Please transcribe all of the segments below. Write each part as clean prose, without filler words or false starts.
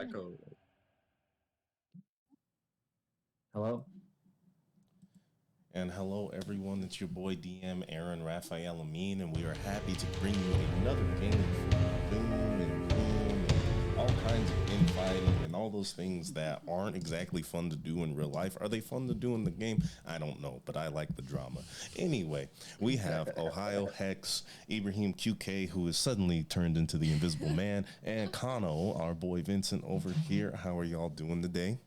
Echo. Hello? And hello, everyone. It's your boy DM Aaron Raphael Amin, and we are happy to bring you another game of Doom and Gloom and all kinds of infighting and all those things that aren't exactly fun to do in real life. Are they fun to do in the game? I don't know, but I like the drama. Anyway, we have Ohio Hex, Ibrahim QK, who is suddenly turned into the Invisible Man, and Kano, our boy Vincent over here. How are y'all doing today?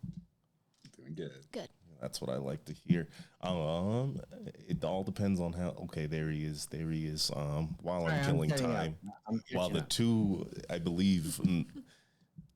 Doing good. Good. That's what I like to hear. It all depends on how. Okay, there he is. There he is. While I'm killing time, while the two, I believe,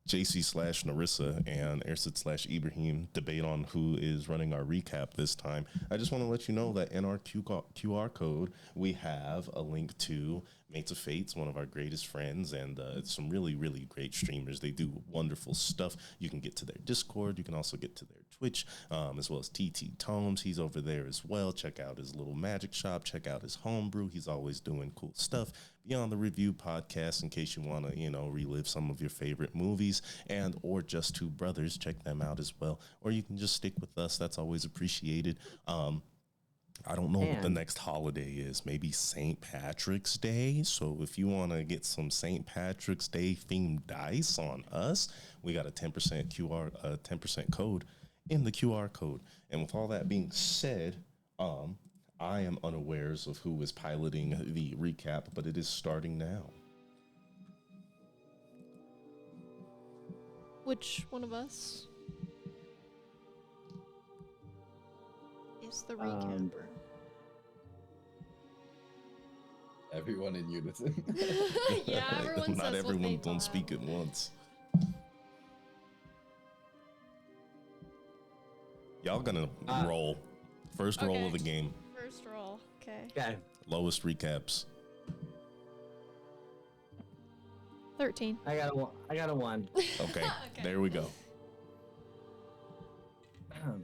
JC slash Narissa and Ersid slash Ibrahim debate on who is running our recap this time, I just want to let you know that in our QR code, we have a link to Mates of Fates, one of our greatest friends, and some really, really great streamers. They do wonderful stuff. You can get to their Discord. You can also get to their Twitch, as well as TT Tomes. He's over there as well. Check out his little magic shop. Check out his homebrew. He's always doing cool stuff. Beyond the Review podcast, in case you want to, relive some of your favorite movies and or Just Two Brothers. Check them out as well. Or you can just stick with us. That's always appreciated. I don't know what the next holiday is. Maybe St. Patrick's Day. So if you want to get some St. Patrick's Day themed dice on us, we got a 10% 10% code in the QR code. And with all that being said, I am unawares of who is piloting the recap, but it is starting now. Which one of us is the recapper? Everyone in unison. Yeah, everyone Not says everyone what they don't thought. speak at once. Y'all gonna roll. First roll of the game. First roll. Okay. Okay. Lowest recaps. 13. I got a one. Okay, there we go. Okay.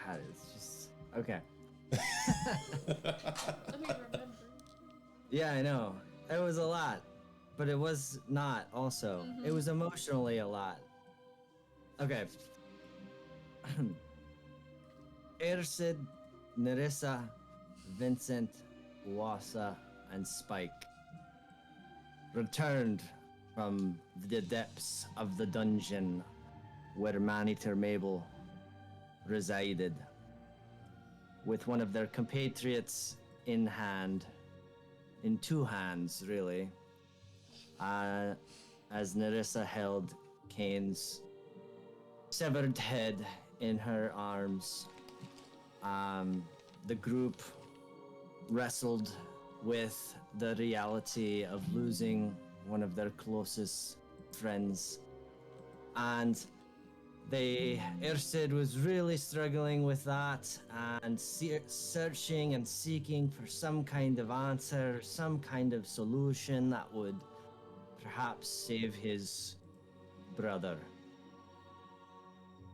God, it's just okay. Let me remember. Yeah, I know. It was a lot, but it was not also. It was emotionally a lot. Okay. Ersid, Nerissa, Vincent, Wassa, and Spike returned from the depths of the dungeon where ManEater Mabel resided, with one of their compatriots in two hands, really, as Nerissa held Kane's severed head in her arms. The group wrestled with the reality of losing one of their closest friends, and Ersid was really struggling with that and searching and seeking for some kind of answer, some kind of solution that would perhaps save his brother.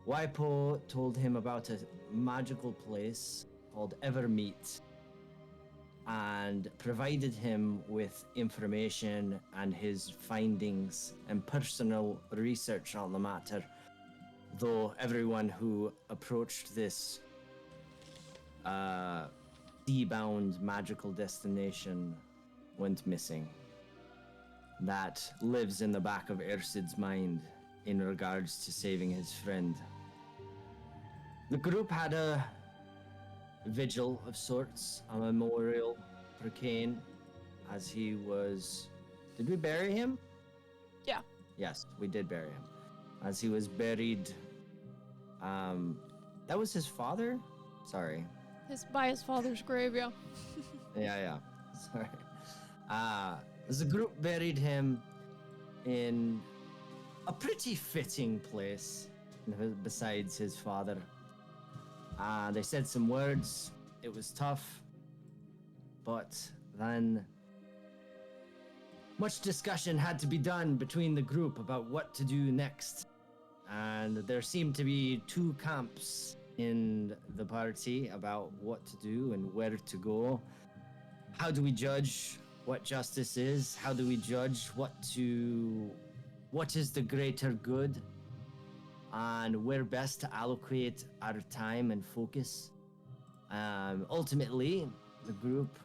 Waipo told him about a magical place called Evermeet and provided him with information and his findings and personal research on the matter, though everyone who approached this sea-bound magical destination went missing. That lives in the back of Ersid's mind in regards to saving his friend. The group had a vigil of sorts, a memorial for Kane, as he was... Did we bury him? Yeah. Yes, we did bury him. As he was buried... that was his father? Sorry. By his father's grave, yeah. Yeah. Sorry. The group buried him in a pretty fitting place besides his father. They said some words. It was tough. But then much discussion had to be done between the group about what to do next. And there seemed to be two camps in the party about what to do and where to go. how do we judge what justice is? How do we judge what is the greater good? And where best to allocate our time and focus? Ultimately, the group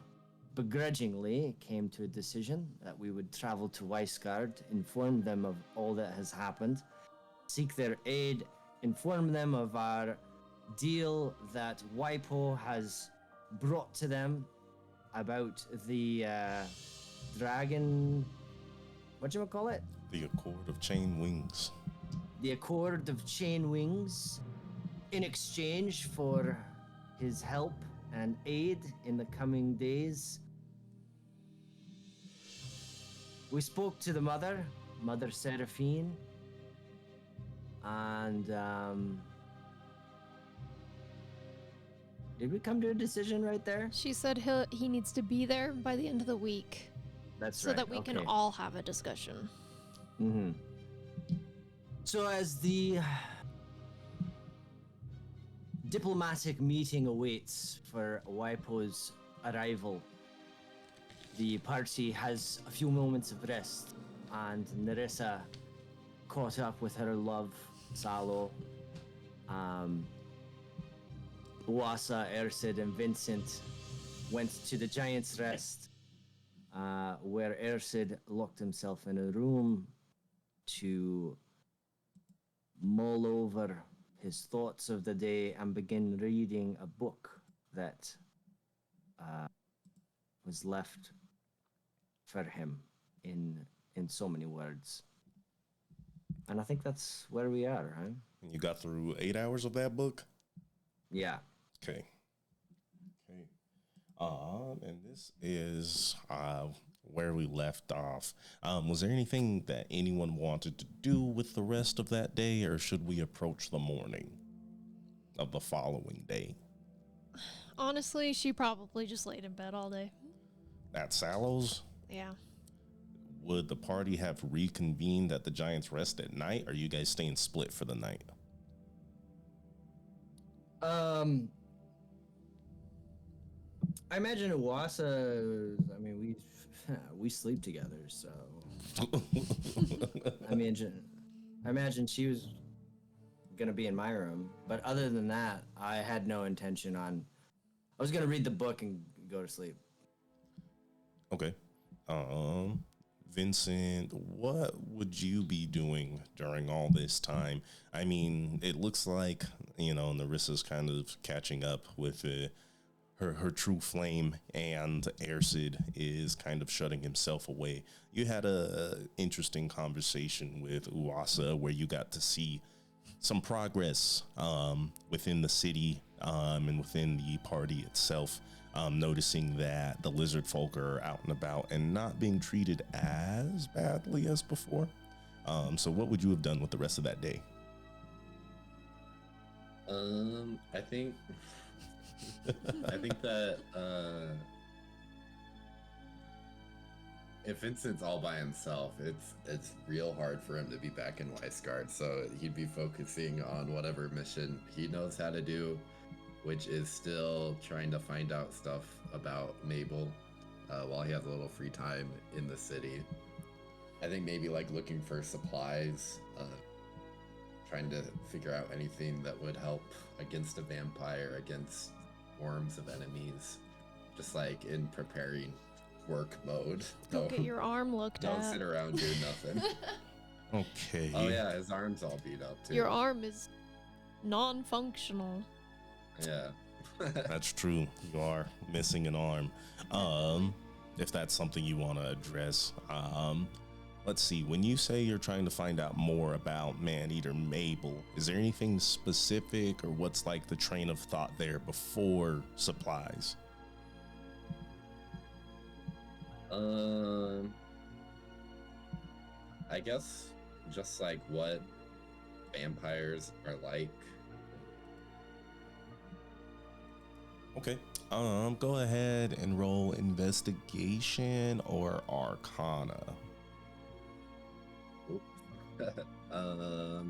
begrudgingly came to a decision that we would travel to Weisgard, inform them of all that has happened, seek their aid, inform them of our deal that WIPO has brought to them about the dragon, whatchamacallit? The Accord of Chain Wings. The Accord of Chain Wings, in exchange for his help and aid in the coming days. We spoke to the Mother Seraphine, and did we come to a decision right there? She said he needs to be there by the end of the week. That's so right. that we can all have a discussion. Mm-hmm. So as the diplomatic meeting awaits for WIPO's arrival, the party has a few moments of rest, and Nerissa caught up with her love, Salo. Uasa, Ersid, and Vincent went to the Giant's Rest, where Ersid locked himself in a room to mull over his thoughts of the day and begin reading a book that was left for him in so many words. And I think that's where we are, huh? You got through 8 hours of that book? Yeah. Okay. And this is where we left off. Was there anything that anyone wanted to do with the rest of that day, or should we approach the morning of the following day? Honestly, she probably just laid in bed all day. At Sallow's? Yeah. Would the party have reconvened at the Giant's Rest at night, or are you guys staying split for the night? I imagine Uwasa, we sleep together, so I imagine she was gonna be in my room. But other than that, I had no intention on. I was gonna read the book and go to sleep. Okay. Vincent, what would you be doing during all this time? I mean, it looks like, Nerissa's kind of catching up with her true flame, and Ersid is kind of shutting himself away. You had a interesting conversation with Uwasa where you got to see some progress within the city and within the party itself, noticing that the lizard folk are out and about and not being treated as badly as before. So what would you have done with the rest of that day? I think that if Vincent's all by himself, it's real hard for him to be back in Weisgard. So he'd be focusing on whatever mission he knows how to do, which is still trying to find out stuff about Mabel while he has a little free time in the city. I think maybe like looking for supplies, trying to figure out anything that would help against a vampire, against swarms of enemies, just like in preparing work mode. Go get your arm looked at. Don't sit around doing nothing. Okay. Oh yeah, his arm's all beat up too. Your arm is non-functional. Yeah. That's true. You are missing an arm. If that's something you want to address. Let's see. When you say you're trying to find out more about ManEater Mabel, is there anything specific, or what's like the train of thought there before supplies? I guess just like what vampires are like. Okay. Go ahead and roll investigation or arcana.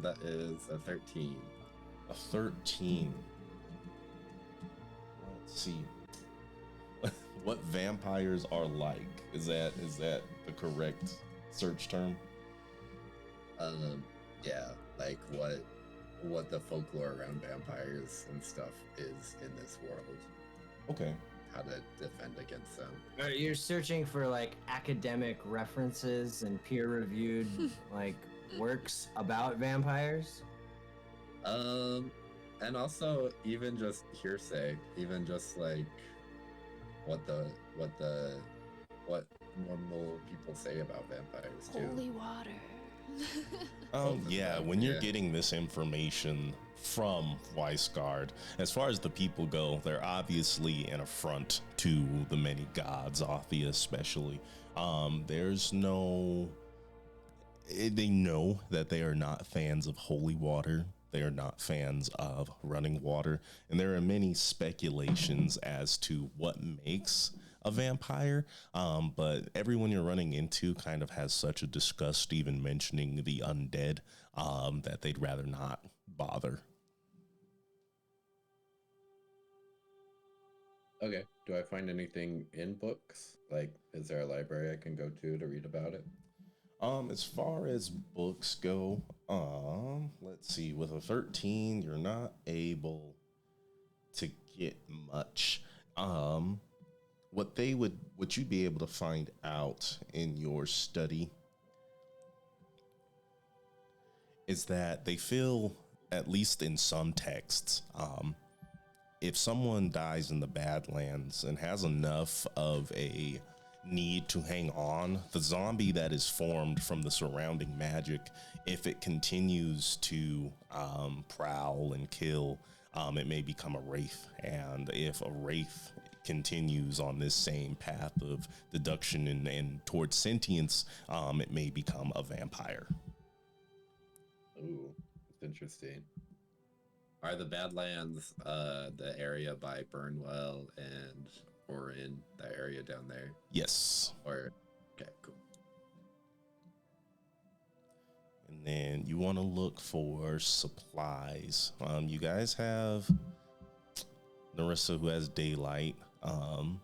That is a 13. A 13. Let's see. what vampires are like. Is that the correct search term? Yeah, like what the folklore around vampires and stuff is in this world. Okay. How to defend against them. You're searching for like academic references and peer-reviewed like works about vampires. And also even just hearsay, even just like what normal people say about vampires too. Holy water. Yeah, when you're getting this information from Weisgard, as far as the people go, they're obviously an affront to the many gods, Othia especially. There's no... They know that they are not fans of holy water. They are not fans of running water. And there are many speculations as to what makes a vampire, but everyone you're running into kind of has such a disgust even mentioning the undead that they'd rather not bother. Okay, do I find anything in books? Like, is there a library I can go to read about it? As far as books go, let's see, with a 13 you're not able to get much. What you'd be able to find out in your study is that they feel, at least in some texts, if someone dies in the Badlands and has enough of a need to hang on, the zombie that is formed from the surrounding magic, if it continues to prowl and kill, it may become a wraith. And if a wraith continues on this same path of deduction and towards sentience, it may become a vampire. Ooh, that's interesting. Are the Badlands the area by Burnwell and Orin, that area down there? Yes. Or okay, cool. And then you want to look for supplies. You guys have Narissa, who has daylight. Do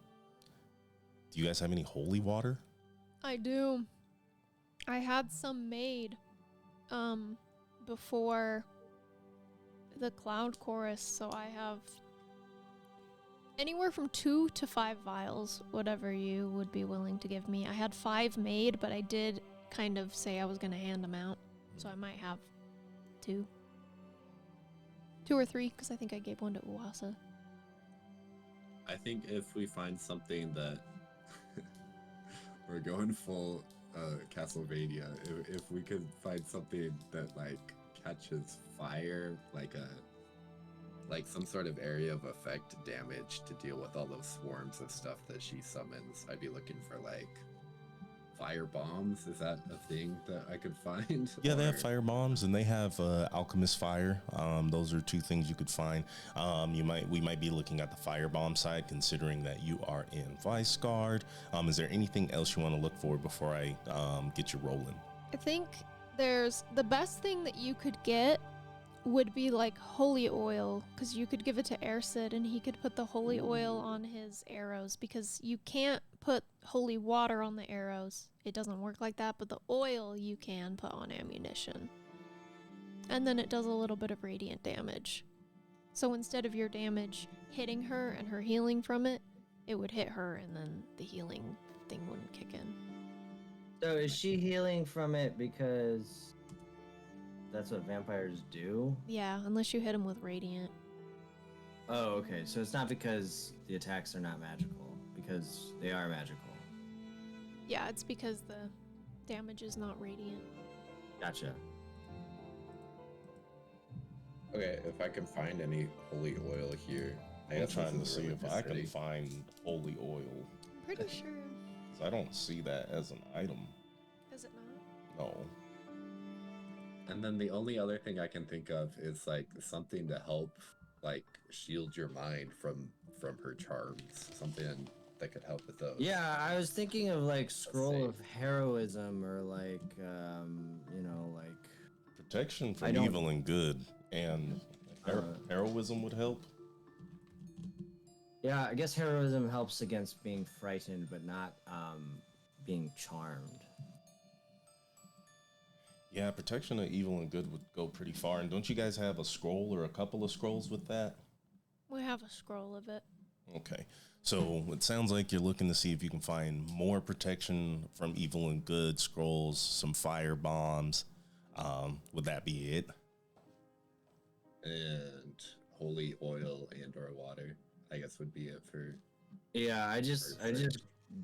you guys have any holy water? I do. I had some made before the cloud chorus, so I have anywhere from 2 to 5 vials, whatever you would be willing to give me. I had 5 made, but I did kind of say I was going to hand them out, so I might have 2 or 3, because I think I gave one to Uwasa. I think if we find something that we're going full Castlevania, if we could find something that like catches fire, like some sort of area of effect damage to deal with all those swarms of stuff that she summons, I'd be looking for like fire bombs. Is that a thing that I could find? Yeah, they have fire bombs and they have alchemist fire. Those are 2 things you could find. We might be looking at the fire bomb side, considering that you are in Weisgard. Is there anything else you want to look for before I get you rolling? I think there's the best thing that you could get would be like holy oil, because you could give it to Ercid and he could put the holy oil on his arrows, because you can't put holy water on the arrows. It doesn't work like that, but the oil you can put on ammunition. And then it does a little bit of radiant damage. So instead of your damage hitting her and her healing from it, it would hit her and then the healing thing wouldn't kick in. So is she healing from it because that's what vampires do? Yeah, unless you hit them with radiant. Oh, okay. So it's not because the attacks are not magical, because they are magical. Yeah, it's because the damage is not radiant. Gotcha. Okay, if I can find any holy oil here. I'm trying to see if I can find holy oil. I'm pretty sure. 'Cause I don't see that as an item. Is it not? No. And then the only other thing I can think of is like something to help like shield your mind from her charms. Something that could help with those. Yeah, I was thinking of like scroll of heroism or like like Protection from evil and good, and heroism would help. Yeah, I guess heroism helps against being frightened, but not being charmed. Yeah, protection of evil and good would go pretty far. And don't you guys have a scroll or a couple of scrolls with that? We have a scroll of it. Okay. So it sounds like you're looking to see if you can find more protection from evil and good scrolls, some fire bombs. Would that be it? And holy oil and or water, I guess, would be it for. Yeah, I just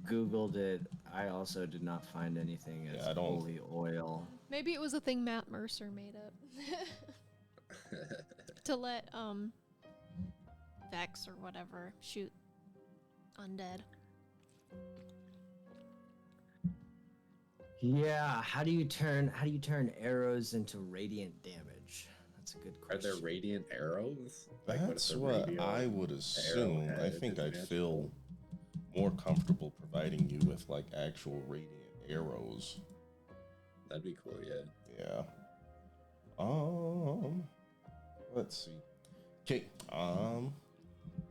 Googled it. I also did not find anything as holy oil. Maybe it was a thing Matt Mercer made up to let Vex or whatever shoot undead. Yeah, how do you turn arrows into radiant damage? That's a good question. Are there radiant arrows? That's what I would assume. I think I'd feel more comfortable providing you with like actual radiant arrows. That'd be cool, yeah. Yeah. Let's see. Okay.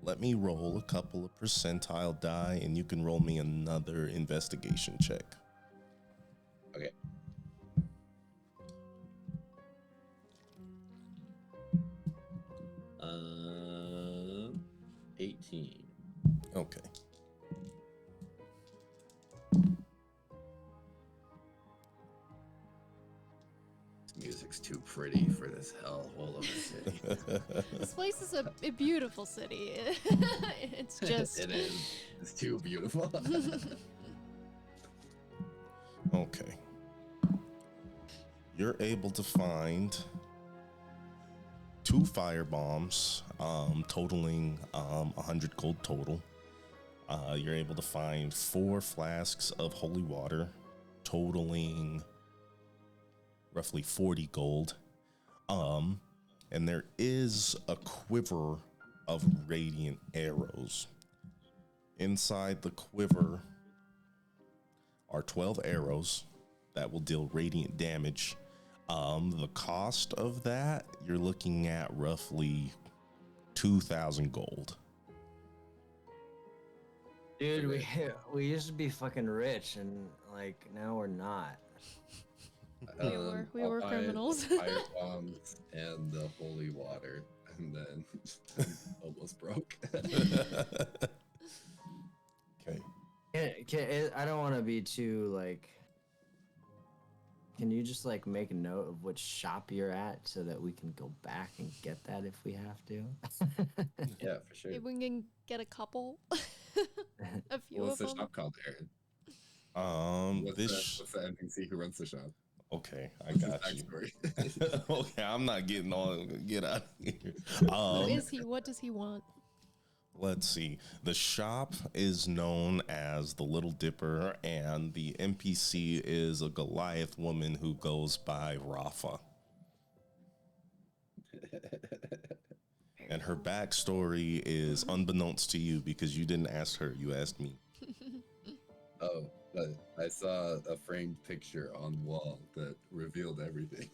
Let me roll a couple of percentile die, and you can roll me another investigation check. Okay. Uh, 18. Okay. Music's too pretty for this hellhole of a city. This place is a beautiful city. It's just... It is. It's too beautiful. Okay. You're able to find 2 fire bombs, totaling 100 gold total. You're able to find 4 flasks of holy water, totaling roughly 40 gold. And there is a quiver of radiant arrows. Inside the quiver are 12 arrows that will deal radiant damage. The cost of that, you're looking at roughly 2,000 gold. Dude, we used to be fucking rich, and like now we're not. We were criminals. Fire bombs and the holy water, and then almost broke. Okay. I don't want to be too like. Can you just like make a note of which shop you're at so that we can go back and get that if we have to? Yeah, for sure. If we can get a couple, a few What's of the them. shop called, Aaron? What's the NPC who runs the shop? Okay, I got you. Okay, I'm not getting on. Get out of here. Who is he? What does he want? Let's see. The shop is known as the Little Dipper, and the NPC is a Goliath woman who goes by Rafa. And her backstory is unbeknownst to you because you didn't ask her, you asked me. Oh, but I saw a framed picture on the wall that revealed everything.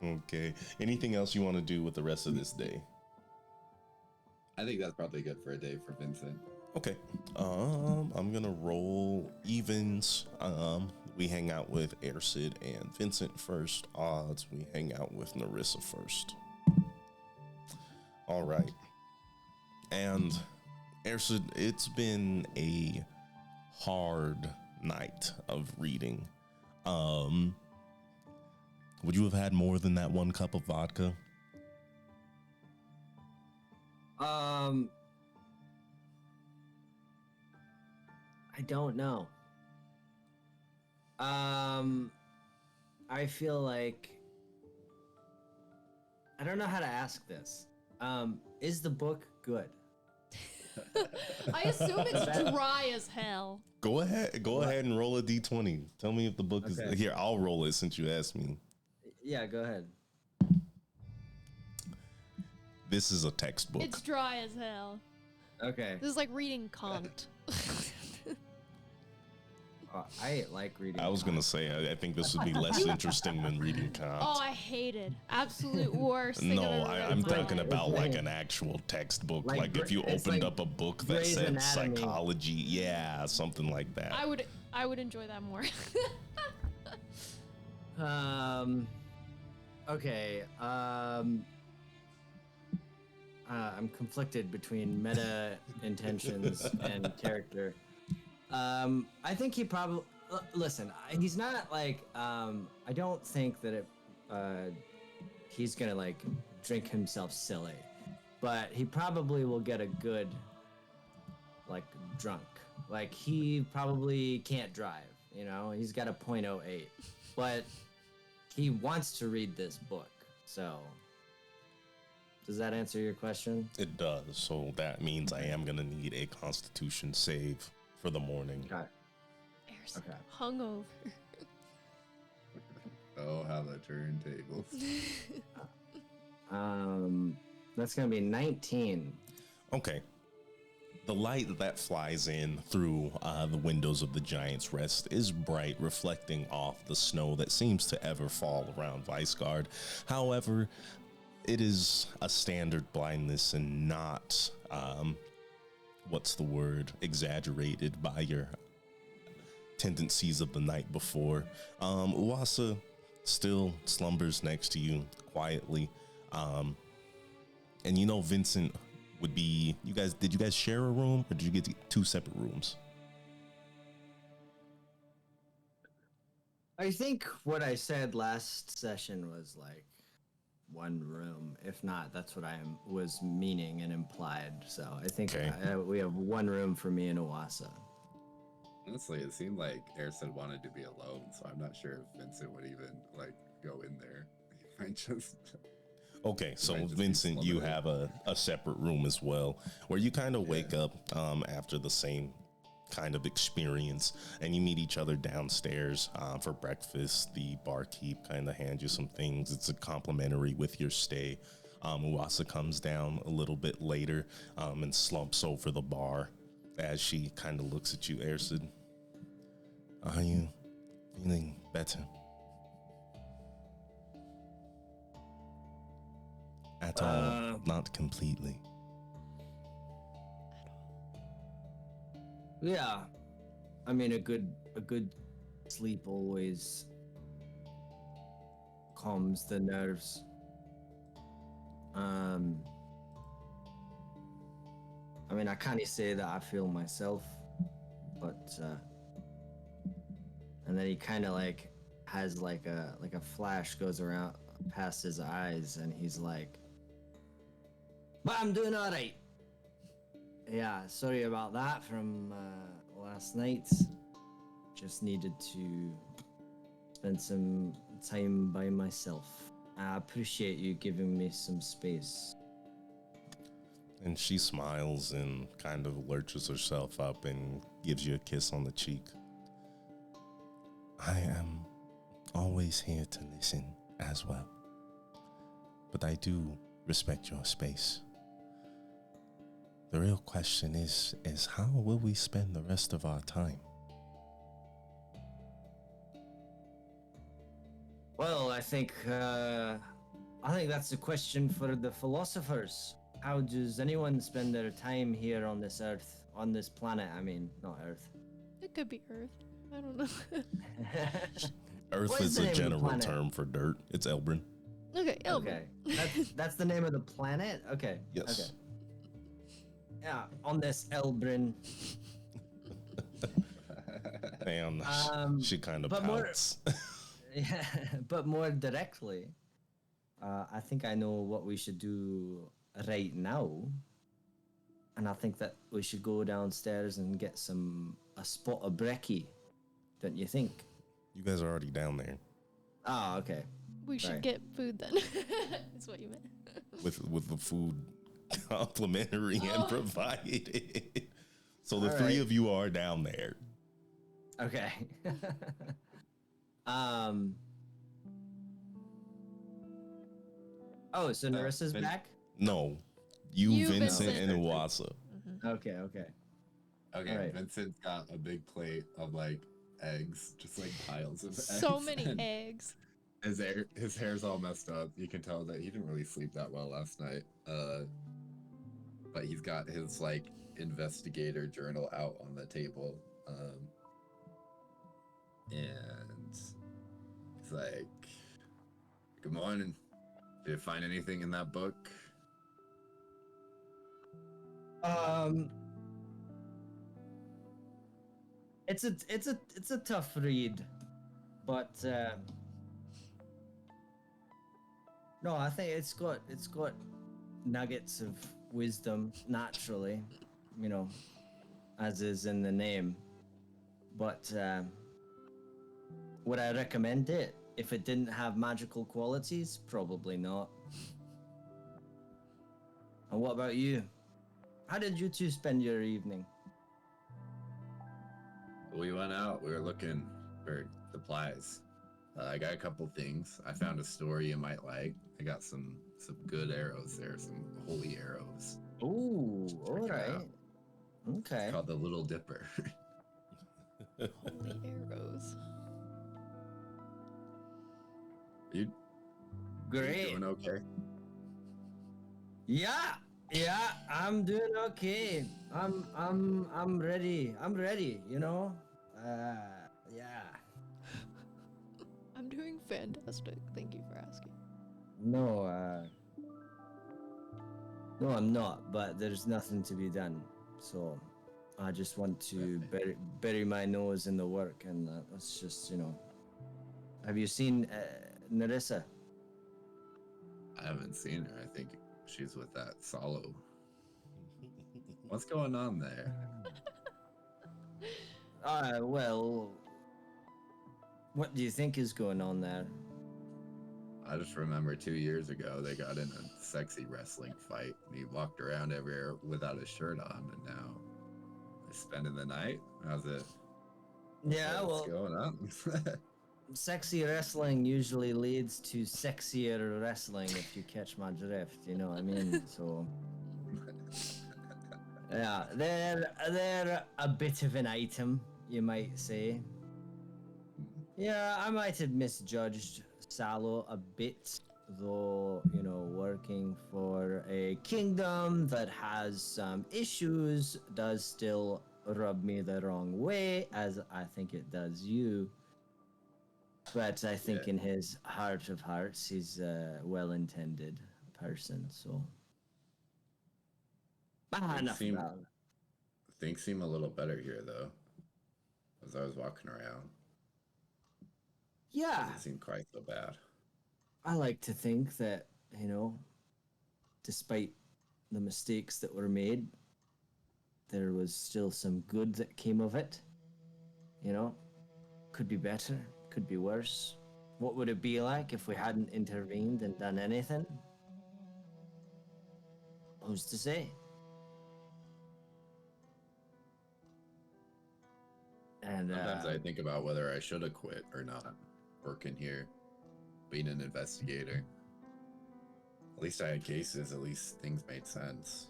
Okay. Anything else you want to do with the rest of this day? I think that's probably good for a day for Vincent. Okay. I'm gonna roll evens. We hang out with Airsid and Vincent first. Odds, we hang out with Narissa first. All right. And Airsid, it's been a hard night of reading. Would you have had more than that 1 cup of vodka? I don't know. I feel like I don't know how to ask this. Is the book good? I assume it's dry as hell. Go ahead and roll a d20. Tell me if the book is here. I'll roll it since you asked me. Yeah, go ahead. This is a textbook. It's dry as hell. Okay. This is like reading Kant. I like reading. I was gonna say I think this would be less interesting than reading Kant. Oh, I hate it. Absolute worst thing No, I've ever read in I'm my talking life. about like an actual textbook. Like if you it's opened like up a book that Grey's said Anatomy. psychology, yeah, something like that. I would enjoy that more. Okay. I'm conflicted between meta intentions and character. I think he probably listen. He's not like. I don't think that he's gonna like drink himself silly, but he probably will get a good like drunk. Like he probably can't drive. You know, he's got a .08, but he wants to read this book. So, does that answer your question? It does. So that means I am gonna need a Constitution save for the morning. Okay. Okay. Hungover. Oh, how the turntables. That's gonna be 19. Okay. The light that flies in through the windows of the Giant's Rest is bright, reflecting off the snow that seems to ever fall around Weisgard. However, it is a standard blindness and not, exaggerated by your tendencies of the night before. Uwasa still slumbers next to you quietly. And you know Vincent would be, did you guys share a room or did you get two separate rooms? I think what I said last session was like one room. If not, that's what I was meaning and implied. So I think we have one room for me and Uwasa. Honestly, it seemed like Erson wanted to be alone, so I'm not sure if Vincent would even like go in there. He might just. Okay, so Vincent, you have a separate room as well, where you kind of wake up after the same kind of experience, and you meet each other downstairs for breakfast. The barkeep kind of hands you some things. It's a complimentary with your stay. Uwasa comes down a little bit later and slumps over the bar as she kind of looks at you, Ersid. Are you feeling better? At all, not completely. Yeah, I mean a good sleep always calms the nerves. I mean I can't say that I feel myself, but and then he kind of like has like a flash goes around past his eyes, and he's like, "But I'm doing all right." Yeah, sorry about that from last night. Just needed to spend some time by myself. I appreciate you giving me some space. And she smiles and kind of lurches herself up and gives you a kiss on the cheek. I am always here to listen as well. But I do respect your space. The real question is how will we spend the rest of our time? Well, I think that's a question for the philosophers. How does anyone spend their time here on this earth, on this planet? I mean, not Earth. It could be Earth. I don't know. Earth is a general term for dirt. It's Elbrin. Okay, Elbrin. Okay, that's the name of the planet? Okay. Yes. Okay. Yeah, on this Elbrin. And she kind of pouts. Yeah, but more directly, I think I know what we should do right now. And I think that we should go downstairs and get a spot of brekkie. Don't you think? You guys are already down there. Oh, okay. We should get food then. That's what you meant. With the food complimentary and provided. So the three of you are down there. Okay. Oh, so Narissa's back? No. You Vincent, and Uwasa. Okay. Okay, right. Vincent's got a big plate of like eggs, just like piles of eggs. So many eggs. His hair's all messed up. You can tell that he didn't really sleep that well last night. But he's got his like investigator journal out on the table. And he's like, "Good morning. Did you find anything in that book?" It's a tough read, but no, I think it's got nuggets of wisdom naturally, you know, as is in the name. But would I recommend it if it didn't have magical qualities? Probably not. And what about you? How did you two spend your evening? We went out. We were looking for supplies. I got a couple things. I found a story you might like. I got some good arrows there, some holy arrows. Ooh, all right. Okay. It's called the Little Dipper. Holy arrows. You Great. doing okay? Yeah, I'm doing okay. I'm ready. I'm ready, you know? Yeah. I'm doing fantastic. Thank you for asking. No, no, I'm not, but there's nothing to be done. So I just want to bury my nose in the work, and that's just, you know. Have you seen Narissa? I haven't seen her. I think she's with that Solo. What's going on there? Well, what do you think is going on there? I just remember 2 years ago they got in a sexy wrestling fight and he walked around everywhere without his shirt on, and now they're spending the night. How's it? Yeah, What's going on? Sexy wrestling usually leads to sexier wrestling, if you catch my drift, you know what I mean? So yeah, they're a bit of an item, you might say. Yeah, I might have misjudged Salo a bit, though, you know, working for a kingdom that has some issues does still rub me the wrong way, as I think it does you. But I think in his heart of hearts, he's a well-intended person, so... Things seem a little better here, though, as I was walking around. Yeah. It doesn't seem quite so bad. I like to think that, you know, despite the mistakes that were made, there was still some good that came of it. You know? Could be better, could be worse. What would it be like if we hadn't intervened and done anything? Who's to say? And sometimes I think about whether I should have quit or not, working here, being an investigator. At least I had cases, at least things made sense.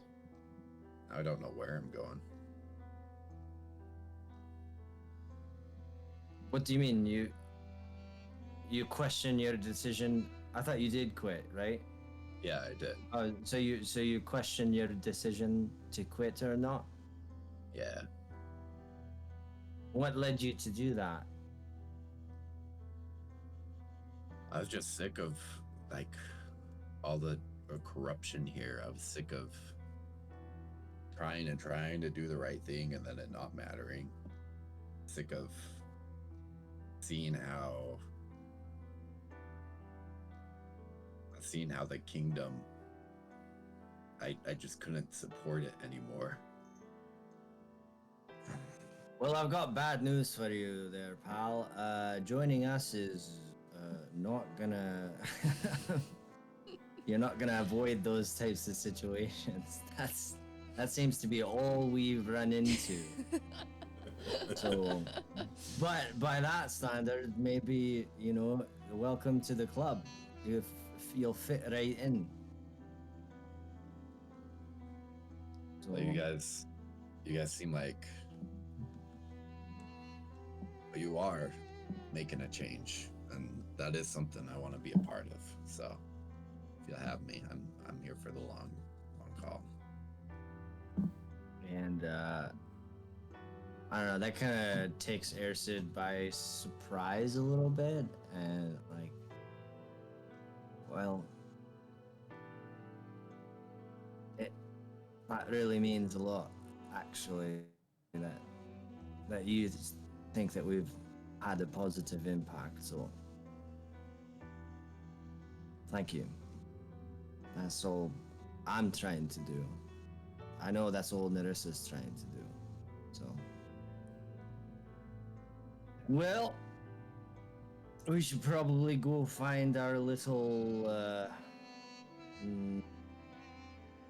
I don't know where I'm going. What do you mean? You question your decision? I thought you did quit, right? Yeah, I did. Oh, so you question your decision to quit or not? Yeah. What led you to do that? I was just sick of, like, all the corruption here. I was sick of trying to do the right thing and then it not mattering. Sick of seeing how the kingdom, I just couldn't support it anymore. Well, I've got bad news for you there, pal. Joining us is not gonna... You're not gonna avoid those types of situations. That seems to be all we've run into. So, but by that standard, maybe, you know, welcome to the club. You'll fit right in. So, Well, you guys seem like you are making a change, and that is something I want to be a part of. So if you'll have me, I'm here for the long haul. And I don't know, that kind of takes Ersid by surprise a little bit, and like, well, that really means a lot, actually, that you think that we've had a positive impact, so thank you. That's all I'm trying to do. I know that's all Nerissa's trying to do, so. Well, we should probably go find our little,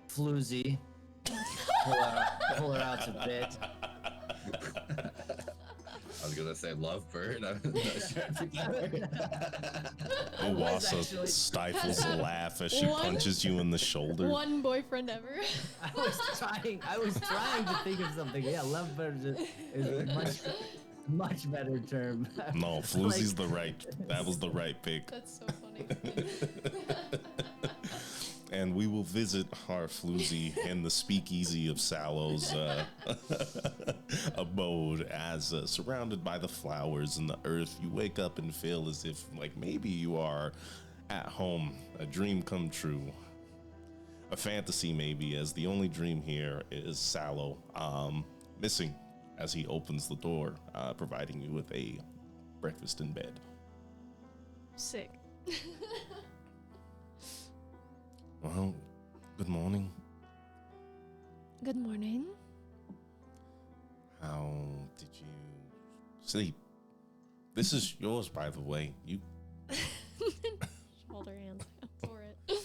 floozy. Pull her out of bed. I was gonna say lovebird. I'm not sure if Owasso stifles a laugh as she punches you in the shoulder. One boyfriend ever. I was trying to think of something. Yeah, lovebird is a much better term. No, floozy's that was the right pick. That's so funny. And we will visit our floozy in the speakeasy of Sallow's abode, as surrounded by the flowers and the earth. You wake up and feel as if like maybe you are at home, a dream come true, a fantasy maybe, as the only dream here is Sallow missing as he opens the door, providing you with a breakfast in bed. Sick. Well, good morning. Good morning. How did you sleep? This is yours, by the way. You Shoulder hands for it.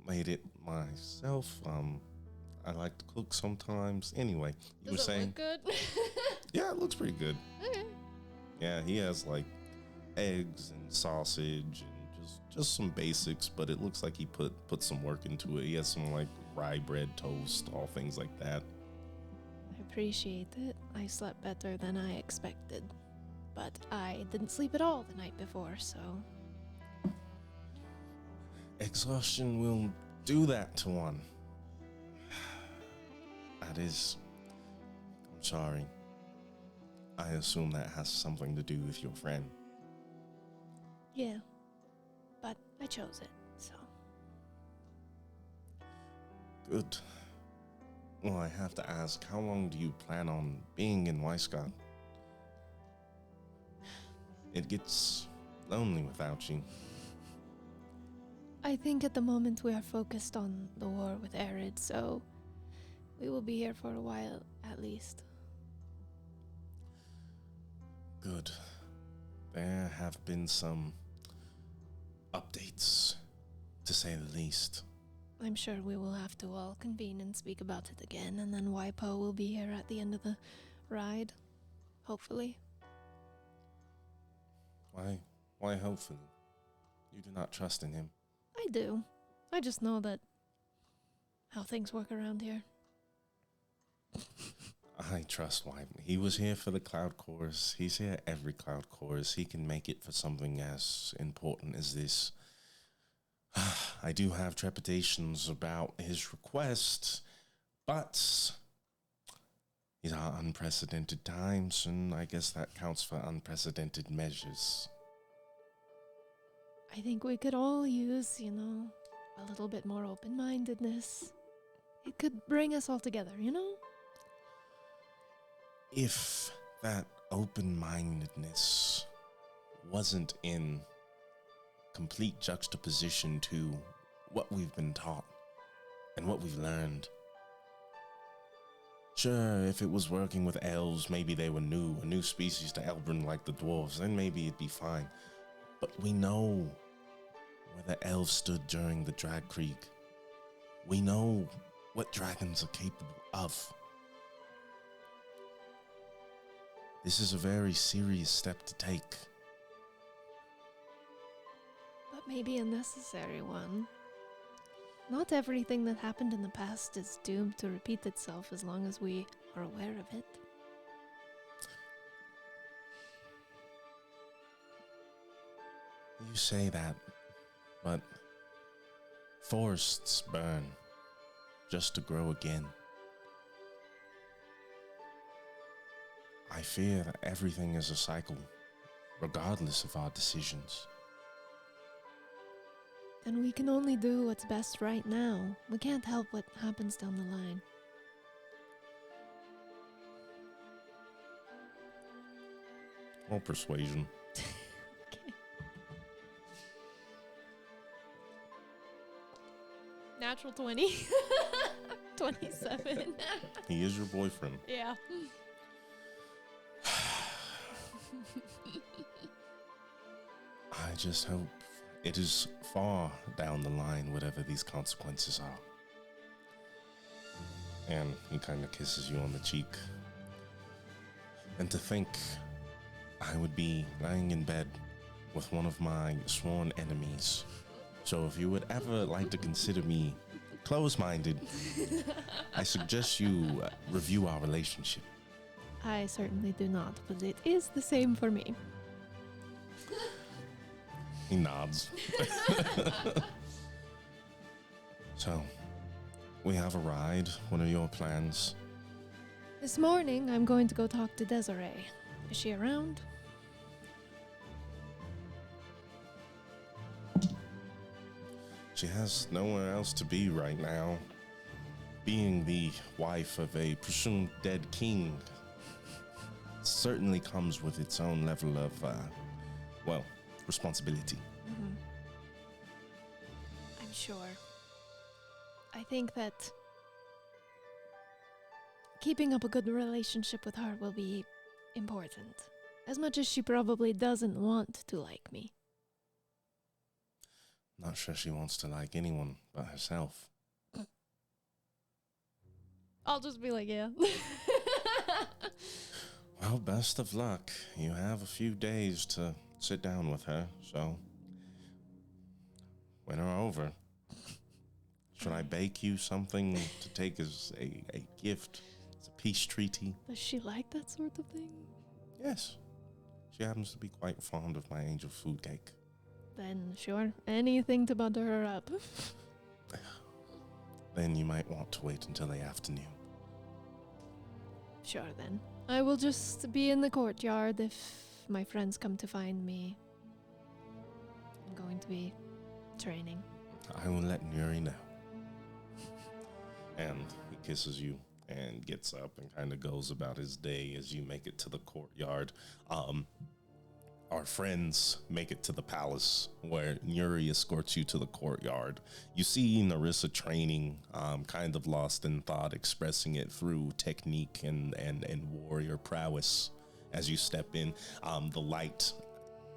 made it myself. I like to cook sometimes. Anyway, you were Does it saying, look good? yeah, it looks pretty good. Okay. Yeah, he has like eggs and sausage and just some basics, but it looks like he put some work into it. He has some like rye bread toast, all things like that. I appreciate it. I slept better than I expected, but I didn't sleep at all the night before, so. Exhaustion will do that to one. That is, I'm sorry. I assume that has something to do with your friend. Yeah. But I chose it, so. Good. Well, I have to ask, how long do you plan on being in Weisgott? It gets lonely without you. I think at the moment we are focused on the war with Arid, so we will be here for a while at least. Good. There have been some updates, to say the least. I'm sure we will have to all convene and speak about it again, and then Waipo will be here at the end of the ride, hopefully. Why hopefully? You do not trust in him. I do. I just know that how things work around here. I trust Wyvern. He was here for the Cloud Course. He's here every Cloud Course. He can make it for something as important as this. I do have trepidations about his request, but these are unprecedented times, and I guess that counts for unprecedented measures. I think we could all use, a little bit more open-mindedness. It could bring us all together, If that open-mindedness wasn't in complete juxtaposition to what we've been taught and what we've learned. Sure, if it was working with elves, maybe they were a new species to Elbrun like the dwarves, then maybe it'd be fine. But we know where the elves stood during the Drag Creek. We know what dragons are capable of. This is a very serious step to take. But maybe a necessary one. Not everything that happened in the past is doomed to repeat itself as long as we are aware of it. You say that, but forests burn just to grow again. I fear that everything is a cycle, regardless of our decisions. Then we can only do what's best right now. We can't help what happens down the line. Or persuasion. Okay. Natural 20. 27. He is your boyfriend. Yeah. I just hope it is far down the line, whatever these consequences are. And he kind of kisses you on the cheek. And to think I would be lying in bed with one of my sworn enemies. So if you would ever like to consider me close-minded, I suggest you review our relationship. I certainly do not, but it is the same for me. He nods. So, we have a ride. What are your plans? This morning, I'm going to go talk to Desiree. Is she around? She has nowhere else to be right now. Being the wife of a presumed dead king certainly comes with its own level of, responsibility. Mm-hmm. I'm sure. I think that keeping up a good relationship with her will be important. As much as she probably doesn't want to like me. Not sure she wants to like anyone but herself. I'll just be like, yeah. Well, best of luck. You have a few days to sit down with her, so when are over, should I bake you something to take as a gift, as a peace treaty? Does she like that sort of thing? Yes. She happens to be quite fond of my angel food cake. Then sure, anything to butter her up. Then you might want to wait until the afternoon. Sure then. I will just be in the courtyard if my friends come to find me. I'm going to be training. I will let Nuri know. And he kisses you and gets up and kind of goes about his day as you make it to the courtyard. Our friends make it to the palace where Nuri escorts you to the courtyard. You see Narissa training, kind of lost in thought, expressing it through technique and warrior prowess. As you step in, the light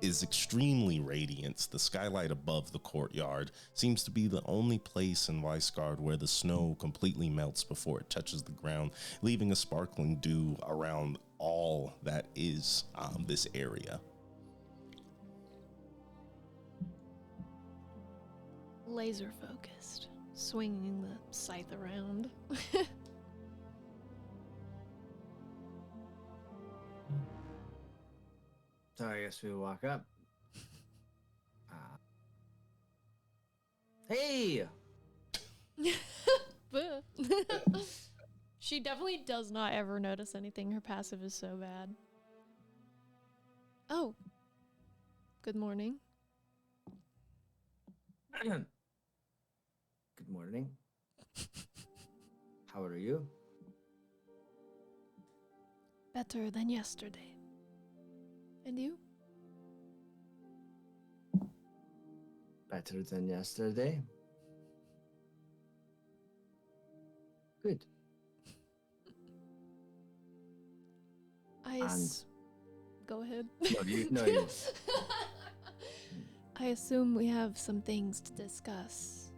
is extremely radiant. The skylight above the courtyard seems to be the only place in Weisgard where the snow completely melts before it touches the ground, leaving a sparkling dew around all that is this area. Laser focused, swinging the scythe around. So I guess we walk up. Hey! She definitely does not ever notice anything. Her passive is so bad. Oh. Good morning. Good morning. How are you? Better than yesterday. And you? Better than yesterday. Good. Go ahead. No, you. I assume we have some things to discuss.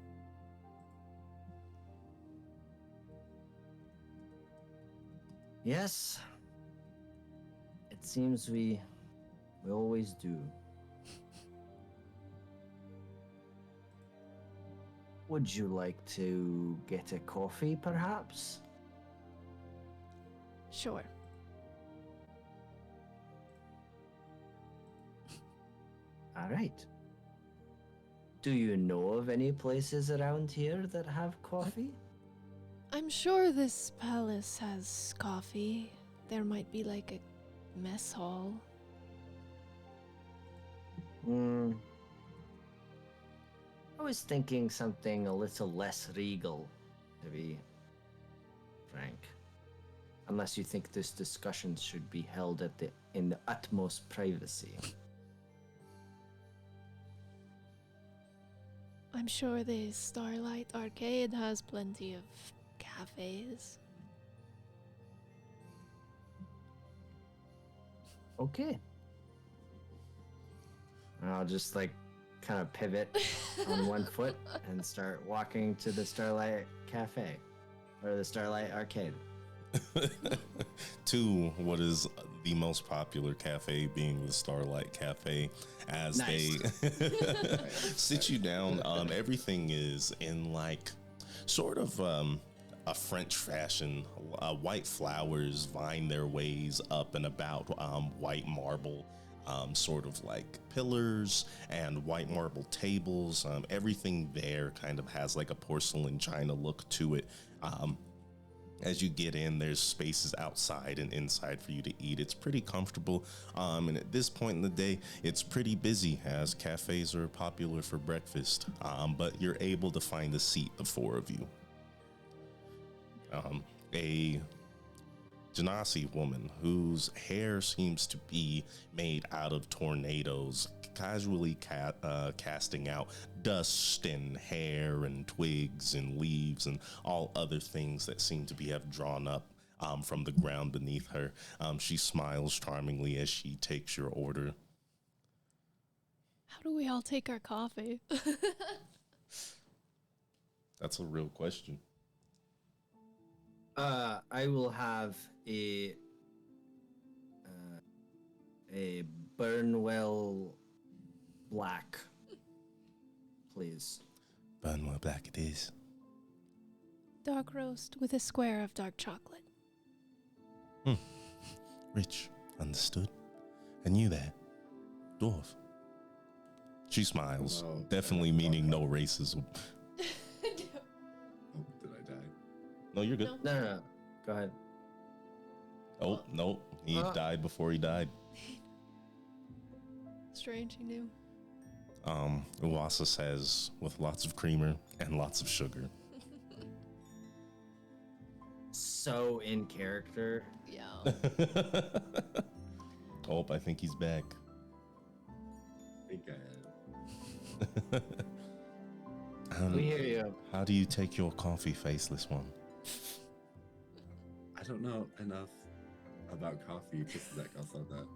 Yes. It seems we always do. Would you like to get a coffee, perhaps? Sure. All right. Do you know of any places around here that have coffee? I'm sure this palace has coffee. There might be like a mess hall. I was thinking something a little less regal, to be frank. Unless you think this discussion should be held in the utmost privacy. I'm sure the Starlight Arcade has plenty of cafes. Okay. I'll just like kind of pivot on one foot and start walking to the Starlight Cafe or the Starlight Arcade. To what is the most popular cafe, being the Starlight Cafe, as Nice. they sit you down. Everything is in like sort of a French fashion. White flowers vine their ways up and about white marble, sort of like pillars and white marble tables. Everything there kind of has like a porcelain china look to it. As you get in, there's spaces outside and inside for you to eat. It's pretty comfortable. And at this point in the day, it's pretty busy as cafes are popular for breakfast. But you're able to find a seat, the four of you. A Genasi woman whose hair seems to be made out of tornadoes, casually casting out dust and hair and twigs and leaves and all other things that seem to have drawn up from the ground beneath her. She smiles charmingly as she takes your order. How do we all take our coffee? That's a real question. I will have a Burnwell Black, please. Burnwell Black it is. Dark roast with a square of dark chocolate. Rich, understood. And you there, dwarf? She smiles, Oh, definitely meaning no racism. Oh, did I die? No, you're good. No. No. Go ahead. Oh, no, he died before he died. Strange, he knew. Uwasa says, with lots of creamer and lots of sugar. So in character. Yeah. Oh, I think he's back. I think I am. We hear you. How do you take your coffee, faceless one? I don't know enough about coffee to Zach also that.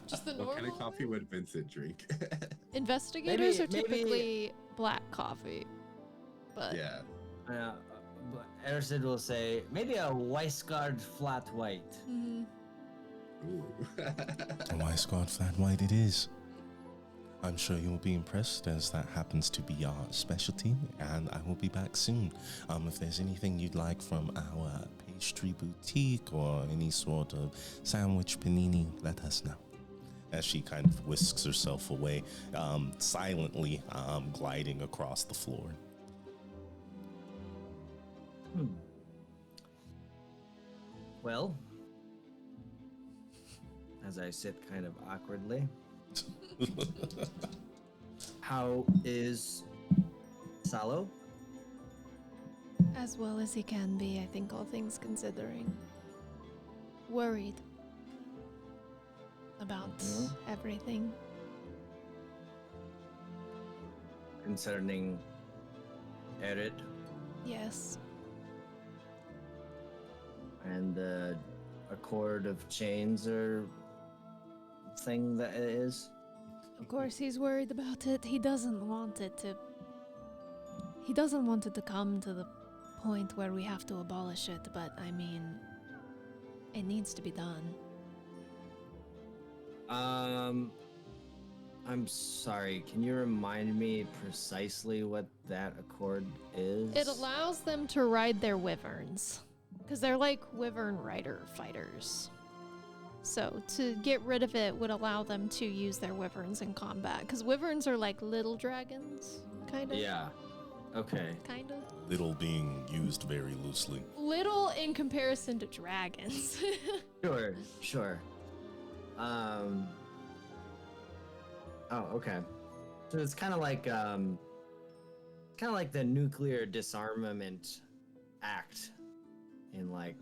Just the What normal. kind of coffee would Vincent drink? Investigators Maybe- are typically black coffee. But Yeah. But Ersid will say, maybe a Weissgard flat white. mhm. Ooh. A Weissgard flat white it is. I'm sure you'll be impressed, as that happens to be our specialty, and I will be back soon. If there's anything you'd like from our pastry boutique or any sort of sandwich panini, let us know. As she kind of whisks herself away, silently gliding across the floor. Well, as I sit kind of awkwardly, how is Salo? As well as he can be, I think, all things considering. Worried about everything. Concerning Erid Yes. and the Accord of Chains or thing that it is? Of course, he's worried about it. He doesn't want it to. He doesn't want it to come to the point where we have to abolish it, but I mean, it needs to be done. I'm sorry, can you remind me precisely what that accord is? It allows them to ride their wyverns. Because they're like wyvern rider fighters. So to get rid of it would allow them to use their wyverns in combat. Because wyverns are like little dragons, kind of. Yeah. Okay. Kind of. Little being used very loosely. Little in comparison to dragons. Sure. Oh, okay. So it's kind of like the nuclear disarmament act in like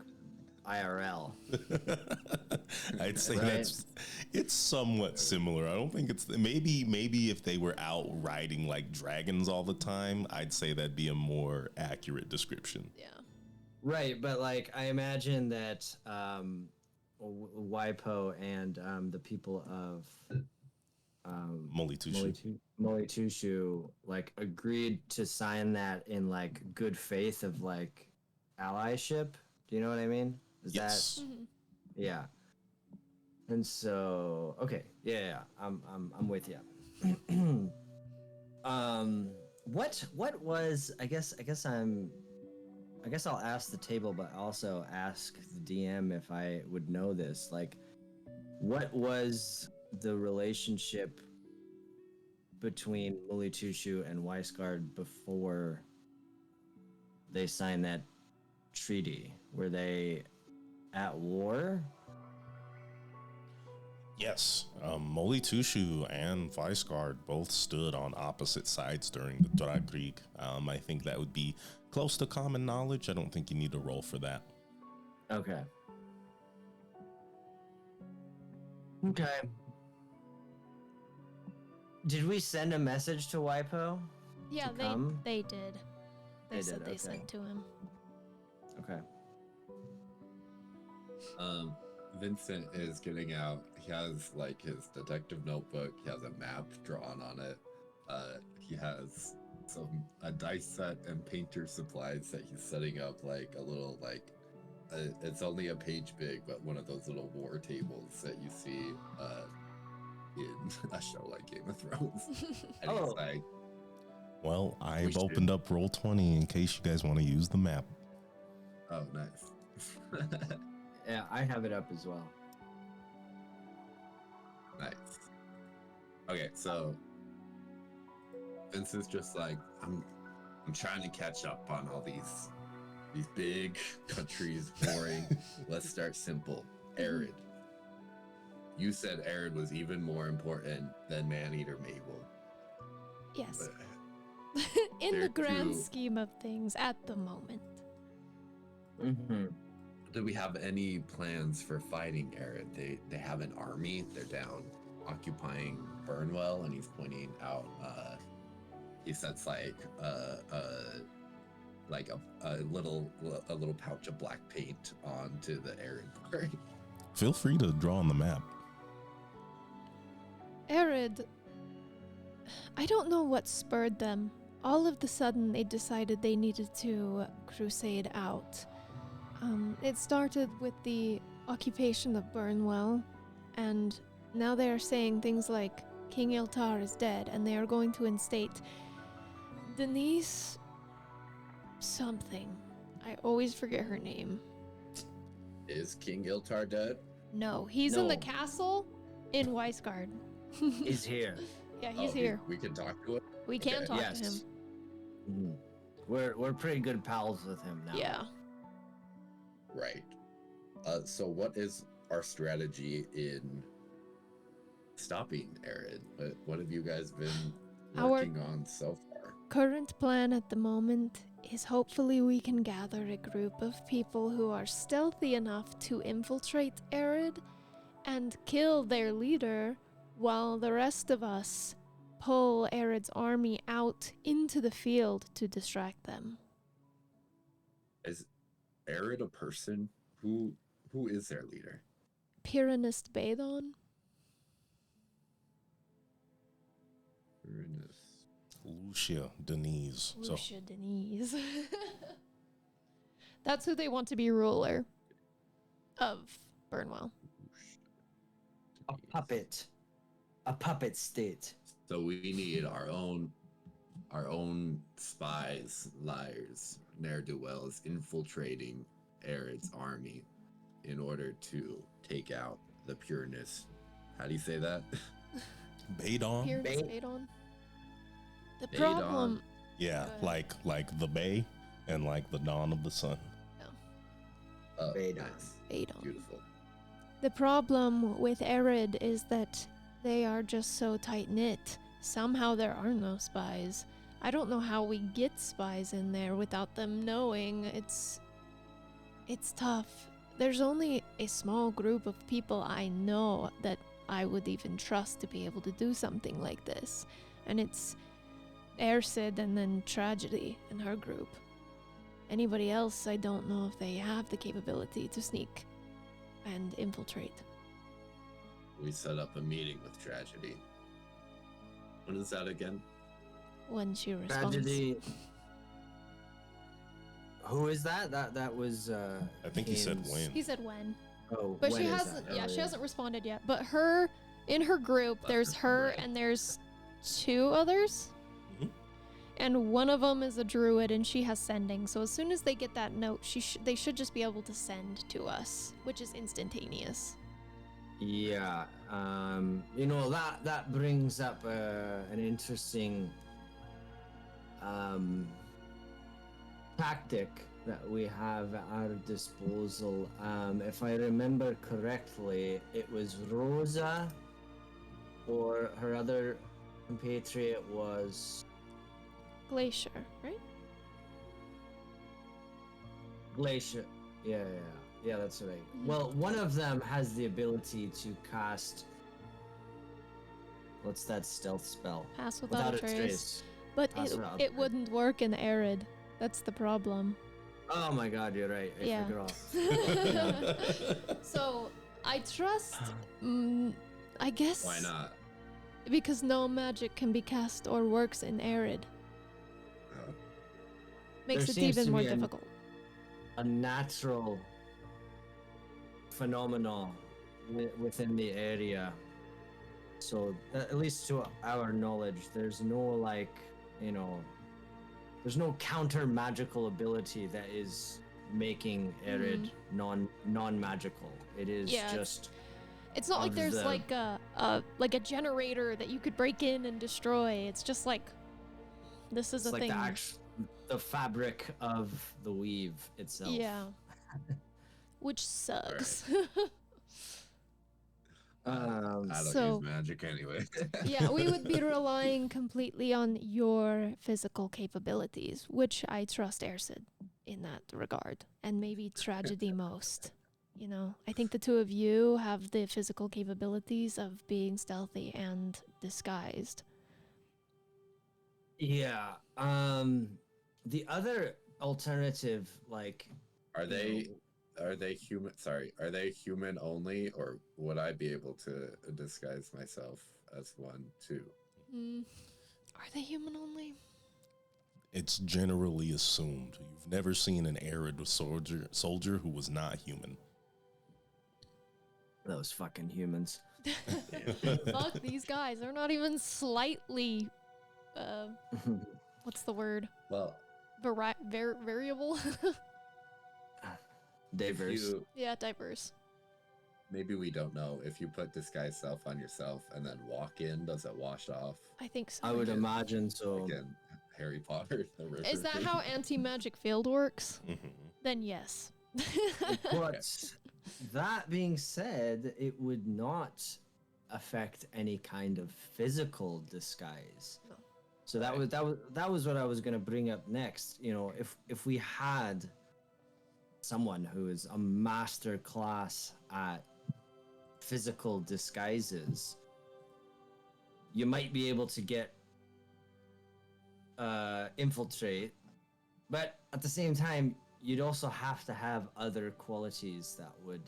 IRL. I'd say Right. it's somewhat similar. I don't think it's maybe if they were out riding like dragons all the time, I'd say that'd be a more accurate description. Yeah. Right, but like I imagine that WIPO and the people of Molitushu like agreed to sign that in like good faith of like allyship. Do you know what I mean? Is Yes. yeah. And so okay, yeah, I'm with you. What was I guess I'll ask the table, but also ask the DM if I would know this. Like, what was the relationship between Molitushu and Weisgard before they signed that treaty? Were they at war? Yes, Molitushu and Weisgard both stood on opposite sides during the Dragkrieg. I think that would be close to common knowledge. I don't think you need to roll for that. Okay. Did we send a message to WIPO? Yeah, they did. They said they okay. sent to him. Okay. Vincent is getting out. He has like his detective notebook. He has a map drawn on it. He has a dice set and painter supplies that he's setting up, like a little it's only a page big, but one of those little war tables that you see in a show like Game of Thrones. And he's like, well, I've opened up Roll20 in case you guys want to use the map. oh, nice. Yeah, I have it up as well. Nice. Okay, so Vincent's just like, I'm trying to catch up on all these big countries, boring. Let's start simple. Arid. You said Arid was even more important than ManEater Mabel. Yes. But In the grand too- scheme of things at the moment. Mm-hmm. Do we have any plans for fighting Arid? They have an army. They're down occupying Burnwell, and he's pointing out. He sets like a little pouch of black paint onto the Arid part. Feel free to draw on the map. Arid, I don't know what spurred them. All of the sudden, they decided they needed to crusade out. It started with the occupation of Burnwell, and now they are saying things like King Iltar is dead, and they are going to instate Denise something. I always forget her name. Is King Iltar dead? No, he's in the No. castle in Weisgard. He's here. Yeah, he's here. We can talk to him. We can Okay. talk Yes. to him. Mhm. We're pretty good pals with him now. Yeah. Right. So what is our strategy in stopping Arid? What have you guys been Our- working on so far? Current plan at the moment is hopefully we can gather a group of people who are stealthy enough to infiltrate Arid and kill their leader while the rest of us pull Arid's army out into the field to distract them. Is Arid a person? Who is their leader? Pyranist Badon? Lucia Denise. Lucia Denise. That's who they want to be ruler of Burnwell. A puppet state. So we need our own spies, liars, ne'er-do-wells infiltrating Arid's army in order to take out the pureness. How do you say that? Badon? Pureness, Badon. The Badon. problem. Yeah, like the bay and like the dawn of the sun. Badon. Nice. Badon. Beautiful. The problem with Arid is that they are just so tight-knit. Somehow there are no spies. I don't know how we get spies in there without them knowing. It's tough. There's only a small group of people I know that I would even trust to be able to do something like this. And it's Ersid and then Tragedy and her group. Anybody else, I don't know if they have the capability to sneak and infiltrate. We set up a meeting with Tragedy. When is that again? When she responds. Tragedy. Who is that? That was. I think he said Kane's- when. He said when. Oh, But when she is hasn't, that? yeah, Oh, she hasn't responded yet. But in her group, Left there's her her right. and there's 2 others. Mhm. And one of them is a druid and she has sending. So as soon as they get that note, they should just be able to send to us, which is instantaneous. Yeah, that brings up an interesting tactic that we have at our disposal. If I remember correctly, it was Rosa, or her other compatriot was Glacier, right? Glacier. Yeah, that's right. Mhm. Well, one of them has the ability to cast. What's that stealth spell? Pass without a trace. But Pass it, without a it trace. wouldn't work in Arid. That's the problem. Oh my god, you're right. I Yeah. forgot. So I trust. I guess. Why not? Because no magic can be cast or works in Arid. Oh, Makes There it seems even to more be difficult. A natural phenomenon within the area. So, at least to our knowledge, there's no there's no counter magical ability that is making Arid non-magical. It is Yeah, just It's not like of there's the- like a generator that you could break in and destroy. It's just like this is it's a like thing. the fabric of the weave itself. Yeah. Which sucks. I don't So- use magic anyway. Yeah, we would be relying completely on your physical capabilities, which I trust Ersid in that regard, and maybe Tragedy most. You know, I think the 2 of you have the physical capabilities of being stealthy and disguised. Yeah. The other alternative, like, Are you they know, are they human? Sorry, are they human only, or would I be able to disguise myself as one too? Are they human only? It's generally assumed. You've never seen an arid soldier who was not human. those fucking humans. Fuck these guys. They're not even slightly. What's the word? Well, Variable? Diverse. Yeah, diverse. Maybe we don't know. If you put disguise self on yourself and then walk in, does it wash off? I think so. I would imagine so. Again, Harry Potter. The river Is that thing. how anti-magic field works? Mhm. Then yes. But that being said, it would not affect any kind of physical disguise. No. So that was what I was going to bring up next. You know, if we had someone who is a master class at physical disguises, you might be able to get infiltrate, but at the same time you'd also have to have other qualities that would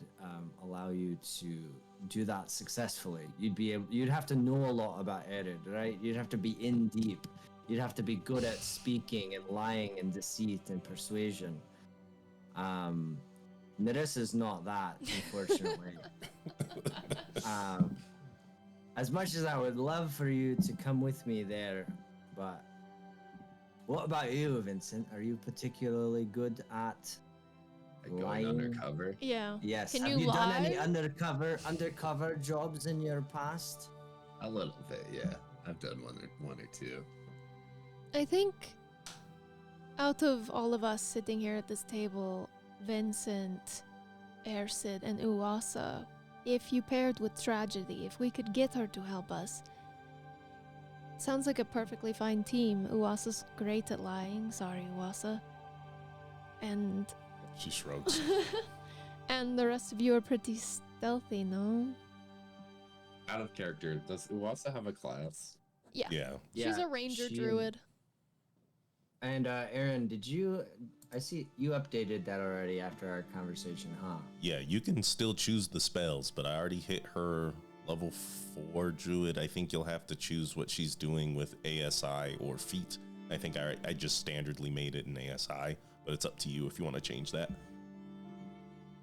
allow you to do that successfully. You'd have to know a lot about Erid, right? You'd have to be in deep. You'd have to be good at speaking and lying and deceit and persuasion. Nerissa's not that, unfortunately. As much as I would love for you to come with me there, but what about you, Vincent? Are you particularly good at Like going undercover. Yeah. Yes. Can Have you you done any lie? undercover jobs in your past? A little bit, yeah. I've done one or two. I think out of all of us sitting here at this table, Vincent, Ersid, and Uwasa, if you paired with Tragedy, if we could get her to help us, sounds like a perfectly fine team. Uwasa's great at lying. Sorry, Uwasa. And She shrugs. and the rest of you are pretty stealthy, no? Out of character, does Uwasa have a class? Yeah. Yeah. She's a ranger druid. And Aaron, did you? I see you updated that already after our conversation, huh? Yeah, you can still choose the spells, but I already hit her level 4 druid. I think you'll have to choose what she's doing with ASI or feat. I think I just standardly made it in ASI, but it's up to you if you want to change that.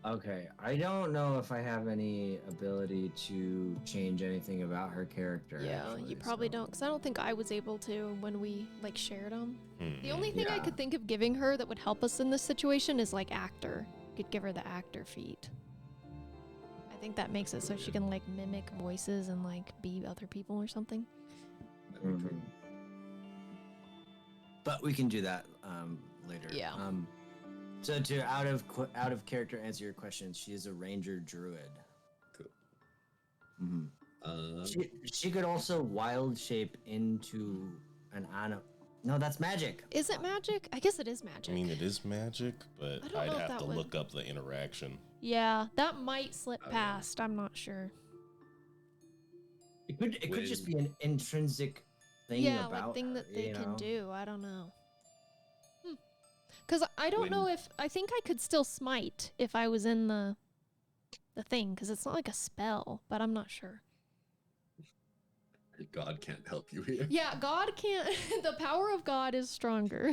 Okay, I don't know if I have any ability to change anything about her character. Yeah, actually, you probably so. don't, because I don't think I was able to when we like shared them. The only thing I Yeah. could think of giving her that would help us in this situation is like actor. You could give her the actor feat. I think that makes it so she can like mimic voices and like be other people or something. Mhm. But we can do that later. Yeah. So to out of character answer your question, she is a ranger druid. Cool. Mm-hmm. She could also wild shape into an animal. No, that's magic. Is it magic? I guess it is magic. I mean, it is magic, but I don't I'd know if have that to would- look up the interaction. Yeah, that might slip Oh, yeah. past. I'm not sure. It could just be an intrinsic thing Yeah, about like thing her, that they you can know? do. I don't know. Because I don't know if I think I could still smite if I was in the thing, because it's not like a spell, but I'm not sure. God can't help you here. Yeah, God can't. The power of God is stronger.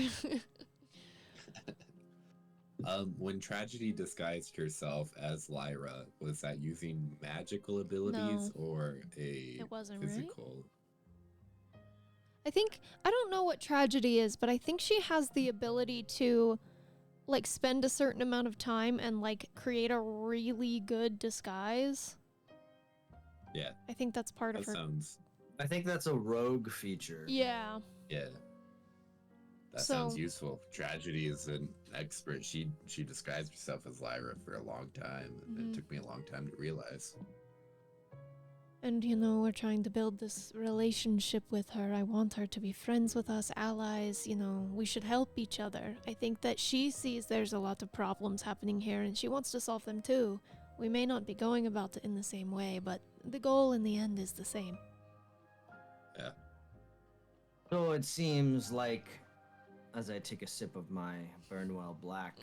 When Tragedy disguised herself as Lyra, was that using magical abilities or a It wasn't, right? physical? I think I don't know what Tragedy is, but I think she has the ability to like spend a certain amount of time and like create a really good disguise. Yeah, I think that's part of that her. sounds. I think that's a rogue feature. Yeah. Yeah, that So- sounds useful. Tragedy is an expert. She disguised herself as Lyra for a long time, and Mhm. it took me a long time to realize. And, you know, we're trying to build this relationship with her. I want her to be friends with us, allies. You know, we should help each other. I think that she sees there's a lot of problems happening here and she wants to solve them too. We may not be going about it in the same way, but the goal in the end is the same. Yeah. So it seems like, as I take a sip of my Burnwell Black,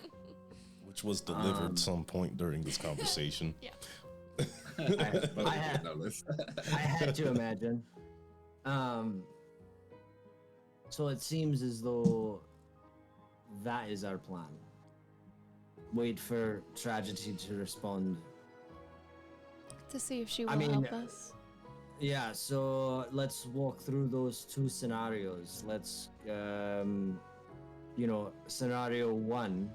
Which was delivered some point during this conversation. Yeah. I had- I had to imagine. So it seems as though that is our plan. Wait for Tragedy to respond. To see if she will I mean, help us. Yeah, so let's walk through those two scenarios. Let's, scenario 1,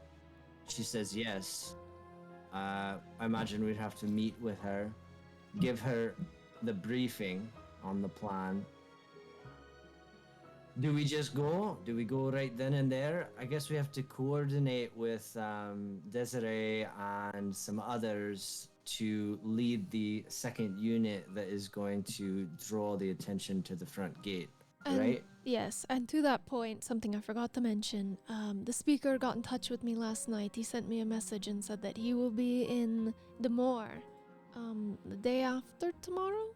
she says yes. I imagine we'd have to meet with her, give her the briefing on the plan. Do we just go? Do we go right then and there? I guess we have to coordinate with Desiree and some others to lead the second unit that is going to draw the attention to the front gate, right? Yes, and to that point, something I forgot to mention, the speaker got in touch with me last night. He sent me a message and said that he will be in the Moor the day after tomorrow,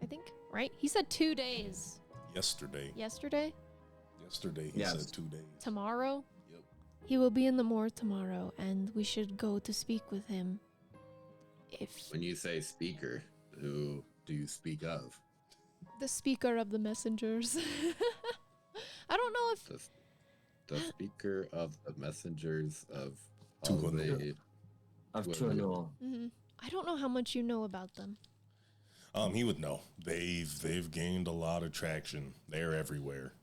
I think, right? He said 2 days. Yesterday he Yes. said 2 days. Tomorrow? Yep. He will be in the Moor tomorrow, and we should go to speak with him. If When you say speaker, who do you speak of? the speaker of the messengers. I don't know if The speaker of the messengers of Tuhanul. Of Well, Tuanul. I don't know how much you know about them. He would know. They've gained a lot of traction. They're everywhere.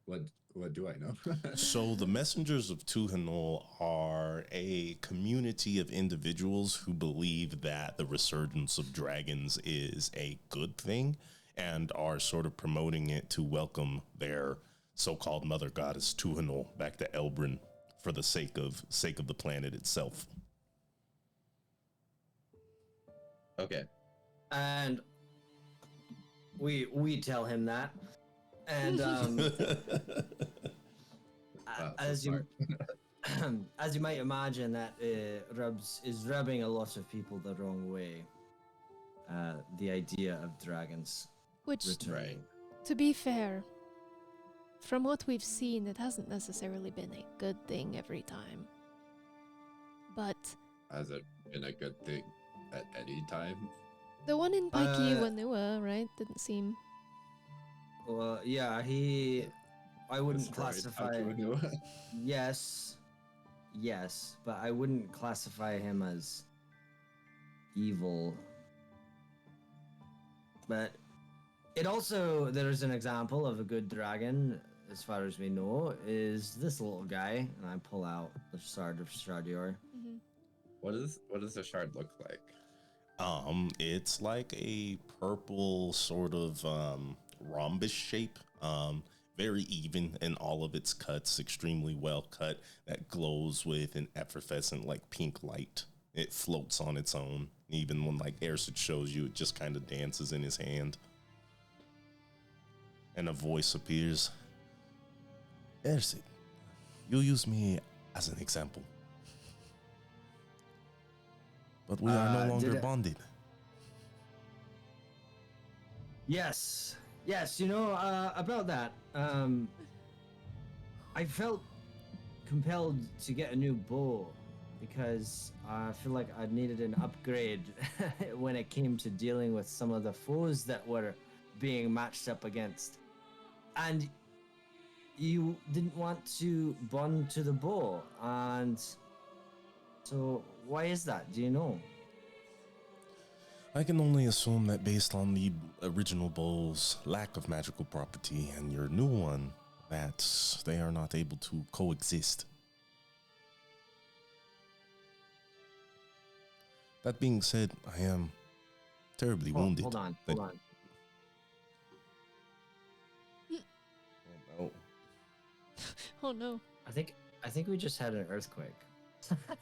What What do I know? So the Messengers of Tuhanul are a community of individuals who believe that the resurgence of dragons is a good thing and are sort of promoting it to welcome their so-called mother goddess Tuhanul back to Elbrin for the sake of the planet itself. Okay. And we tell him that. And as you as you might imagine, that is rubbing a lot of people the wrong way. The idea of dragons Which, returning. to be fair, from what we've seen, it hasn't necessarily been a good thing every time. But Has it been a good thing at any time? the one in Paiki Wanua, right, didn't seem... Well, yeah, I wouldn't classify. Yes, but I wouldn't classify him as evil. But it also, there's an example of a good dragon, as far as we know, is this little guy, and I pull out the Shard of Stradior. Mm-hmm. What does the shard look like? It's like a purple sort of rhombus shape, very even in all of its cuts, extremely well cut, that glows with an effervescent like pink light. It floats on its own. Even when like Ersid shows you, it just kind of dances in his hand. And a voice appears. Ersid, you use me as an example. But we are no longer bonded. Yes, you know, about that, I felt compelled to get a new bow because I feel like I needed an upgrade when it came to dealing with some of the foes that were being matched up against. And you didn't want to bond to the bow, and so why is that? Do you know? I can only assume that based on the original bow's lack of magical property and your new one, that they are not able to coexist. That being said, I am terribly wounded. Hold on. Oh, no. Oh no. I think we just had an earthquake.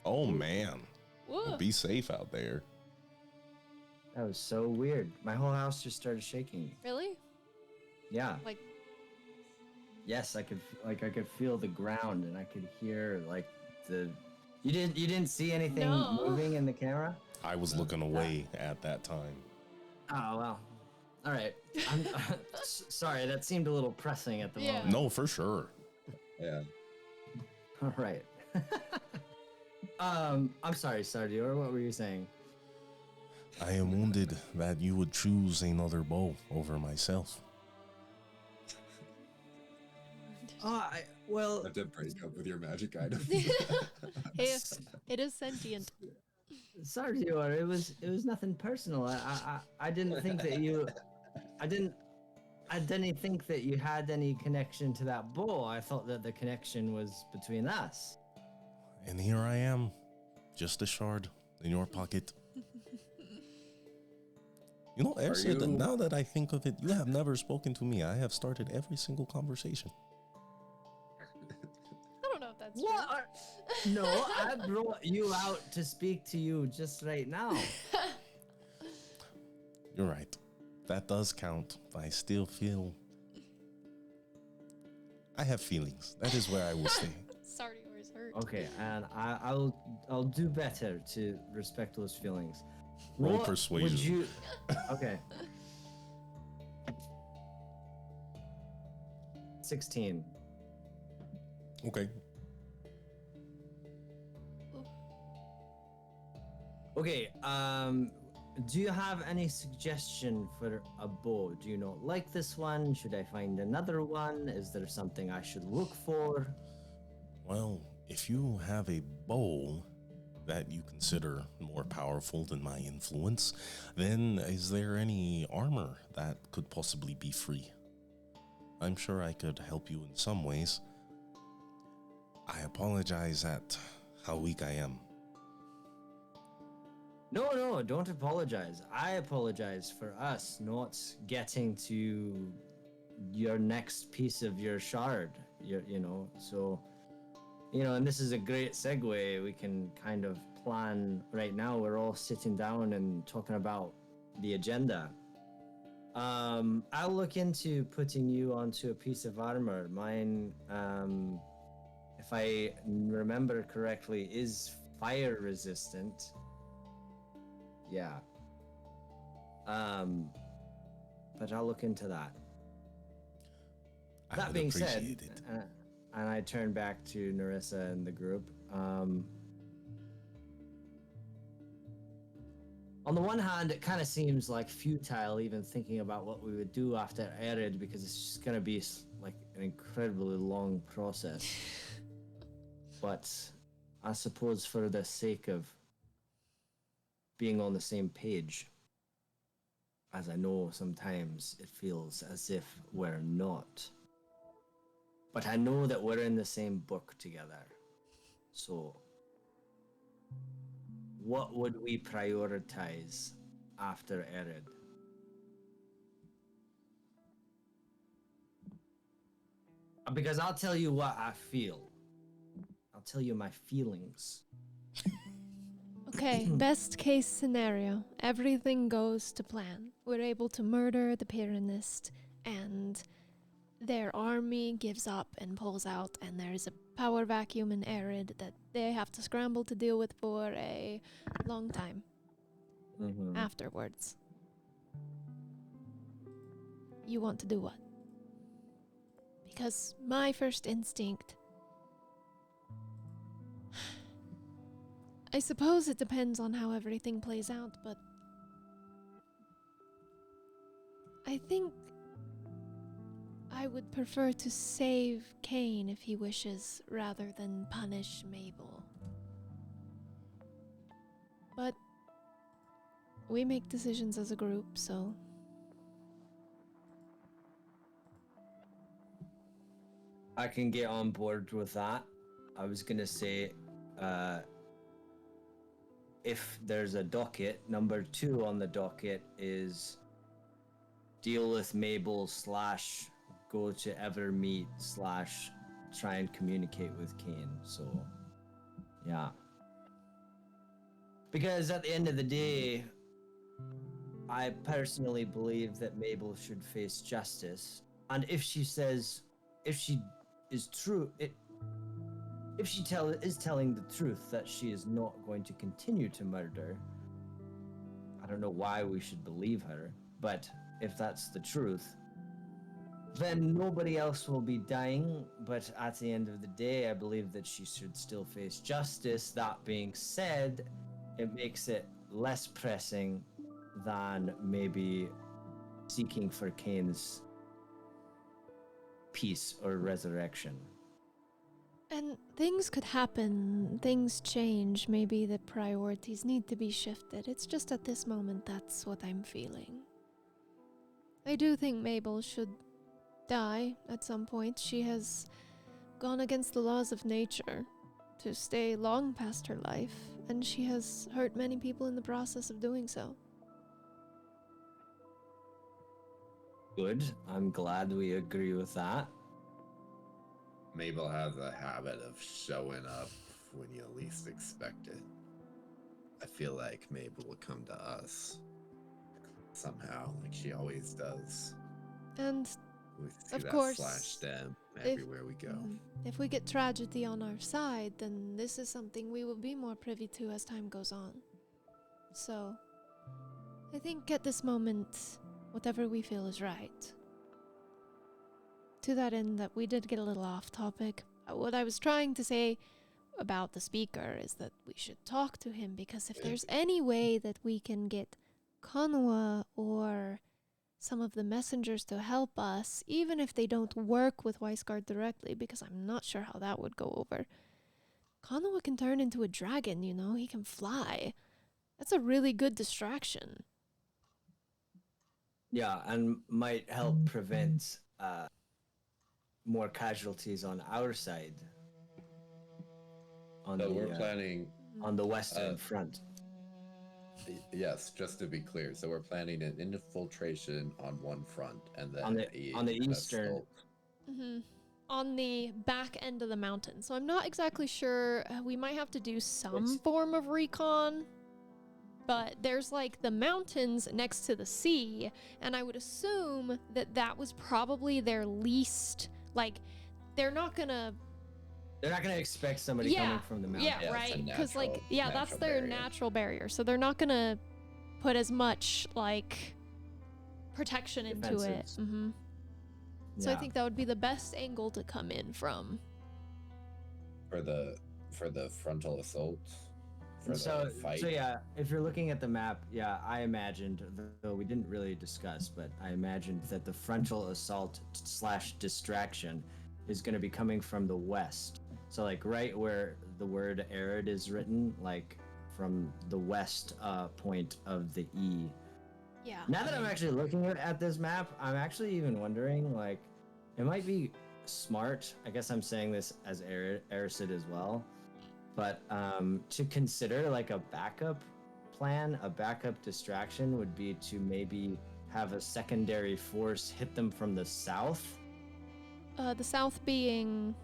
Oh man. Whoa. Be safe out there. That was so weird. My whole house just started shaking. Really? Yeah. Like... Yes, I could feel the ground, and I could hear like the. You didn't see anything moving in the camera? I was looking away at that time. Oh well. All right. I'm sorry. That seemed a little pressing at the moment. No, for sure. Yeah. All right. I'm sorry, Sardior. What were you saying? I am wounded that you would choose another bow over myself. Well, I have to break up with your magic item. Hey, it is sentient. Sardior, it was nothing personal. I didn't think that you, I didn't think that you had any connection to that bow. I thought that the connection was between us. And here I am, just a shard in your pocket. You know, Ersid, now that I think of it, you have never spoken to me. I have started every single conversation. I don't know if that's true. No, I brought you out to speak to you just right now. You're right. That does count. I still feel... I have feelings. That is where I will stay. Sardior's hurt. Okay, and I'll do better to respect those feelings. Roll persuasion. Would you... Okay. 16. Okay. Okay, do you have any suggestion for a bow? Do you not like this one? Should I find another one? Is there something I should look for? Well, if you have a bow that you consider more powerful than my influence, then is there any armor that could possibly be free? I'm sure I could help you in some ways. I apologize at how weak I am. No, don't apologize. I apologize for us not getting to your next piece of your shard. And this is a great segue. We can kind of plan right now. We're all sitting down and talking about the agenda. I'll look into putting you onto a piece of armor. Mine, if I remember correctly, is fire resistant. Yeah. But I'll look into that. That being said, and I turn back to Narissa and the group. On the one hand, it kind of seems like futile even thinking about what we would do after Erid, because it's just going to be like an incredibly long process. But I suppose for the sake of being on the same page, as I know sometimes it feels as if we're not. But I know that we're in the same book together. So, what would we prioritize after Erid? Because I'll tell you what I feel. I'll tell you my feelings. Okay, best case scenario. Everything goes to plan. We're able to murder the Pyranist, and their army gives up and pulls out, and there is a power vacuum in Erid that they have to scramble to deal with for a long time afterwards. You want to do what? Because my first instinct... I suppose it depends on how everything plays out, but I think I would prefer to save Cain if he wishes, rather than punish Mabel. But we make decisions as a group, so... I can get on board with that. I was gonna say, if there's a docket, number 2 on the docket is deal with Mabel / go to Evermeet / try and communicate with Cain. So, yeah. Because at the end of the day, I personally believe that Mabel should face justice. And if she is telling the truth that she is not going to continue to murder, I don't know why we should believe her, but if that's the truth, then nobody else will be dying. But at the end of the day, I believe that she should still face justice. That being said, it makes it less pressing than maybe seeking for Cain's peace or resurrection. And things could happen, things change, maybe the priorities need to be shifted. It's just at this moment that's what I'm feeling. I do think Mabel should die at some point. She has gone against the laws of nature to stay long past her life, and she has hurt many people in the process of doing so. Good. I'm glad we agree with that. Mabel has a habit of showing up when you least expect it. I feel like Mabel will come to us somehow, like she always does. And we see of that course, slash them everywhere we go. If we get tragedy on our side, then this is something we will be more privy to as time goes on. So, I think at this moment, whatever we feel is right. To that end, that we did get a little off topic. What I was trying to say about the speaker is that we should talk to him, because if there's any way that we can get Konwa or some of the messengers to help us, even if they don't work with Weisgard directly, because I'm not sure how that would go over. Konwa can turn into a dragon, you know, he can fly. That's a really good distraction. Yeah, and might help prevent more casualties on our side. So we're planning on the western front. Yes, just to be clear. So we're planning an infiltration on one front, and then on the eastern. On the back end of the mountain. So I'm not exactly sure. We might have to do some form of recon. But there's like the mountains next to the sea, and I would assume that that was probably their least, like, they're not gonna expect somebody coming from the mountain. Yeah, right. Because like, that's their natural barrier. So they're not gonna put as much like protection into it. So I think that would be the best angle to come in from. For the frontal assault. So yeah, if you're looking at the map, I imagined, though we didn't really discuss, but I imagined that the frontal assault / distraction is going to be coming from the west. So like right where the word arid is written, like from the west point of the E. Yeah. Now that I'm actually looking at this map, I'm actually even wondering, like, it might be smart. I guess I'm saying this as Ericid as well. But to consider like a backup plan, a backup distraction would be to maybe have a secondary force hit them from the south. The south being...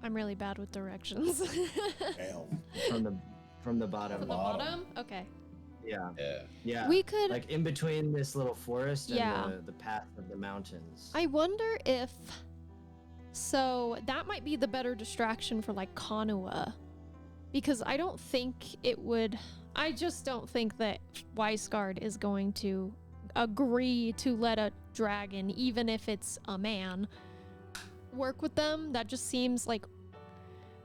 I'm really bad with directions. From the bottom. From the bottom? Okay. Yeah. We could... like in between this little forest and the path of the mountains. I wonder if... So that might be the better distraction for like Kanua, because I don't think it would. I just don't think that Weisgard is going to agree to let a dragon, even if it's a man, work with them. That just seems like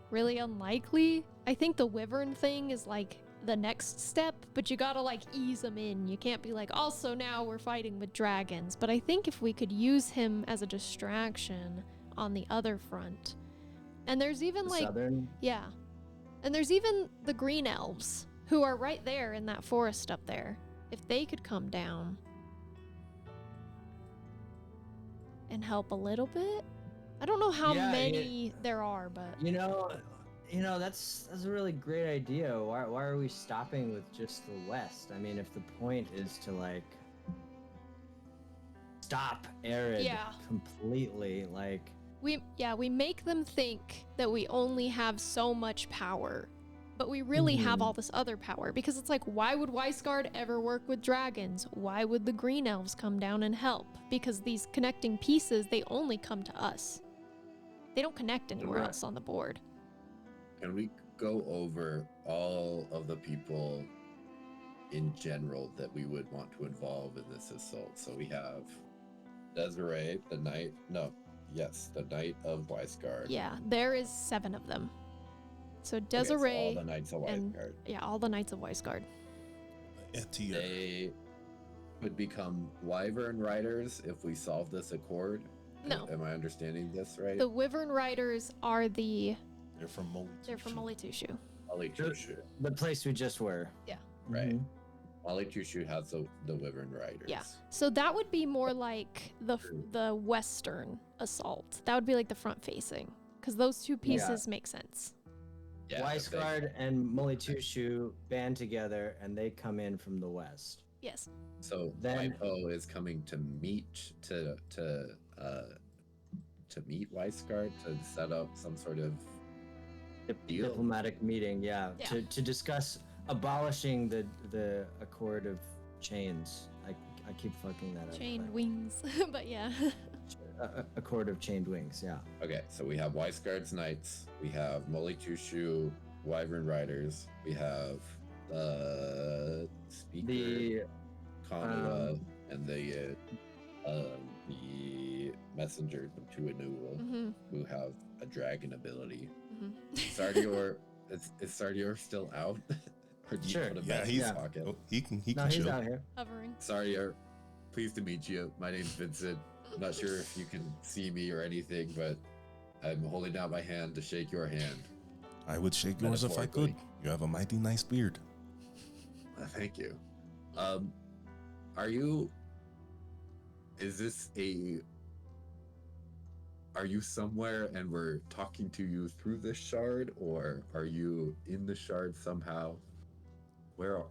really unlikely. I think the wyvern thing is like the next step, but you gotta like ease them in. You can't be like, also now we're fighting with dragons. But I think if we could use him as a distraction on the other front. And there's even the like southern? And there's even the green elves who are right there in that forest up there. If they could come down and help a little bit. I don't know how many there are, but you know that's a really great idea. Why are we stopping with just the west? I mean, if the point is to like stop Arid completely, like we make them think that we only have so much power, but we really have all this other power, because it's like, why would Weisgard ever work with dragons? Why would the green elves come down and help? Because these connecting pieces, they only come to us. They don't connect anywhere else on the board. Can we go over all of the people in general that we would want to involve in this assault? So we have Desiree, the Knight of Weisgard. Yeah, there is 7 of them. So Desiree, all the Knights of Weisgard. All the Knights of Weisgard. They would become Wyvern Riders if we solve this accord. No. Am I understanding this right? The Wyvern Riders are They're from Molitushu. They're from Molitushu. Molitushu. The place we just were. Yeah. Right. Molitushu has the Wyvern Riders. Yeah. So that would be more like the western assault. That would be like the front facing, because those two pieces make sense. Yeah, Weisgard and Molitushu band together, and they come in from the west. Yes. So then Waipo is coming to meet meet Weisgard to set up some sort of diplomatic meeting, to discuss abolishing the Accord of Chains. I keep fucking that up. Chained wings, but yeah. Accord of Chained Wings, yeah. Okay, so we have Weisgard's Knights, we have Molitushu Wyvern Riders, we have Speaker, Kanua, and the Messenger to Anul, who have a dragon ability. Sardior, is Sardior still out? Or do you put him back in his pocket? He can he's chill. out here. Hovering. Sardior, pleased to meet you. My name's Vincent. I'm not sure if you can see me or anything, but I'm holding out my hand to shake your hand. I would shake yours if I could. You have a mighty nice beard. Thank you. Is this are you somewhere and we're talking to you through this shard, or are you in the shard somehow? Where are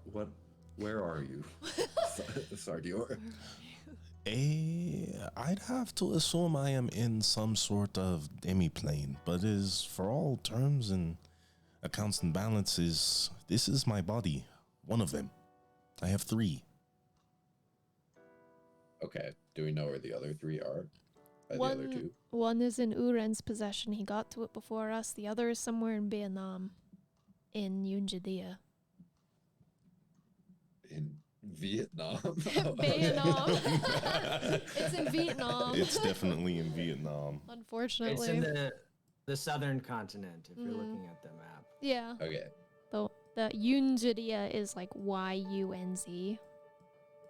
you, Sardior? I'd have to assume I am in some sort of demi-plane, but is for all terms and accounts and balances, this is my body, one of them. I have 3. Okay, do we know where the other 3 are? The other 2? One is in Uren's possession. He got to it before us. The other is somewhere in Vietnam, in Yunjadia. In Vietnam? Vietnam. It's in Vietnam. It's definitely in Vietnam. Unfortunately. It's in the southern continent, if you're looking at the map. Yeah. Okay. The Yunjadia is like Yunz.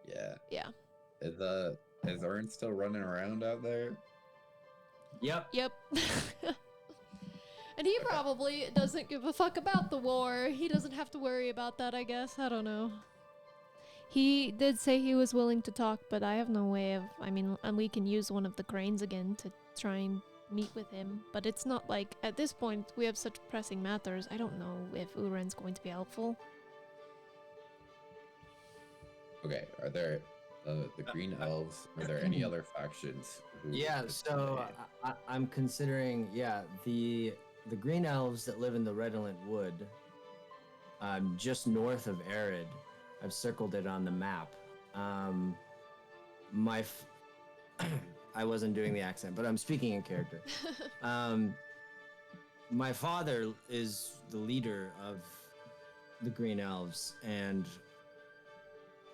Yeah. Yeah. Is Ern still running around out there? Yep. And he probably doesn't give a fuck about the war. He doesn't have to worry about that, I guess. I don't know. He did say he was willing to talk, but I have no way of... I mean, and we can use one of the cranes again to try and meet with him. But it's not like... At this point, we have such pressing matters. I don't know if Uren's going to be helpful. Okay, are there... the Green Elves, are there any other factions? So I'm considering, the Green Elves that live in the Redolent Wood, just north of Arid. I've circled it on the map. I wasn't doing the accent, but I'm speaking in character. My father is the leader of the Green Elves, and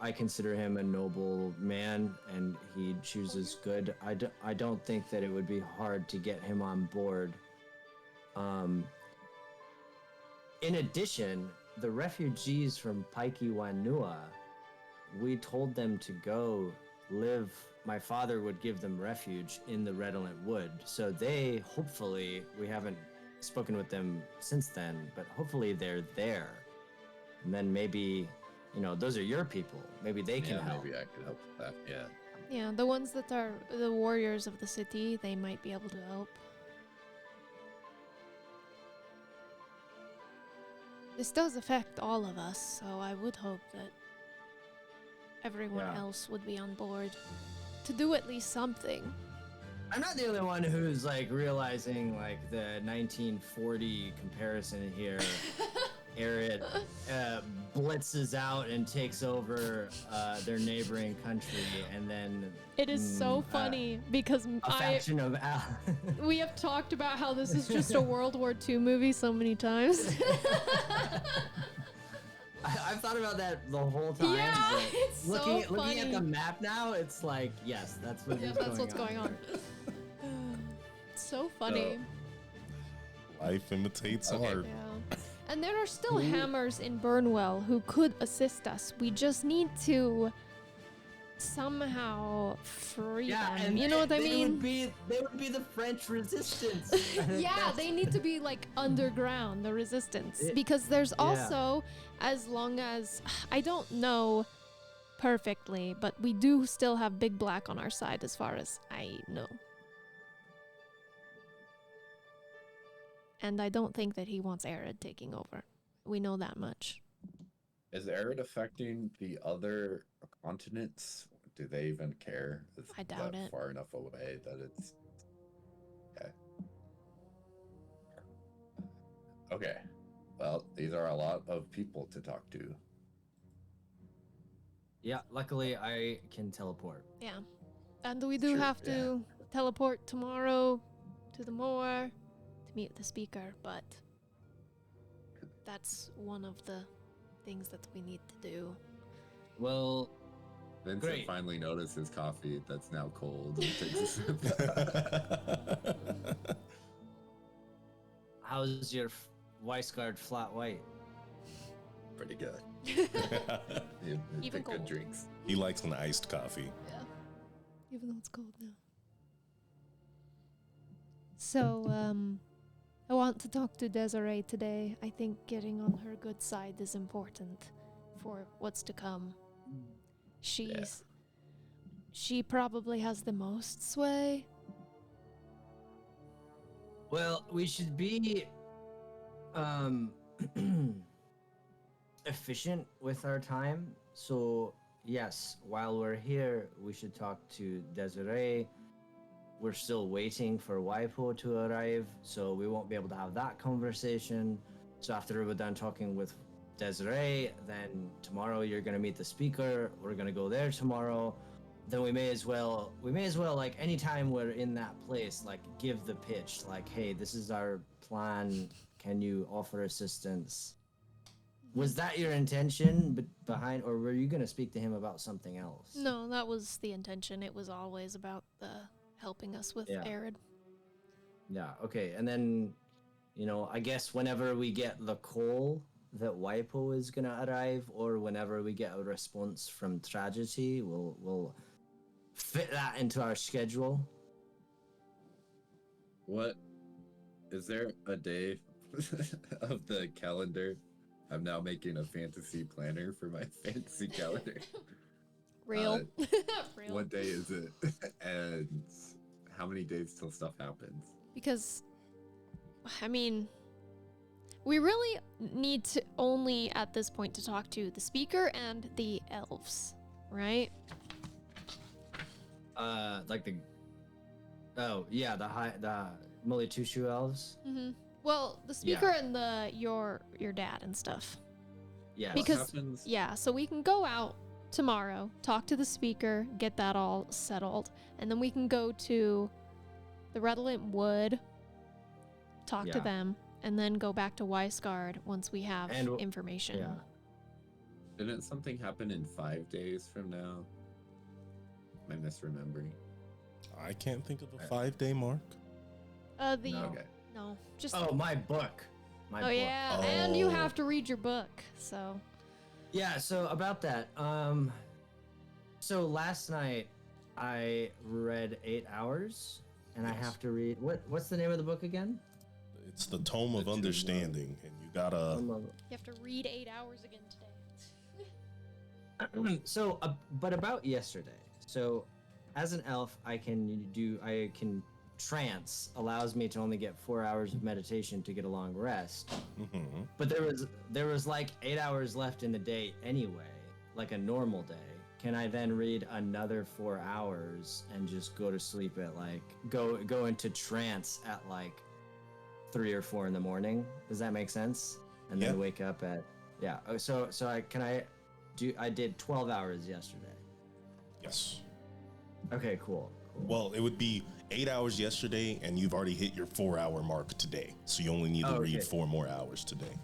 I consider him a noble man, and he chooses good. I don't think that it would be hard to get him on board. In addition, the refugees from Paikiwanua, we told them to go live. My father would give them refuge in the Redolent Wood. So they, hopefully, we haven't spoken with them since then, but hopefully they're there. And then maybe... those are your people. Maybe they can help. Maybe I could help with that, yeah. Yeah, the ones that are the warriors of the city, they might be able to help. This does affect all of us, so I would hope that everyone else would be on board to do at least something. I'm not the only one who's realizing the 1940 comparison here. Arid blitzes out and takes over their neighboring country, and then it is so funny because faction of we have talked about how this is just a World War II movie so many times. I've thought about that the whole time. Yeah, it's looking at the map now, it's yes, that's what what's going on. It's so funny. Life imitates art. Yeah. And there are still hammers in Burnwell who could assist us. We just need to somehow free them. And you know what I mean? They would be the French resistance. Yeah, they need to be underground, the resistance. Because there's also, as long as, I don't know perfectly, but we do still have Big Black on our side as far as I know. And I don't think that he wants Arid taking over. We know that much. Is Arid affecting the other continents? Do they even care? I doubt it. Far enough away that it's... Okay. Okay. Well, these are a lot of people to talk to. Yeah, luckily I can teleport. Yeah. And we do have to teleport tomorrow to the moor to meet the speaker, but that's one of the things that we need to do. Well, Vincent finally noticed his coffee that's now cold. He takes a sip. How's your Weissguard flat white? Pretty good. He pick good drinks. He likes an iced coffee. Yeah. Even though it's cold now. So, I want to talk to Desiree today. I think getting on her good side is important for what's to come. She probably has the most sway. Well, we should be efficient with our time. So, yes, while we're here, we should talk to Desiree. We're still waiting for Waipo to arrive, so we won't be able to have that conversation. So after we're done talking with Desiree, then tomorrow you're gonna meet the speaker. We're gonna go there tomorrow. Then we may as well like anytime we're in that place, like give the pitch, like, hey, this is our plan. Can you offer assistance? Was that your intention behind, or were you gonna speak to him about something else? No, that was the intention. It was always about the helping us with Arid. Yeah, okay. And then, I guess whenever we get the call that Waipo is gonna arrive, or whenever we get a response from Tragedy, we'll fit that into our schedule. What is there a day of the calendar? I'm now making a fantasy planner for my fantasy calendar. Real. Real. What day is it? And how many days till stuff happens? Because, I mean, we really need to only at this point to talk to the speaker and the elves, right? The Mulitushu elves. Mm-hmm. Well, the speaker and your dad and stuff. Yeah. Because so we can go out tomorrow, talk to the speaker, get that all settled, and then we can go to the Redolent Wood, talk to them, and then go back to Weisgard once we have information. Yeah. Didn't something happen in 5 days from now? Am I misremembering? I can't think of a 5-day mark. No, just. Oh, my book. Yeah, and you have to read your book, so. Yeah, so about that. So last night I read 8 hours, and I have to read. What's the name of the book again? It's the Tome of Understanding, and you gotta. You have to read 8 hours again today. So, but about yesterday. So, as an elf, I can trance allows me to only get 4 hours of meditation to get a long rest. Mm-hmm. But there was like 8 hours left in the day anyway, like a normal day. Can I then read another 4 hours and just go to sleep at go into trance at 3 or 4 in the morning? Does that make sense? And then wake up at So I did 12 hours yesterday. Yes. Okay, cool. Well, it would be 8 hours yesterday, and you've already hit your 4-hour mark today. So you only need to read 4 more hours today.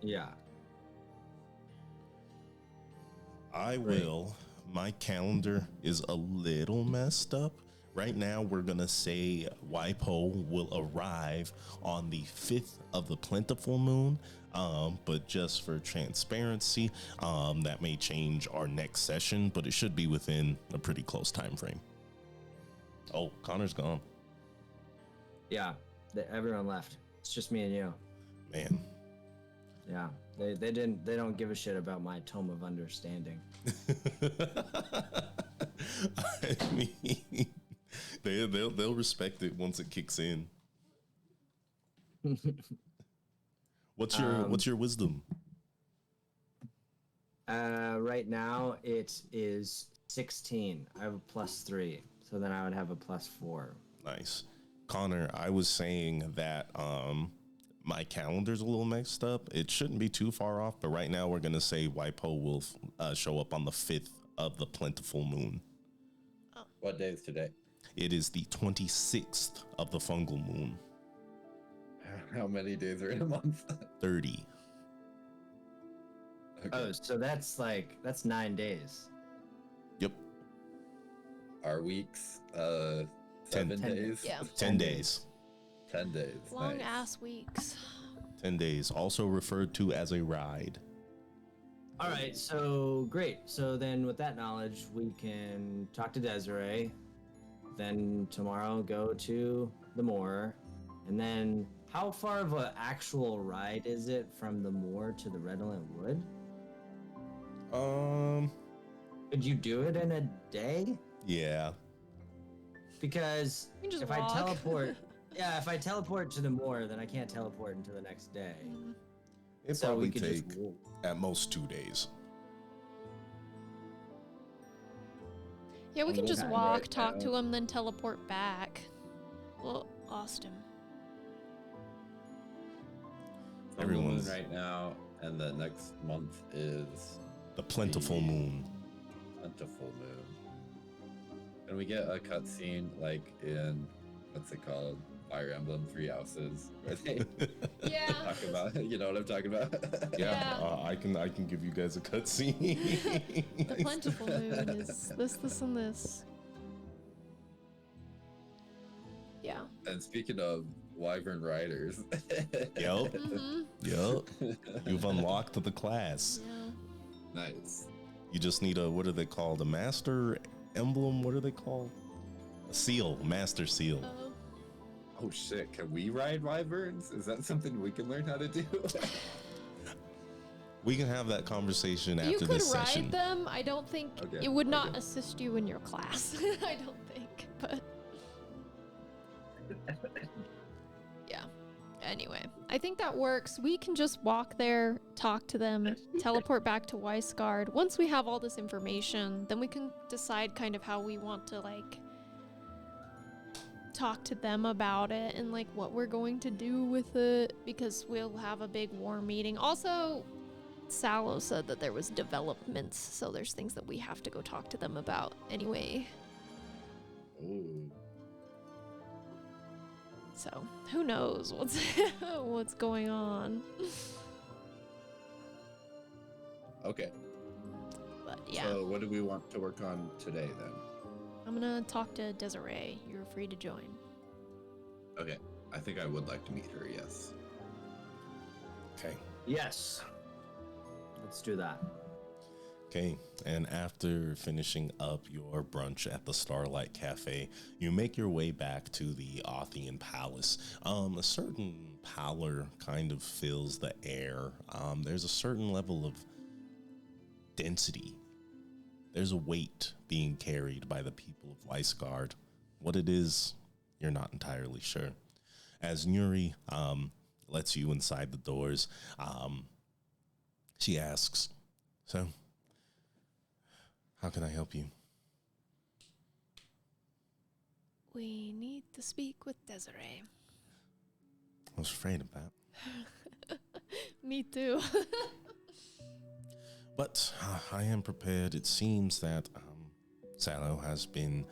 Yeah. I will. My calendar is a little messed up. Right now, we're going to say Waipo will arrive on the 5th of the plentiful moon. But just for transparency, that may change our next session, but it should be within a pretty close time frame. Oh, Connor's gone. Yeah, everyone left. It's just me and you. Man. Yeah, they don't give a shit about my Tome of Understanding. I mean, they'll respect it once it kicks in. What's your wisdom? Right now it is 16. I have a +3, so then I would have a +4. Nice. Connor, I was saying that my calendar's a little mixed up. It shouldn't be too far off, but right now we're gonna say Waipo will show up on the 5th of the plentiful moon. Oh. What day is today? It is the 26th of the fungal moon. How many days are in a month? 30. Okay. Oh, so that's 9 days. Yep. Our weeks, 7 days? Yeah. 10 days. 10 days. Long nice. ass weeks. 10 days, also referred to as a ride. All right, so great. So then with that knowledge, we can talk to Desiree. Then tomorrow go to the moor. And then how far of an actual ride is it from the moor to the Redolent Wood? Could you do it in a day? Yeah. Because You can just if walk. I teleport, Yeah, if I teleport to the moor, then I can't teleport into the next day. It So probably we could just take at most 2 days. Yeah, we can just Okay. walk, Right talk now. to him, then teleport back. Well, lost him. Full moon Everyone's right now, and the next month is the plentiful the moon. plentiful moon. And we get a cutscene like in what's it called? Fire Emblem Three Houses, where they Yeah. talk about, you know what I'm talking about? Yeah, Yeah. I can give you guys a cutscene. The plentiful moon is this, and this. Yeah. And speaking of Wyvern Riders, Yup, Mm-hmm. yup. You've unlocked the class. Yeah. nice. You just need a, what are they called? A master emblem? What are they called? A seal, master seal. Oh. Oh shit, can we ride Wyverns? Is that something we can learn how to do? We can have that conversation You after could this ride session. them. I don't think Okay, it would not okay. assist you in your class. I don't think, but yeah. Anyway, I think that works. We can just walk there, talk to them, teleport back to Weisgard. Once we have all this information, then we can decide kind of how we want to like talk to them about it and like what we're going to do with it, because we'll have a big war meeting. Also, Sallow said that there was developments, so there's things that we have to go talk to them about anyway. Ooh. So who knows what's what's going on. Okay. But yeah, So what do we want to work on today then? I'm gonna talk to Desiree. You're free to join. Okay. I think I would like to meet her, yes. Okay. Yes. Let's do that. Okay, and after finishing up your brunch at the Starlight Cafe, you make your way back to the Othian Palace. A certain pallor kind of fills the air. There's a certain level of density. There's a weight being carried by the people of Weisgard. What it is, you're not entirely sure. As Nuri lets you inside the doors, she asks, "So, how can I help you?" We need to speak with Desiree. I was afraid of that. Me too. But I am prepared. It seems that Sallow has been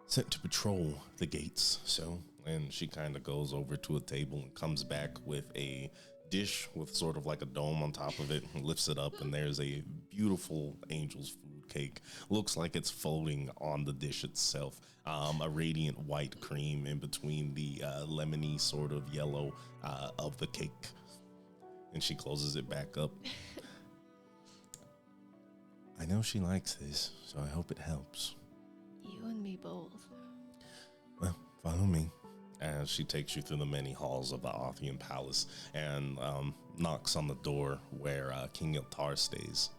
sent to patrol the gates. So, and she kind of goes over to a table and comes back with a dish with sort of like a dome on top of it, and lifts it up, and there's a beautiful angel's food cake. Looks like it's floating on the dish itself. A radiant white cream in between the lemony sort of yellow of the cake. And she closes it back up. I know she likes this, so I hope it helps. You and me both. Well, follow me. As she takes you through the many halls of the Othian Palace and knocks on the door where King Iltar stays.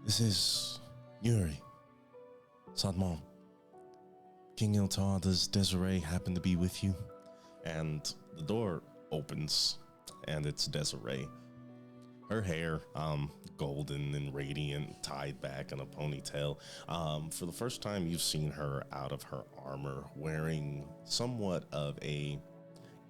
This is Yuri. Sadmon. King Iltar, does Desiree happen to be with you? And the door opens, and it's Desiree. Her hair, golden and radiant, tied back in a ponytail. For the first time, you've seen her out of her armor, wearing somewhat of a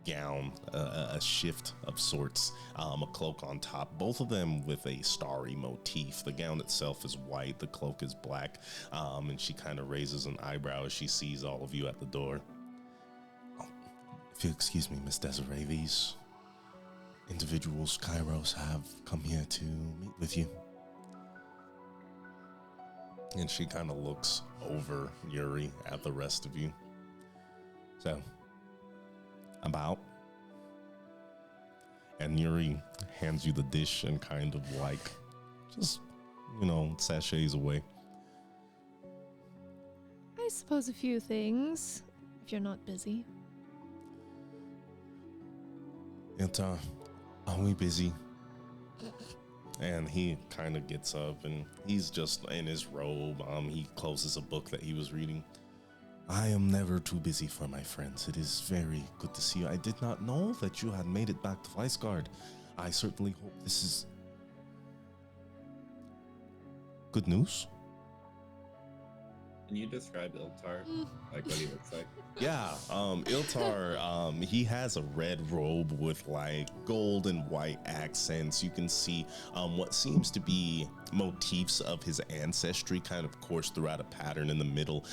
gown, a shift of sorts, a cloak on top, both of them with a starry motif. The gown itself is white, the cloak is black, and she kind of raises an eyebrow as she sees all of you at the door. Oh, if you'll excuse me, Miss Desiree, these individuals Kairos have come here to meet with you. And she kind of looks over Yuri at the rest of you. So, about. And Yuri hands you the dish and kind of like, just, sachets away. I suppose a few things, if you're not busy. Iltar, are we busy? And he kind of gets up and he's just in his robe. He closes a book that he was reading. I am never too busy for my friends. It is very good to see you. I did not know that you had made it back to Weisgard. I certainly hope this is good news. Can you describe Iltar? Like what he looks like? Yeah, Iltar, he has a red robe with like gold and white accents. You can see what seems to be motifs of his ancestry kind of coursed throughout a pattern in the middle.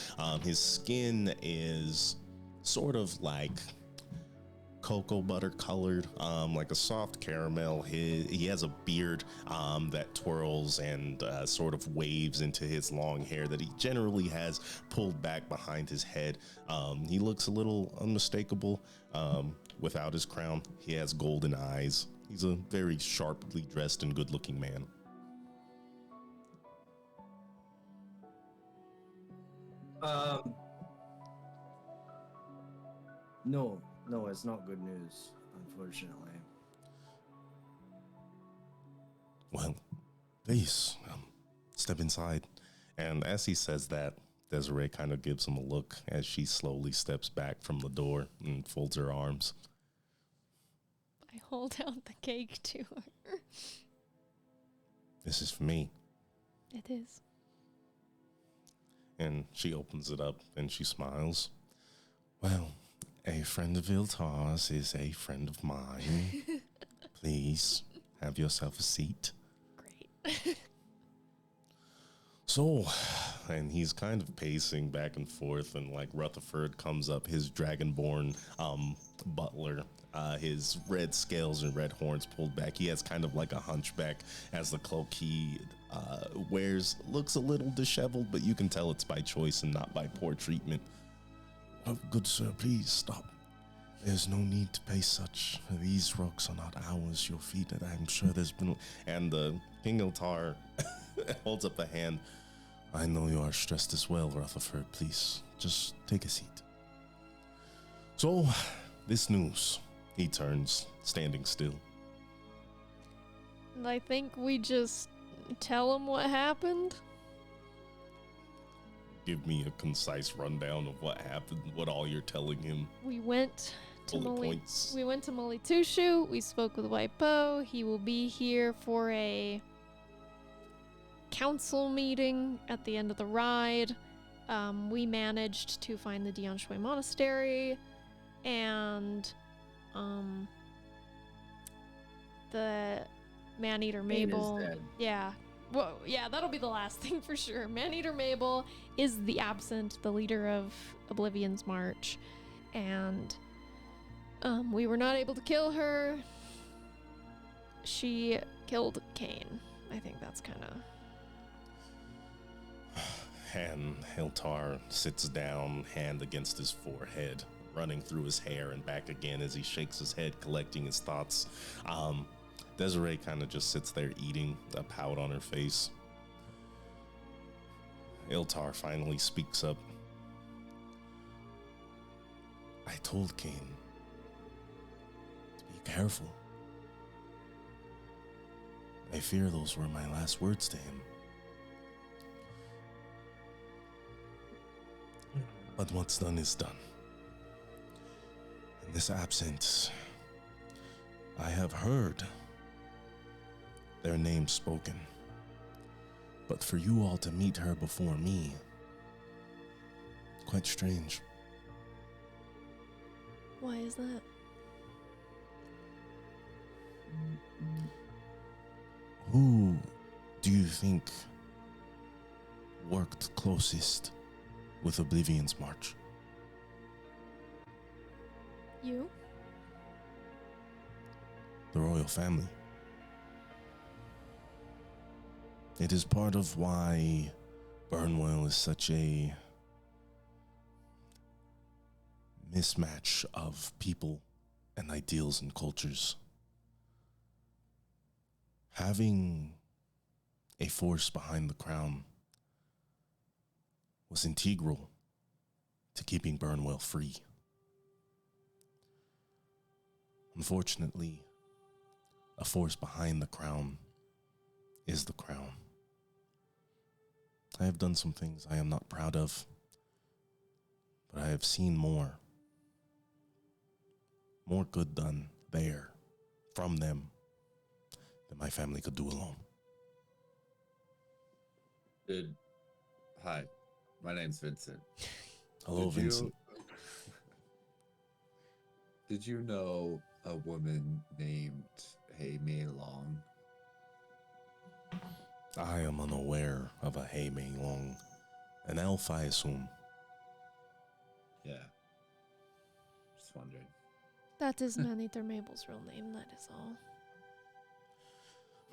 His skin is sort of like cocoa butter colored, like a soft caramel. He has a beard that twirls and sort of waves into his long hair that he generally has pulled back behind his head. He looks a little unmistakable without his crown. He has golden eyes. He's a very sharply dressed and good looking man. No, it's not good news, unfortunately. Well, please, step inside. And as he says that, Desiree kind of gives him a look as she slowly steps back from the door and folds her arms. I hold out the cake to her. This is for me. It is. And she opens it up and she smiles. Well, a friend of Iltar's is a friend of mine. Please, have yourself a seat. Great. So, and he's kind of pacing back and forth, and like Rutherford comes up, his dragonborn butler, his red scales and red horns pulled back. He has kind of like a hunchback, as the cloak he wears looks a little disheveled, but you can tell it's by choice and not by poor treatment. Oh, good sir, please stop. There's no need to pay such. These rocks are not ours, your feet. I'm sure there's been... And King Iltar holds up a hand. I know you are stressed as well, Rutherford. Please, just take a seat. So, this news. He turns, standing still. And I think we just tell him what happened. Give me a concise rundown of what happened, what all you're telling him. We went to points. We went to Molitushu. We spoke with Waipo. He will be here for a council meeting at the end of the ride. We managed to find the Dian Shui Monastery, and the ManEater Mabel. Is dead. Yeah. Whoa, yeah, that'll be the last thing for sure. ManEater Mabel is the absent, the leader of Oblivion's March, and we were not able to kill her. She killed Cain. I think that's kind of... And Hiltar sits down, hand against his forehead, running through his hair and back again as he shakes his head, collecting his thoughts. Desiree kind of just sits there eating, a pout on her face. Iltar finally speaks up. I told Cain to be careful. I fear those were my last words to him. But what's done is done. In this absence, I have heard their names spoken. But for you all to meet her before me, quite strange. Why is that? Who do you think worked closest with Oblivion's March? You? The royal family. It is part of why Burnwell is such a mismatch of people and ideals and cultures. Having a force behind the crown was integral to keeping Burnwell free. Unfortunately, a force behind the crown is the crown. I have done some things I am not proud of, But I have seen more good done there from them than my family could do alone. Hi, my name's Vincent. Hello, Vincent. Did you know a woman named Hei Mei Long? I am unaware of a Hei Mei Long. An elf, I assume. Yeah. Just wondering. That is ManEater Mabel's real name, that is all.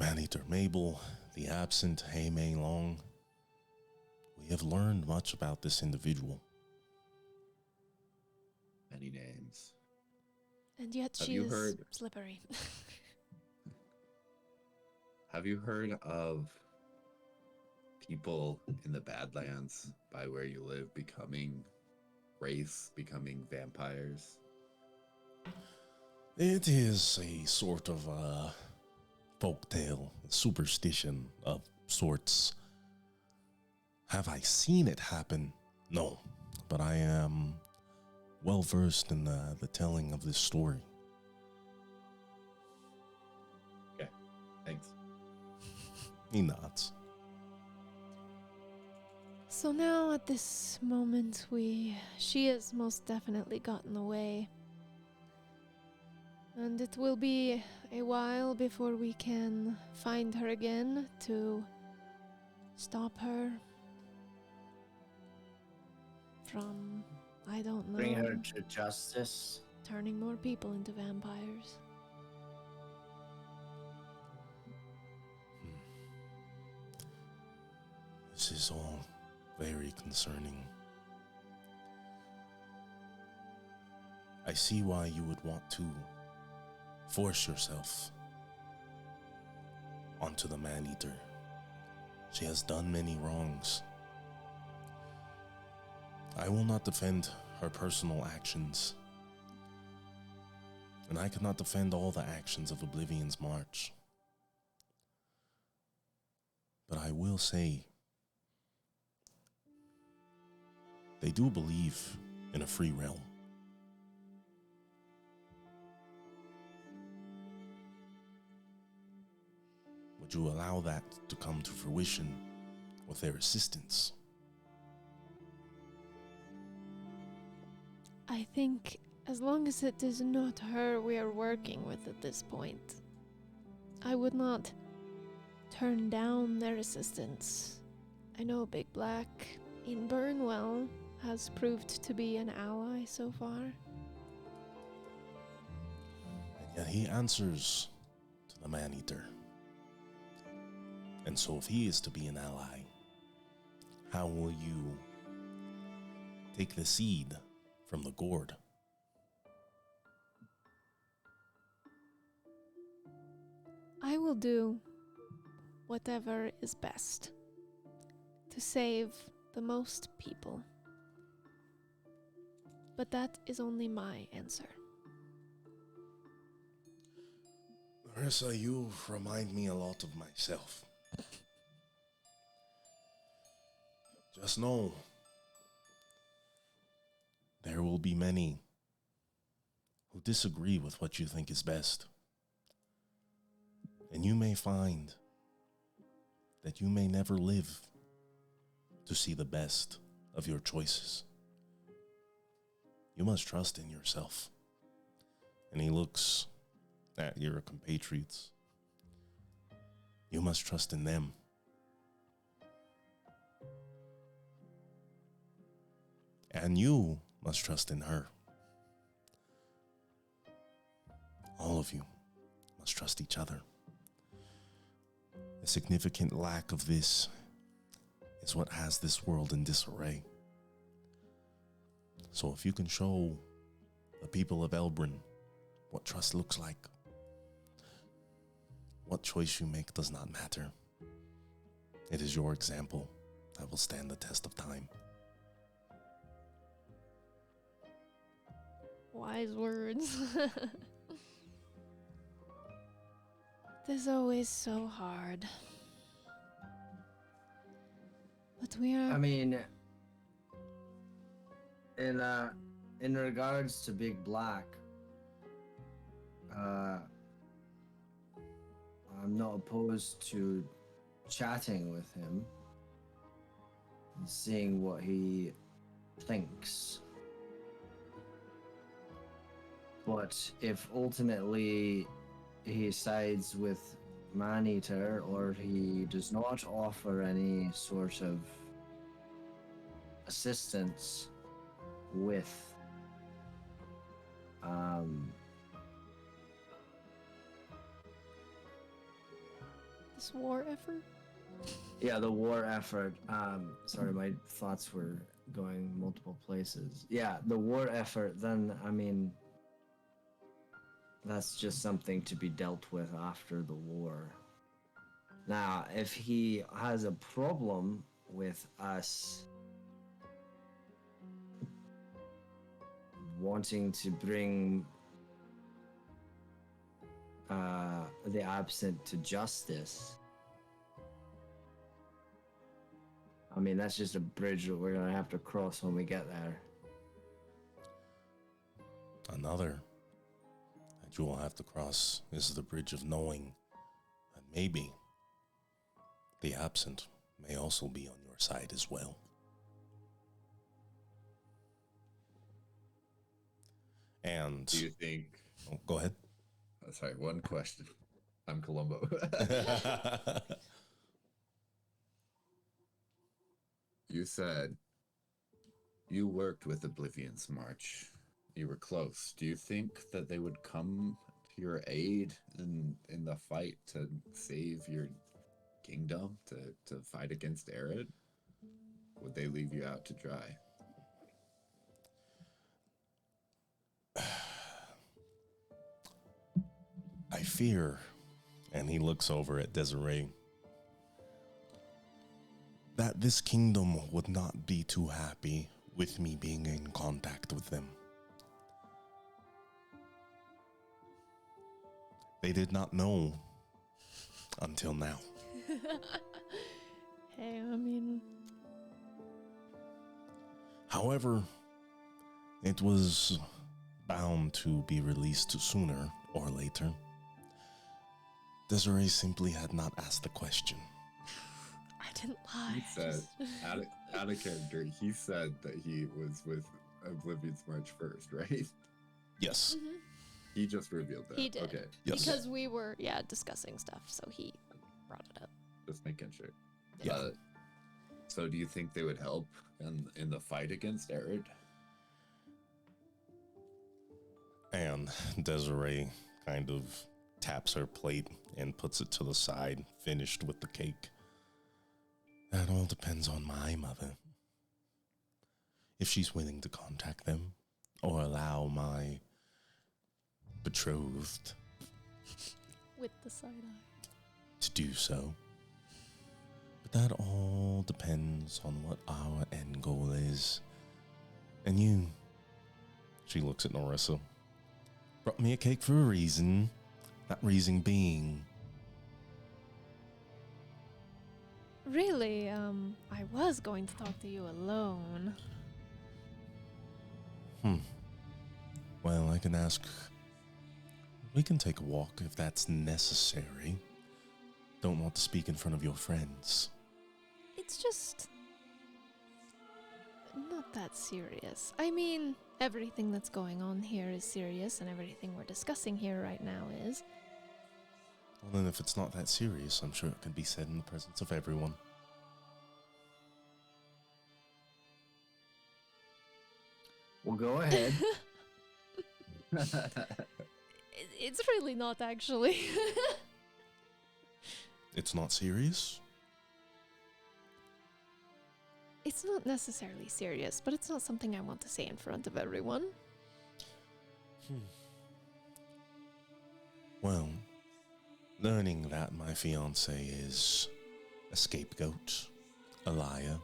ManEater Mabel, the absent Hei Mei Long. We have learned much about this individual. Many names. And yet Have she you is heard- slippery. Have you heard of people in the Badlands by where you live becoming vampires? It is a sort of a folktale, superstition of sorts. Have I seen it happen? No, but I am well versed in the telling of this story. Okay, thanks. He nods. So now at this moment she has most definitely gotten away. And it will be a while before we can find her again to stop her from, I don't know, Bring her to justice. turning more people into vampires. This is all very concerning. I see why you would want to force yourself onto the ManEater. She has done many wrongs. I will not defend her personal actions, and I cannot defend all the actions of Oblivion's March. But I will say, they do believe in a free realm. Would you allow that to come to fruition with their assistance? I think as long as it is not her we are working with at this point, I would not turn down their assistance. I know Big Black in Burnwell has proved to be an ally so far. And yet he answers to the ManEater. And so if he is to be an ally, how will you take the seed from the gourd? I will do whatever is best to save the most people. But that is only my answer. Marissa, you remind me a lot of myself. Just know, there will be many who disagree with what you think is best. And you may find that you may never live to see the best of your choices. You must trust in yourself. And he looks at your compatriots. You must trust in them. And you must trust in her. All of you must trust each other. A significant lack of this is what has this world in disarray. So if you can show the people of Elbrin what trust looks like, what choice you make does not matter. It is your example that will stand the test of time. Wise words. It is always so hard. But we are... I mean, In regards to Big Black, I'm not opposed to chatting with him and seeing what he thinks. But if ultimately he sides with ManEater, or he does not offer any sort of assistance with this war effort? Yeah, the war effort. Sorry, my thoughts were going multiple places. Yeah, the war effort, then, I mean, that's just something to be dealt with after the war. Now, if he has a problem with us wanting to bring the absent to justice, I mean, that's just a bridge that we're gonna have to cross when we get there. Another that you will have to cross is the bridge of knowing that maybe the absent may also be on your side as well. And Do you think? Oh, go ahead. Oh, sorry, one question. I'm Columbo. You said you worked with Oblivion's March. You were close. Do you think that they would come to your aid in the fight to save your kingdom, to fight against Arid? Would they leave you out to dry? I fear, and he looks over at Desiree, that this kingdom would not be too happy with me being in contact with them. They did not know until now. Hey, I mean... However, it was bound to be released sooner or later. Desiree simply had not asked the question. I didn't lie. He said, out of character, he said that he was with Oblivion's March first, right? Yes. Mm-hmm. He just revealed that. He did. Okay. Yes. Because we were, discussing stuff, so he brought it up. Just making sure. Yeah. So do you think they would help in the fight against Arid? And Desiree kind of taps her plate and puts it to the side, finished with the cake. That all depends on my mother. If she's willing to contact them or allow my betrothed With the side eye. to do so. But that all depends on what our end goal is. And you, she looks at Narissa, brought me a cake for a reason. That reason being... Really, I was going to talk to you alone. Well, I can ask... We can take a walk if that's necessary. Don't want to speak in front of your friends. It's just... not that serious. I mean, everything that's going on here is serious, and everything we're discussing here right now is. Well, then if it's not that serious, I'm sure it can be said in the presence of everyone. Well, go ahead. It's really not, actually. It's not serious? It's not necessarily serious, but it's not something I want to say in front of everyone. Well, learning that my fiancé is a scapegoat, a liar,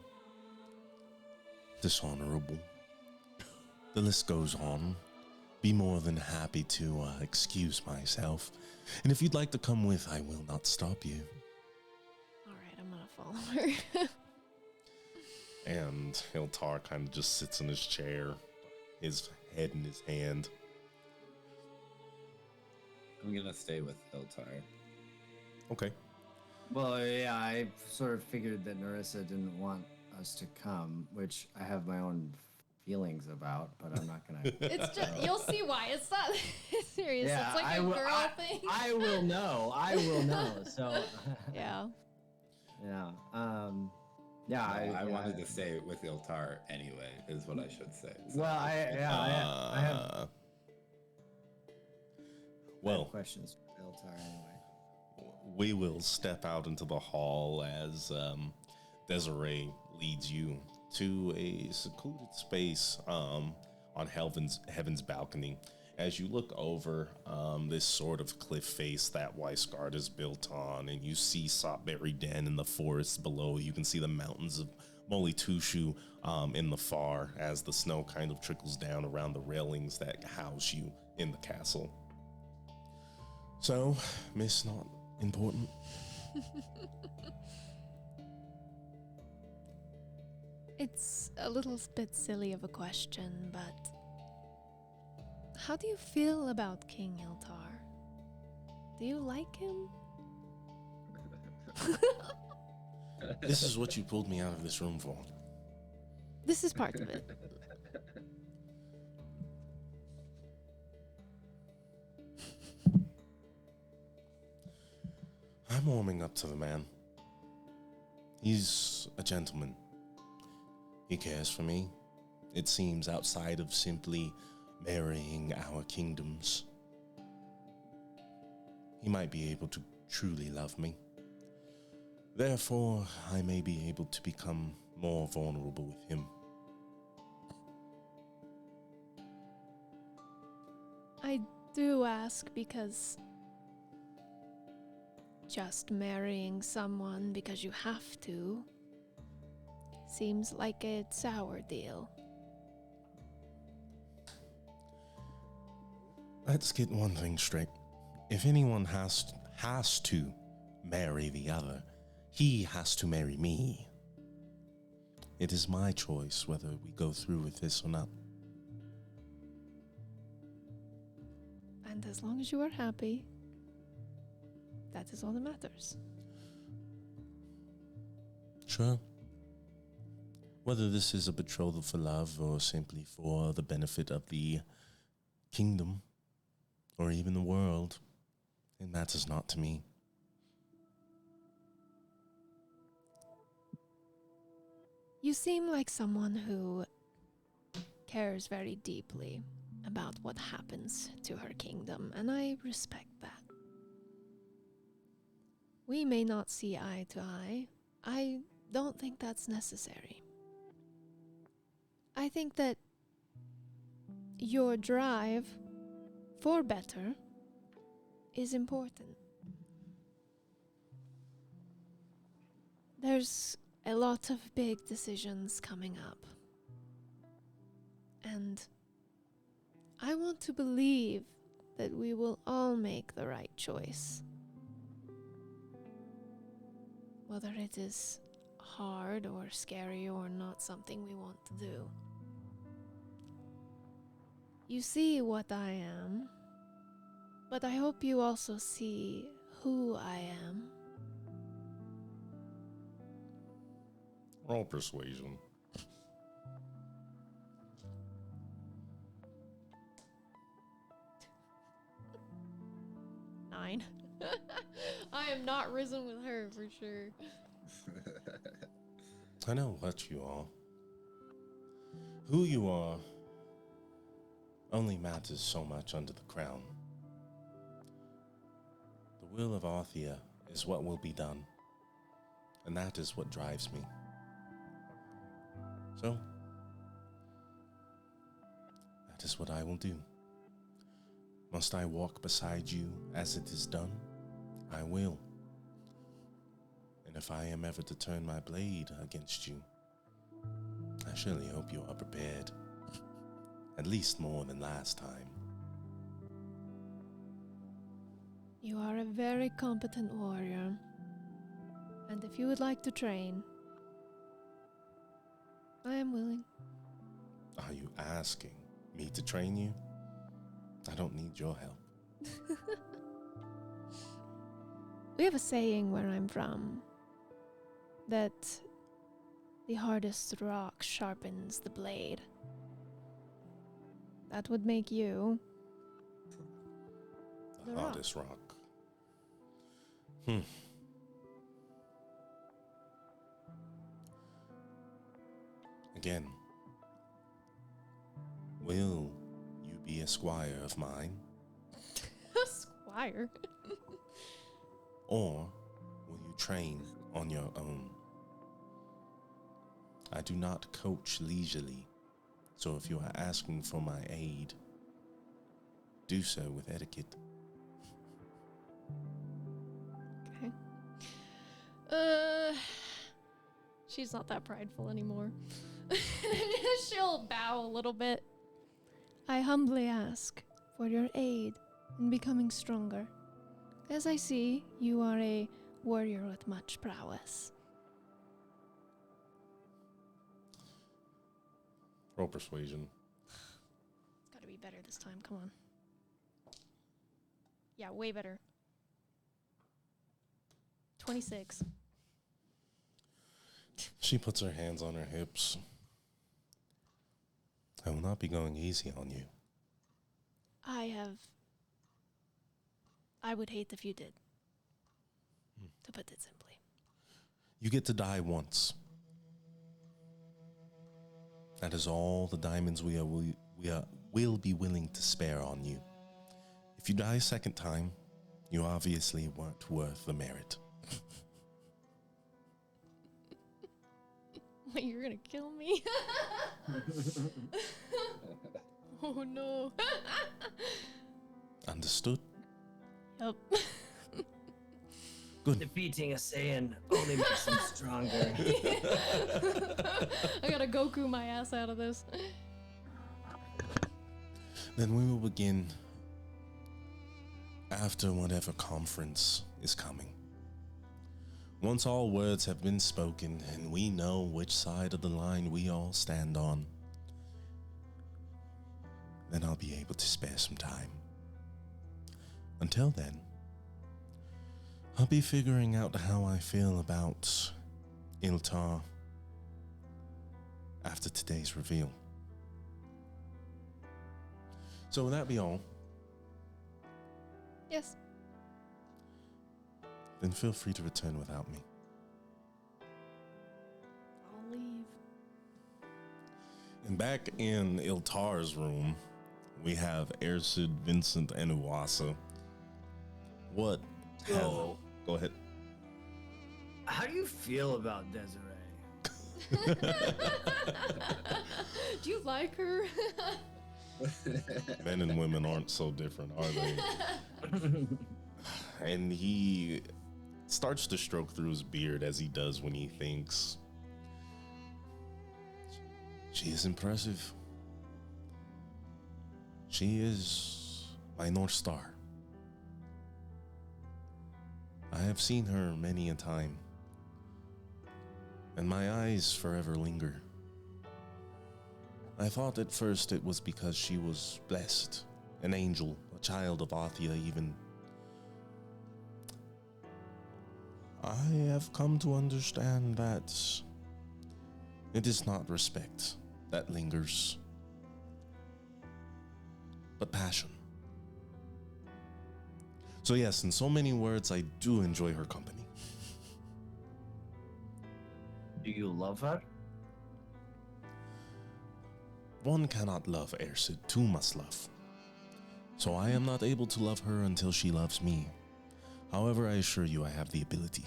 dishonorable, the list goes on. Be more than happy to excuse myself. And if you'd like to come with, I will not stop you. Alright, I'm gonna follow her. And Hiltar kind of just sits in his chair, his head in his hand. I'm gonna stay with Hiltar. Okay. Well, yeah, I sort of figured that Narissa didn't want us to come, which I have my own feelings about, but I'm not gonna. It's just you'll see why. It's not serious. Yeah, it's like a girl thing. I will know. I will know. So. Yeah. Yeah. No, I wanted to stay with Iltar anyway, is what I should say. So. Well, I have. Well, questions for Iltar anyway. We will step out into the hall as Desiree leads you to a secluded space on Heaven's balcony. As you look over this sort of cliff face that Weisgard is built on, and you see Sopberry Den in the forest below, you can see the mountains of Molitushu in the far as the snow kind of trickles down around the railings that house you in the castle. So, Miss Not Important? It's a little bit silly of a question, but how do you feel about King Iltar? Do you like him? This is what you pulled me out of this room for. This is part of it. I'm warming up to the man. He's a gentleman. He cares for me. It seems outside of simply marrying our kingdoms. He might be able to truly love me. Therefore, I may be able to become more vulnerable with him. I do ask because just marrying someone because you have to seems like a sour deal. Let's get one thing straight. If anyone has to marry the other, he has to marry me. It is my choice whether we go through with this or not. And as long as you are happy, that is all that matters. Sure. Whether this is a betrothal for love or simply for the benefit of the kingdom or even the world, it matters not to me. You seem like someone who cares very deeply about what happens to her kingdom, and I respect that. We may not see eye to eye. I don't think that's necessary. I think that your drive for better is important. There's a lot of big decisions coming up. And I want to believe that we will all make the right choice. Whether it is hard or scary or not something we want to do. You see what I am, but I hope you also see who I am. Roll persuasion. Nine. I am not risen with her for sure. I know what you are. Who you are only matters so much under the crown. The will of Arthea is what will be done, and that is what drives me. So, that is what I will do. Must I walk beside you as it is done? I will. And if I am ever to turn my blade against you, I surely hope you are prepared. At least more than last time. You are a very competent warrior. And if you would like to train, I am willing. Are you asking me to train you? I don't need your help. We have a saying where I'm from that the hardest rock sharpens the blade. That would make you The hardest rock. Again, will you be a squire of mine? Squire. Or will you train on your own? I do not coach leisurely, so if you are asking for my aid, do so with etiquette. Okay. She's not that prideful anymore. She'll bow a little bit. I humbly ask for your aid in becoming stronger. As I see, you are a warrior with much prowess. Roll persuasion. It's gotta be better this time, come on. Yeah, way better. 26. She puts her hands on her hips. I will not be going easy on you. I would hate if you did. To put it simply. You get to die once. That is all the diamonds we will be willing to spare on you. If you die a second time, you obviously weren't worth the merit. Wait, you're gonna kill me? Oh no. Understood? Yep. Good. Defeating a Saiyan only makes him stronger. I gotta Goku my ass out of this. Then we will begin after whatever conference is coming. Once all words have been spoken and we know which side of the line we all stand on, then I'll be able to spare some time. Until then, I'll be figuring out how I feel about Iltar after today's reveal. So will that be all? Yes. Then feel free to return without me. I'll leave. And back in Iltar's room, we have Ersid, Vincent, and Uwasa. What? So, Go ahead. how do you feel about Desiree? Do you like her? Men and women aren't so different, are they? And he starts to stroke through his beard as he does when he thinks. She is impressive. She is my North Star. I have seen her many a time, and my eyes forever linger. I thought at first it was because she was blessed, an angel, a child of Arthia even. I have come to understand that it is not respect that lingers, but passion. So yes, in so many words, I do enjoy her company. Do you love her? One cannot love Ersid, two must love. So I am not able to love her until she loves me. However, I assure you I have the ability.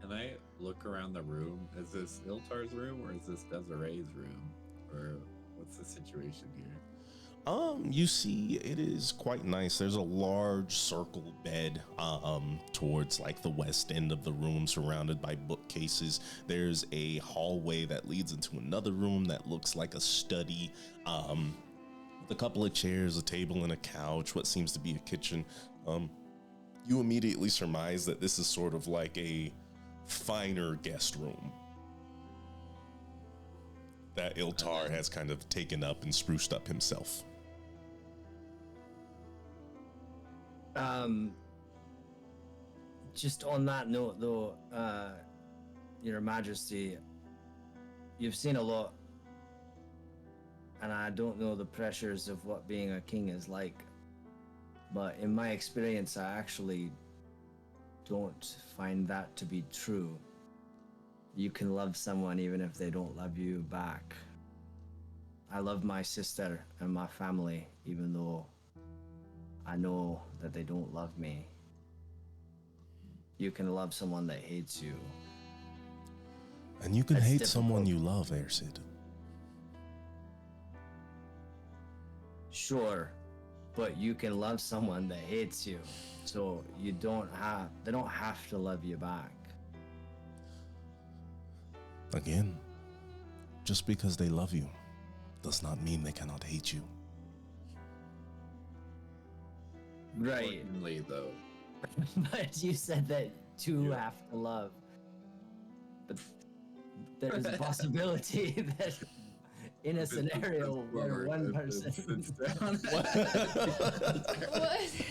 Can I look around the room? Is this Iltar's room or is this Desiree's room? Or what's the situation here? You see, it is quite nice. There's a large circle bed, towards like the west end of the room, surrounded by bookcases. There's a hallway that leads into another room that looks like a study, with a couple of chairs, a table, and a couch, what seems to be a kitchen. You immediately surmise that this is sort of like a finer guest room. that Iltar has kind of taken up and spruced up himself. Just on that note, though, Your Majesty, you've seen a lot, and I don't know the pressures of what being a king is like, but in my experience, I actually don't find that to be true. You can love someone even if they don't love you back. I love my sister and my family, even though I know that they don't love me. You can love someone that hates you. And you can hate difficult. someone you love, Ersid. Sure, but you can love someone that hates you. So they don't have to love you back. Again, just because they love you does not mean they cannot hate you. Right. Importantly, though, But you said that two have to love. But there's a possibility that in a scenario where one person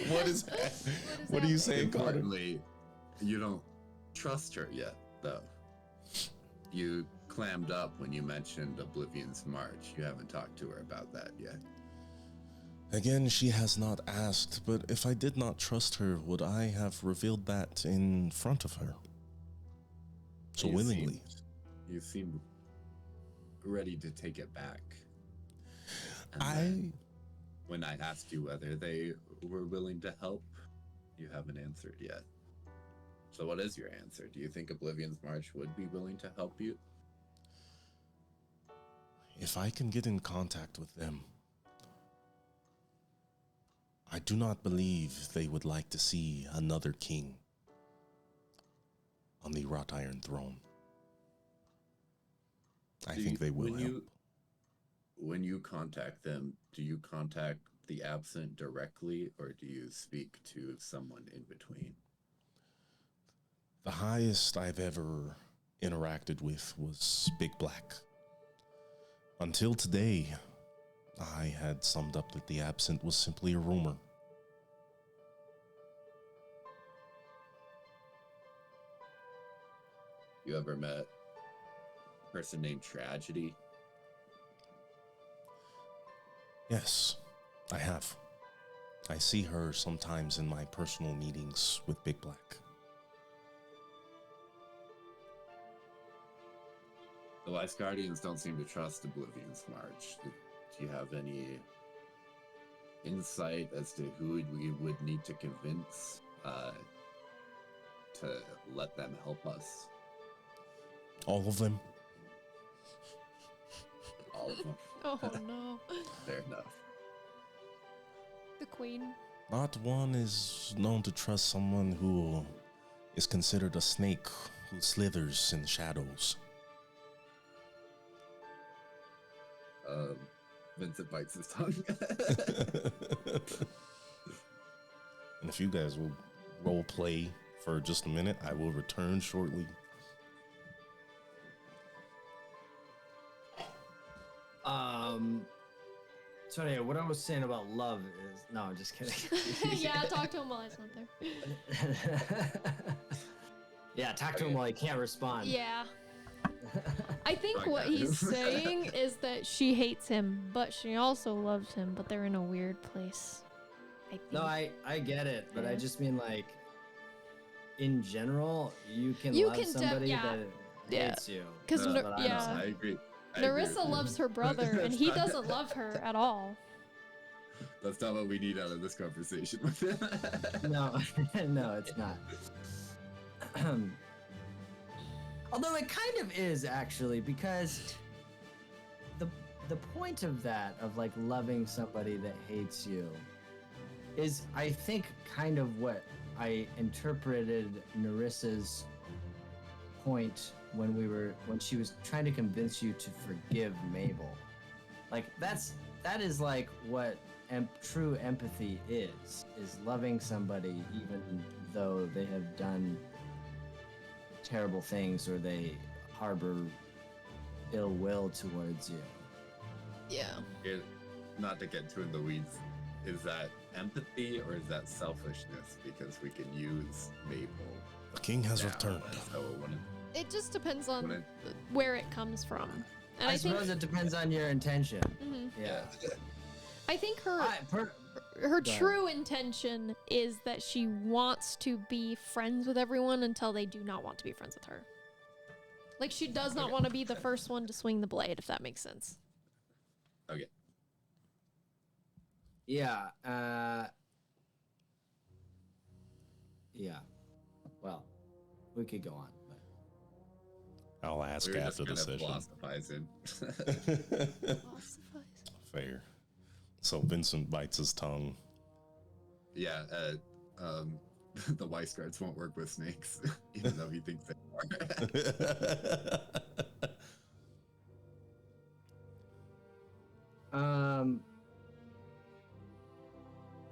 What is that? What are you saying, Connor? importantly, you don't trust her yet, though. You clammed up when you mentioned Oblivion's March. You haven't talked to her about that yet. Again, she has not asked, but if I did not trust her, would I have revealed that in front of her? So willingly. You seem ready to take it back. When I asked you whether they were willing to help, you haven't answered yet. So what is your answer? Do you think Oblivion's March would be willing to help you? If I can get in contact with them, I do not believe they would like to see another king on the wrought iron throne. I think they will help. When you contact them, do you contact the absent directly, or do you speak to someone in between? The highest I've ever interacted with was Big Black. Until today, I had summed up that the absent was simply a rumor. You ever met a person named Tragedy? Yes, I have. I see her sometimes in my personal meetings with Big Black. The Wise Guardians don't seem to trust Oblivion's March. Do you have any insight as to who we would need to convince to let them help us? All of them? All of them. Oh no. Fair enough. The queen. Not one is known to trust someone who is considered a snake who slithers in shadows. Vincent bites his tongue. And if you guys will role play for just a minute, I will return shortly. Sorry, what I was saying about love is... No, I'm just kidding. Yeah, talk to him while he's not there. Yeah, talk to him while he can't respond. Yeah. I think what he's saying is that she hates him, but she also loves him, but they're in a weird place. I think. No, I get it, but I just mean, like, in general, you can You love can somebody yeah. that hates you. Because That's what I'm saying. I agree. Narissa loves her brother, and he doesn't love her at all. That's not what we need out of this conversation. No, no, it's not. Although it kind of is, actually, because the point of that, of like loving somebody that hates you, is I think kind of what I interpreted Narissa's point when she was trying to convince you to forgive Mabel. Like that is like what true empathy is loving somebody even though they have done terrible things or they harbor ill will towards you. Yeah. Not to get too in the weeds, is that empathy or is that selfishness? Because we can use Mabel. The king has now, returned. So when It just depends on where it comes from. And I suppose it depends on your intention. Mhm. Yeah. I think her true intention is that she wants to be friends with everyone until they do not want to be friends with her. Like, she does not want to be the first one to swing the blade, if that makes sense. Okay. Yeah. Yeah. Well, we could go on. But... I'll ask We after the session. Philosophizing. Fair. So Vincent bites his tongue. Yeah, the Weiss guards won't work with snakes, even though he thinks they are.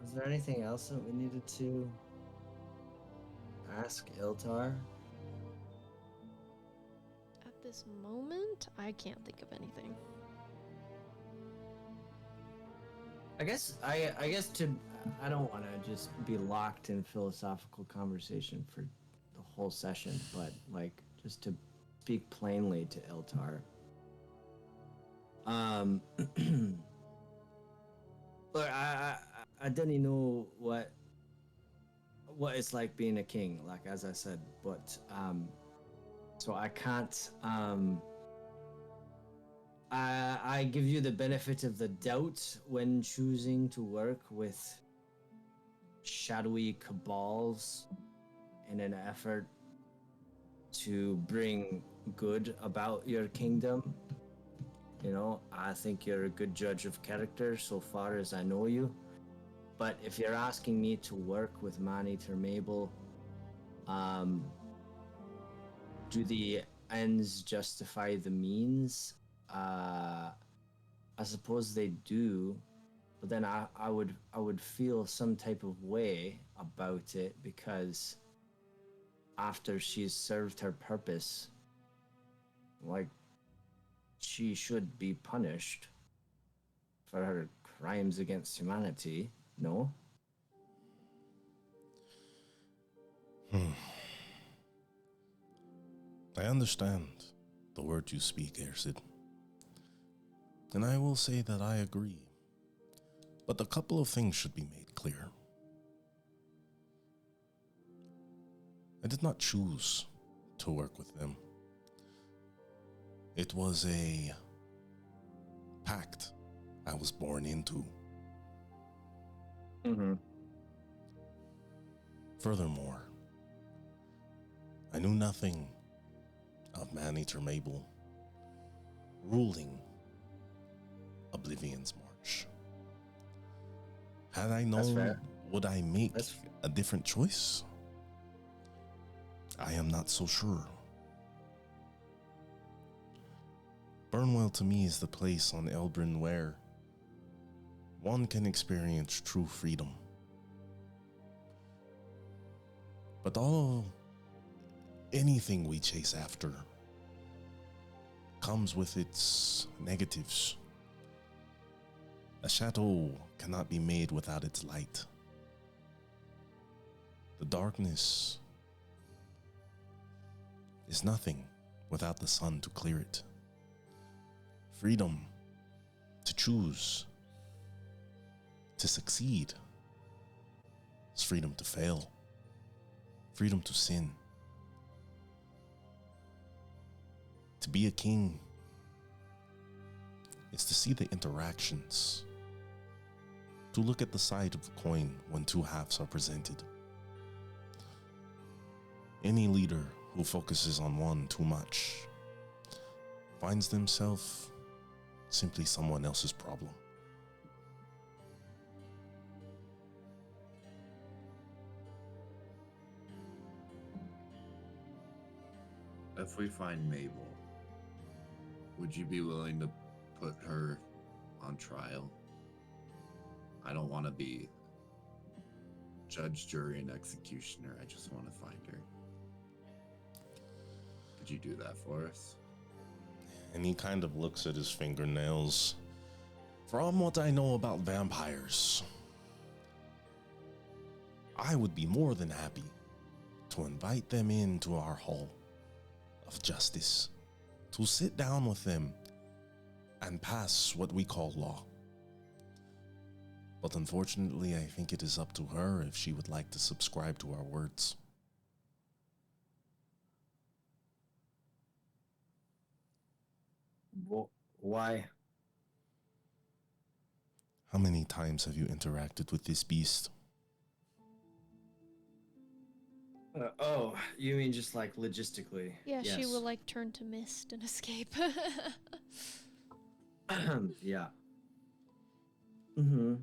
Was there anything else that we needed to ask Iltar? At this moment, I can't think of anything. I guess I don't want to just be locked in philosophical conversation for the whole session, but like just to speak plainly to Iltar. Look, I didn't know what it's like being a king, like as I said, but so I can't I give you the benefit of the doubt when choosing to work with shadowy cabals in an effort to bring good about your kingdom. You know, I think you're a good judge of character so far as I know you. But if you're asking me to work with ManEater Mabel, do the ends justify the means? I suppose they do, but then I would feel some type of way about it because after she's served her purpose, like, she should be punished for her crimes against humanity, no? I understand the word you speak, Ersid. And I will say that I agree. But a couple of things should be made clear. I did not choose to work with them. It was a pact I was born into. Mm-hmm. Furthermore, I knew nothing of ManEater Mabel ruling Oblivion's March. Had I known, would I make a different choice? I am not so sure. Burnwell to me is the place on Elbrinn where one can experience true freedom. But anything we chase after comes with its negatives. A chateau cannot be made without its light. The darkness is nothing without the sun to clear it. Freedom to choose, to succeed, is freedom to fail, freedom to sin. To be a king is to see the interactions, to look at the side of the coin when two halves are presented. Any leader who focuses on one too much finds themselves simply someone else's problem. If we find Mabel, would you be willing to put her on trial? I don't want to be judge, jury, and executioner. I just want to find her. Could you do that for us? And he kind of looks at his fingernails. From what I know about vampires, I would be more than happy to invite them into our hall of justice, to sit down with them and pass what we call law. But unfortunately, I think it is up to her if she would like to subscribe to our words. Why? How many times have you interacted with this beast? Oh, you mean just like logistically? Yeah, Yes. she will like turn to mist and escape. Yeah. Mm-hmm.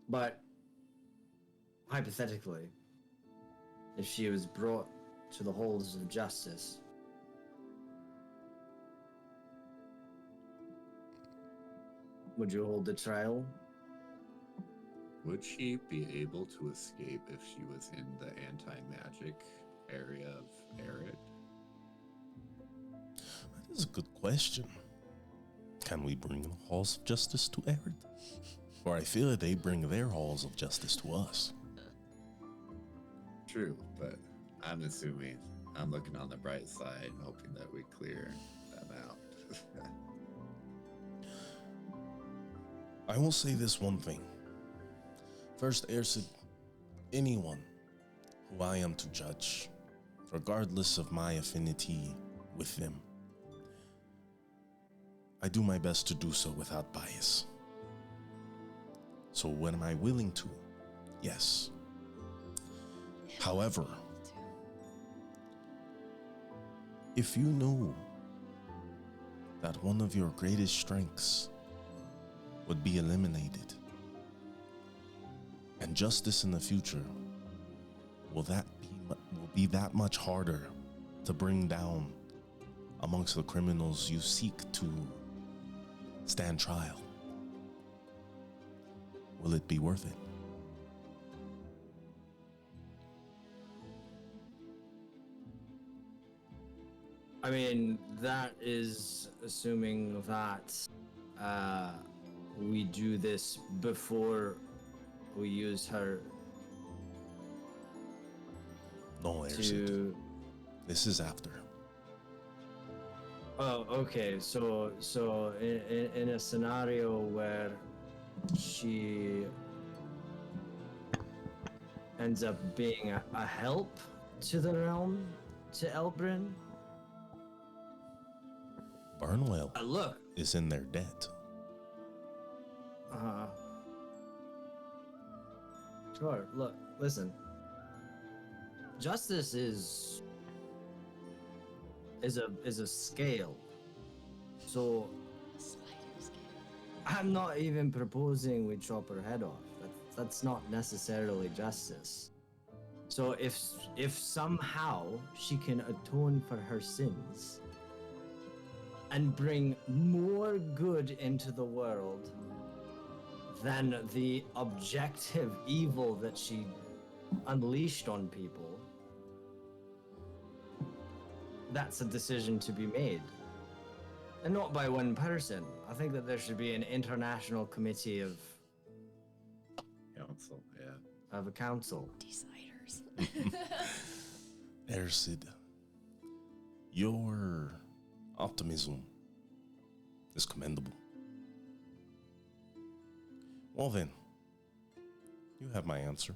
But hypothetically, if she was brought to the halls of justice, would you hold the trial? Would she be able to escape if she was in the anti-magic area of Arid? That is a good question. Can we bring the halls of justice to Arid? Or I feel that they bring their halls of justice to us. True, but I'm assuming, I'm looking on the bright side, hoping that we clear them out. I will say this one thing. First, Ersid, anyone who I am to judge, regardless of my affinity with them, I do my best to do so without bias. So when am I willing to? Yes. However, if you knew that one of your greatest strengths would be eliminated, and justice in the future will be that much harder to bring down amongst the criminals you seek to stand trial, will it be worth it? I mean, that is assuming that we do this before we use her No, Ersid. to... This is after. Oh, okay. So in a scenario where she ends up being a help to the realm, to Elbrin. Burnwell Look. is in their debt. Sure. Look. Listen. Justice is a scale. So I'm not even proposing we chop her head off. That's not necessarily justice. So if somehow she can atone for her sins and bring more good into the world than the objective evil that she unleashed on people, that's a decision to be made. And not by one person. I think that there should be an international committee of Council, yeah. a council. Deciders. Ersid, your optimism is commendable. Well then, you have my answer.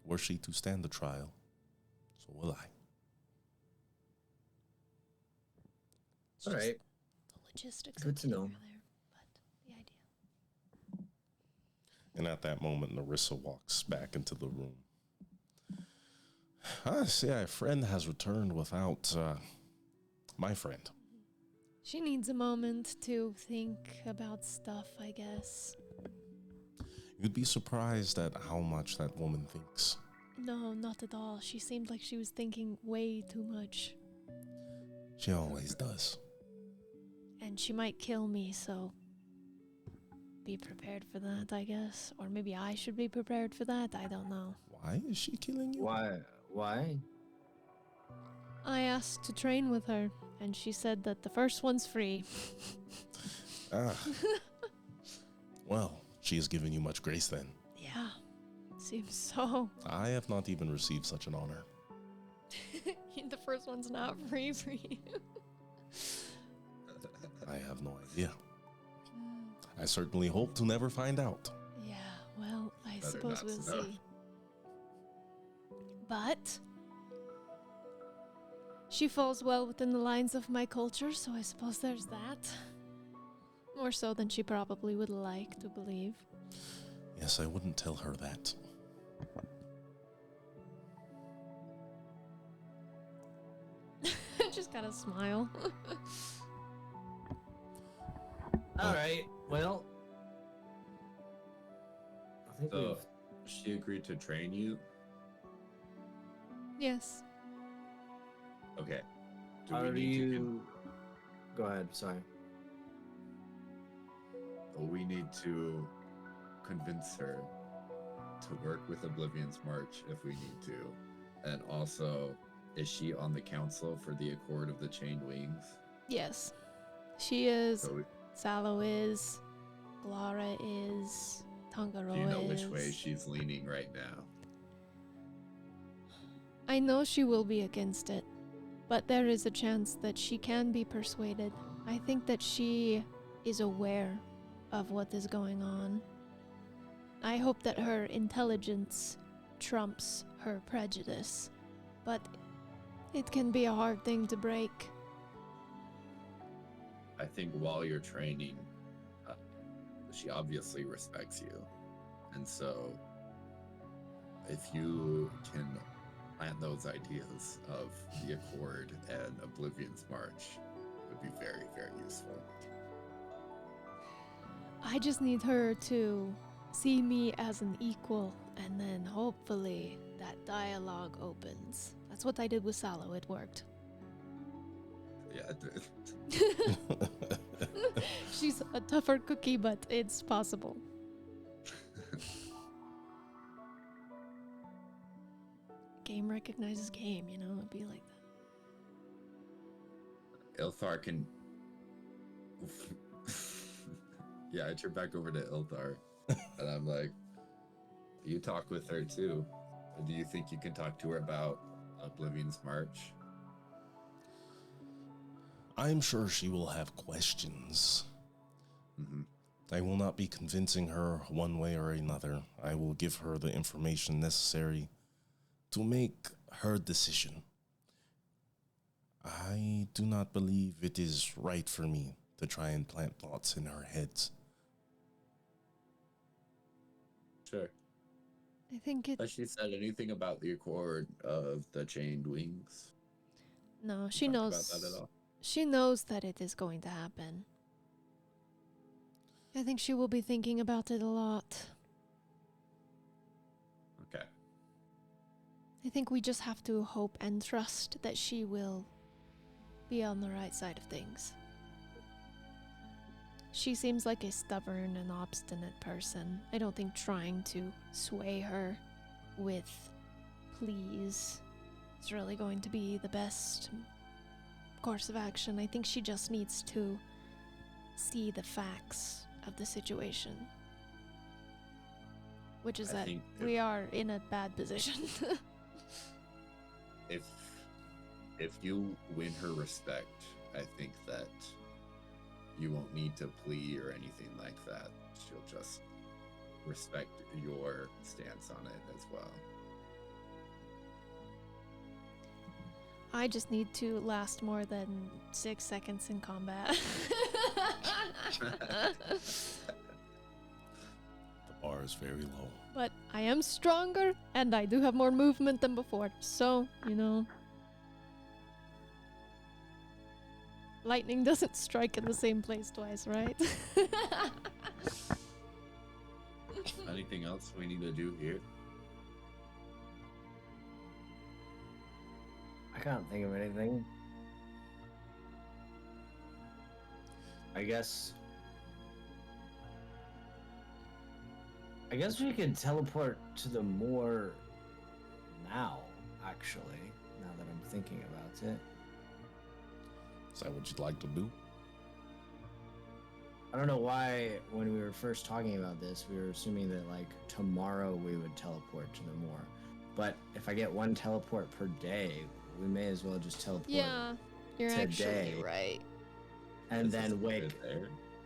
Were she to stand the trial, so will I. It's All just right. the logistics Good of to getting know. her there, but the idea. And at that moment, Narissa walks back into the room. I see a friend has returned without my friend. She needs a moment to think about stuff, I guess. You'd be surprised at how much that woman thinks. No, not at all. She seemed like she was thinking way too much. She always does. And she might kill me, so be prepared for that, I guess. Or maybe I should be prepared for that, I don't know. Why is she killing you? Why? I asked to train with her, and she said that the first one's free. Ah. Well, she has given you much grace then. Yeah, seems so. I have not even received such an honor. The first one's not free for you. I have no idea. I certainly hope to never find out. Yeah, well, I Better suppose not we'll to know. see. But she falls well within the lines of my culture, so I suppose there's that. More so than she probably would like to believe. Yes, I wouldn't tell her that. Just gotta smile. Alright, well. I think So, she agreed to train you? Yes. Okay. Do Are we need to you... Go ahead, sorry. we need to convince her to work with Oblivion's March if we need to. And also, is she on the council for the Accord of the Chained Wings? Yes. She is. So Salo is. Glara is. Tangaro do you know is. which way she's leaning right now? I know she will be against it, but there is a chance that she can be persuaded. I think that she is aware of what is going on. I hope that her intelligence trumps her prejudice, but it can be a hard thing to break. I think while you're training, she obviously respects you. And so, if you can plant those ideas of the Accord and Oblivion's March, it would be very, very useful. I just need her to see me as an equal, and then hopefully that dialogue opens. That's what I did with Salo. It worked. Yeah, it did. She's a tougher cookie, but it's possible. Game recognizes game, you know? It'd be like that. Ilthar can. Yeah, I turn back over to Ilthar, and I'm like, you talk with her too. Do you think you can talk to her about Oblivion's March? I'm sure she will have questions. Mm-hmm. I will not be convincing her one way or another. I will give her the information necessary to make her decision. I do not believe it is right for me to try and plant thoughts in her heads. Sure. I think it. Has she said anything about the Accord of the Chained Wings? No, she Talked knows. about that at all? She knows that it is going to happen. I think she will be thinking about it a lot. Okay. I think we just have to hope and trust that she will be on the right side of things. She seems like a stubborn and obstinate person. I don't think trying to sway her with pleas is really going to be the best course of action. I think she just needs to see the facts of the situation. Which is I that think we are in a bad position. If you win her respect, I think that you won't need to plea or anything like that. She'll just respect your stance on it as well. I just need to last more than 6 seconds in combat. The bar is very low. But I am stronger, and I do have more movement than before, so, you know. Lightning doesn't strike in the same place twice, right? Anything else we need to do here? I can't think of anything. I guess we could teleport to the moor now, actually, now that I'm thinking about it. Is that what you'd like to do? I don't know why when we were first talking about this, we were assuming that like tomorrow we would teleport to the moor. But if I get one teleport per day, we may as well just teleport. Yeah, you're today, actually right. And then wake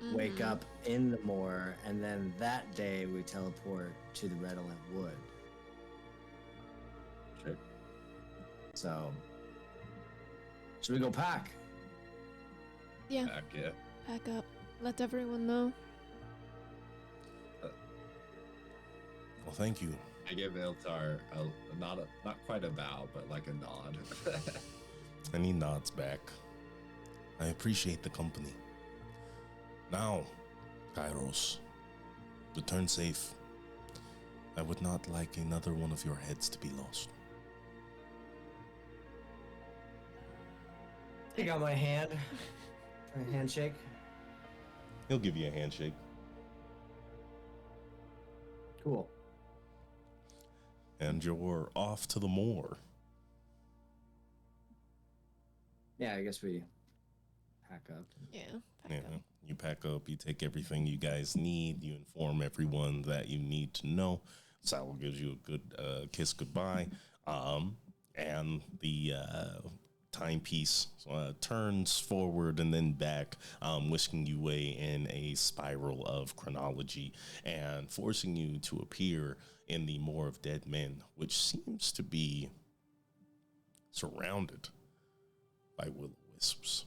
Mm-hmm. up in the moor, and then that day we teleport to the Redolent Wood. Sure. So, should we go pack? Yeah, Back, yeah. pack up. Let everyone know. Well, thank you. I give Iltar not quite a bow, but like a nod. And he nods back. I appreciate the company. Now, Kairos, return safe. I would not like another one of your heads to be lost. Take out my hand. A handshake. He'll give you a handshake. Cool. And you're off to the moor. Yeah, I guess we pack up. Yeah, Yeah, pack up. you pack up, you take everything you guys need, you inform everyone that you need to know. Sal gives you a good kiss goodbye. And the timepiece turns forward and then back, whisking you away in a spiral of chronology and forcing you to appear in the Moor of Dead Men, which seems to be surrounded by will-o-wisps.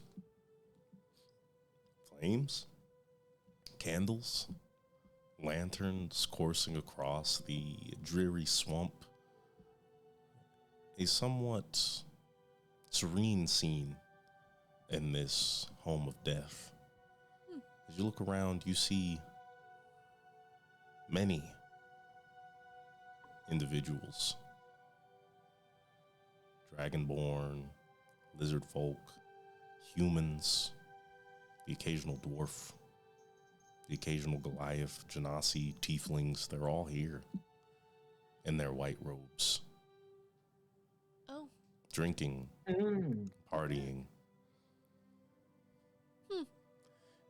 Flames, candles, lanterns coursing across the dreary swamp. A somewhat serene scene in this home of death. As you look around, you see many individuals. Dragonborn, lizard folk, humans, the occasional dwarf, the occasional Goliath, Genasi, tieflings, they're all here in their white robes, Oh. drinking, partying.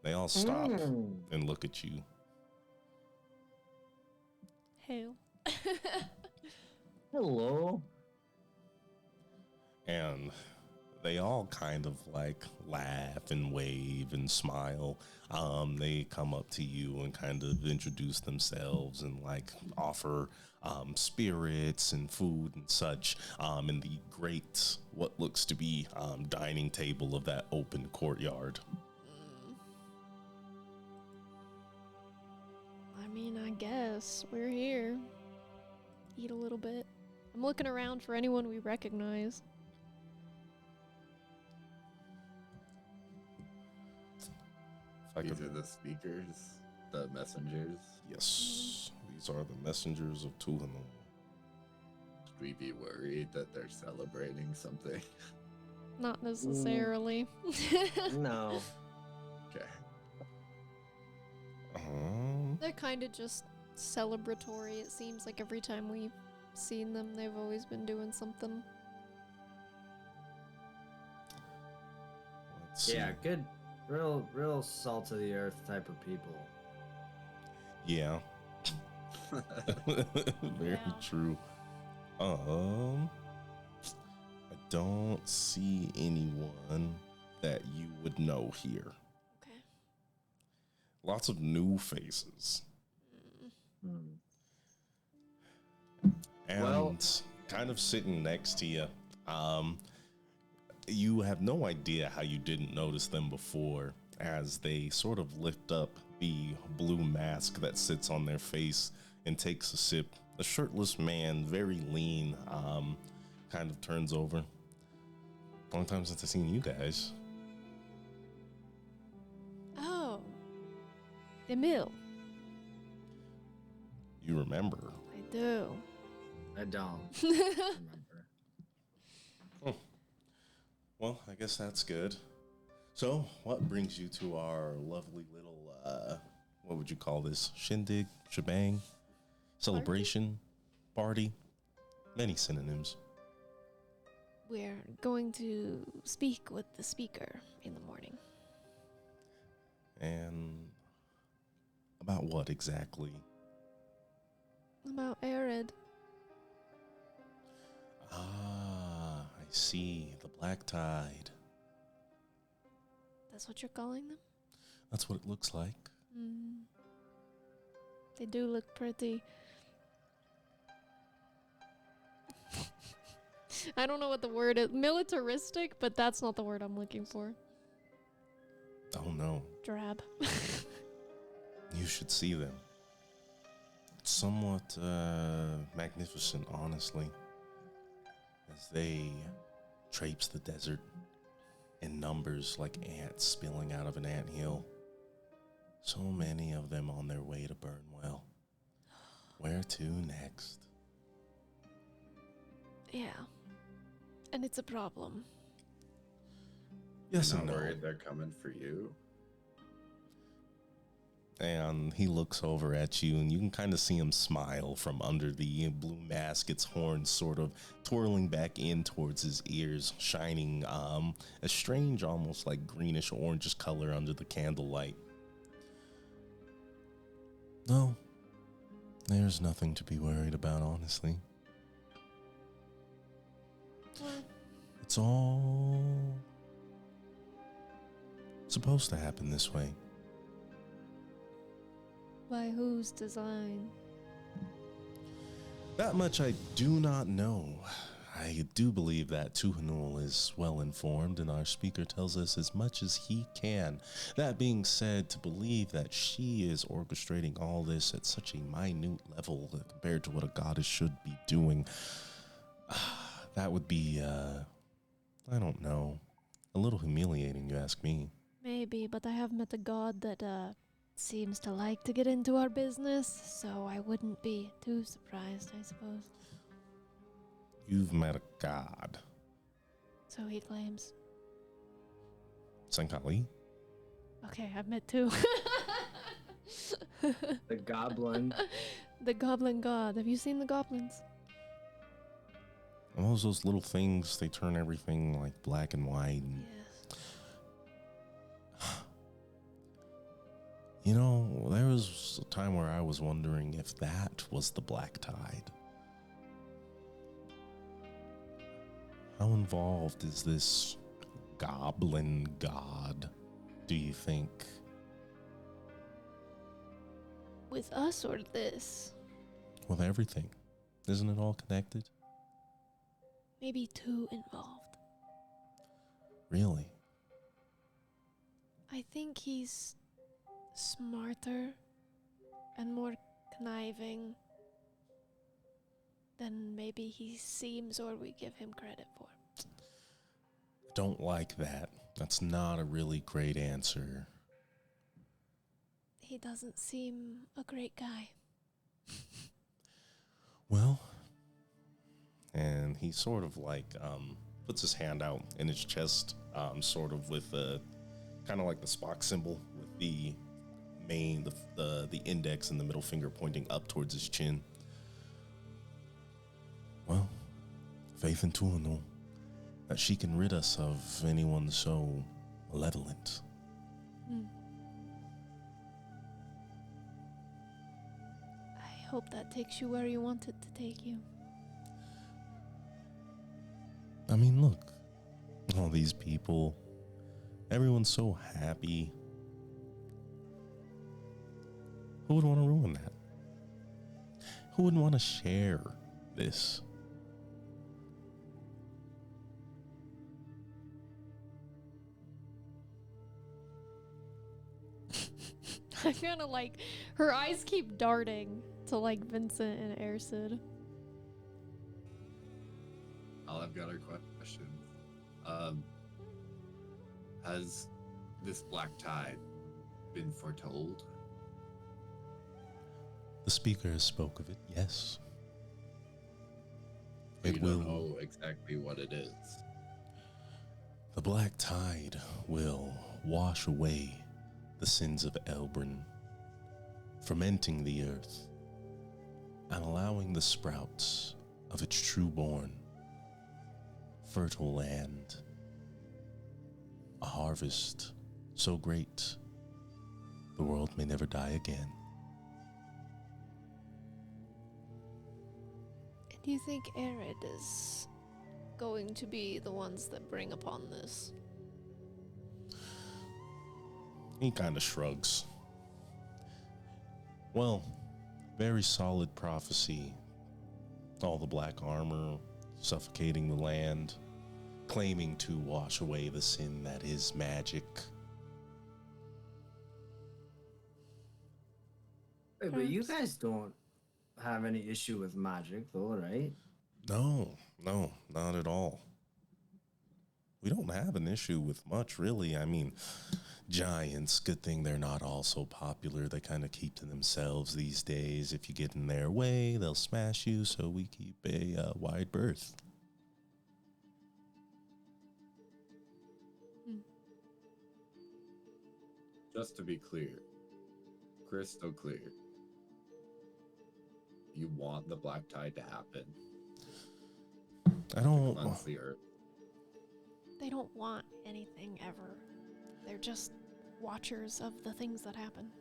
They all stop and look at you. Hail. Hello. And they all kind of like laugh and wave and smile. They come up to you and kind of introduce themselves and like offer spirits and food and such in the great, what looks to be dining table of that open courtyard. I mean, I guess we're here. Eat a little bit. I'm looking around for anyone we recognize. These are the speakers, the messengers. Yes, these are the messengers of Tuhanum. Should we be worried that they're celebrating something? Not necessarily. No. Okay. They're kind of just celebratory. It seems like every time we've seen them, they've always been doing something. Let's see. Yeah, good. Real salt of the earth type of people. Yeah. Very true. I don't see anyone that you would know here. Okay. Lots of new faces. And Well- kind of sitting next to you, you have no idea how you didn't notice them before as they sort of lift up the blue mask that sits on their face and takes a sip. A shirtless man, very lean, kind of turns over. Long time since I've seen you guys. Oh. Emil. You remember. I do. I don't remember. Well, I guess that's good. So, what brings you to our lovely little, what would you call this? Shindig? Shebang? Celebration? Party? Many synonyms. We're going to speak with the speaker in the morning. And about what exactly? About Arid. Ah, I see. The Black Tide. That's what you're calling them? That's what it looks like. They do look pretty. I don't know what the word is. Militaristic, but that's not the word I'm looking for. Oh no. Drab. You should see them. It's somewhat magnificent, honestly, as they traipse the desert in numbers like ants spilling out of an anthill. So many of them on their way to Burnwell. Where to next? Yeah. And it's a problem. Yes, I'm and not no. worried they're coming for you. And he looks over at you, and you can kind of see him smile from under the blue mask, its horns sort of twirling back in towards his ears, shining a strange, almost like greenish orangish color under the candlelight. No, there's nothing to be worried about, honestly. What? It's all supposed to happen this way. By whose design? That much I do not know. I do believe that Tuhanul is well informed, and our speaker tells us as much as he can. That being said, to believe that she is orchestrating all this at such a minute level compared to what a goddess should be doing, that would be, I don't know, a little humiliating, you ask me. Maybe, but I have met a god that seems to like to get into our business, so I wouldn't be too surprised, I suppose. You've met a god. So he claims. Sankali? Okay, I've met two. The goblin. The goblin god. Have you seen the goblins? And those little things, they turn everything like black and white. And Yes. you know, there was a time where I was wondering if that was the Black Tide. How involved is this goblin god, do you think? With us or this? With everything. Isn't it all connected? Maybe too involved. Really? I think he's smarter and more conniving than maybe he seems or we give him credit for. Don't like that. That's not a really great answer. He doesn't seem a great guy. Well, and he sort of like puts his hand out in his chest, sort of with kind of like the Spock symbol with the the index and the middle finger pointing up towards his chin. Well, faith in Tuhanul, that she can rid us of anyone so malevolent. I hope that takes you where you want it to take you. I mean, look, all these people, everyone's so happy. Who would want to ruin that? Who wouldn't want to share this? I'm gonna like, her eyes keep darting to like Vincent and Airsid. I've got a question. Has this black tide been foretold? The speaker spoke of it, yes. You don't know exactly what it is. The black tide will wash away the sins of Elbrin, fermenting the earth and allowing the sprouts of its true born fertile land, a harvest so great the world may never die again. Do you think Arid is going to be the ones that bring upon this? He kind of shrugs. Well, very solid prophecy. All the black armor suffocating the land, claiming to wash away the sin that is magic. Wait, but you guys don't have any issue with magic, though, right? No, not at all. We don't have an issue with much, really. I mean, giants, good thing they're not all so popular. They kind of keep to themselves these days. If you get in their way, they'll smash you, so we keep a wide berth. Just to be clear, crystal clear, you want the black tide to happen. I don't... Cleanse the earth. They don't want anything ever. They're just watchers of the things that happen.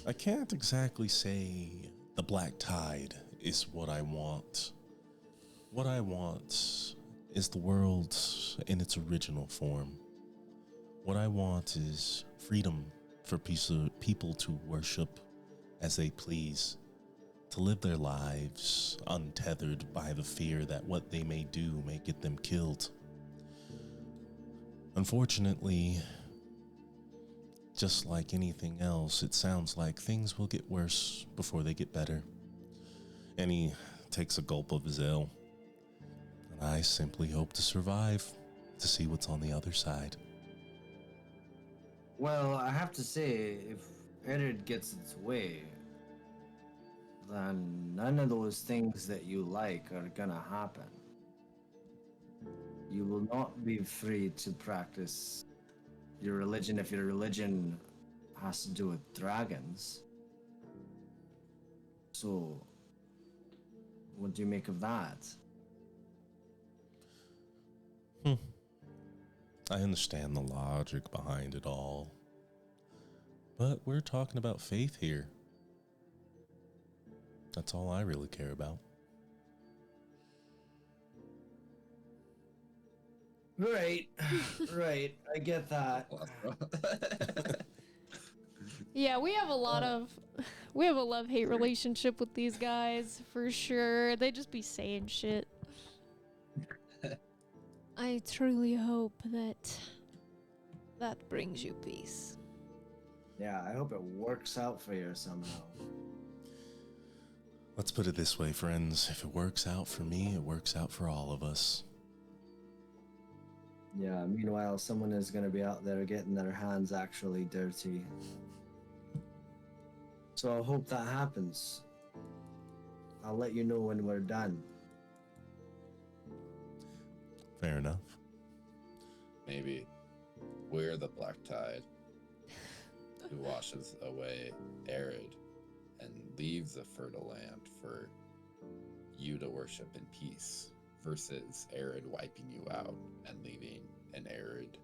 I can't exactly say the black tide is what I want. What I want is the world in its original form. What I want is freedom for people to worship as they please, to live their lives untethered by the fear that what they may do may get them killed. Unfortunately, just like anything else, it sounds like things will get worse before they get better. And he takes a gulp of his ale. And I simply hope to survive to see what's on the other side. Well, I have to say, if Arid gets its way, then none of those things that you like are gonna happen. You will not be free to practice your religion if your religion has to do with dragons. So, what do you make of that? I understand the logic behind it all. But we're talking about faith here. That's all I really care about. Right, right. I get that. Yeah, we have a love-hate relationship with these guys, for sure. They just be saying shit. I truly hope that brings you peace. Yeah, I hope it works out for you somehow. Let's put it this way, friends. If it works out for me, it works out for all of us. Yeah, meanwhile, someone is going to be out there getting their hands actually dirty. So I hope that happens. I'll let you know when we're done. Fair enough. Maybe we're the black tide who washes away Arid and leaves a fertile land for you to worship in peace, versus Arid wiping you out and leaving an arid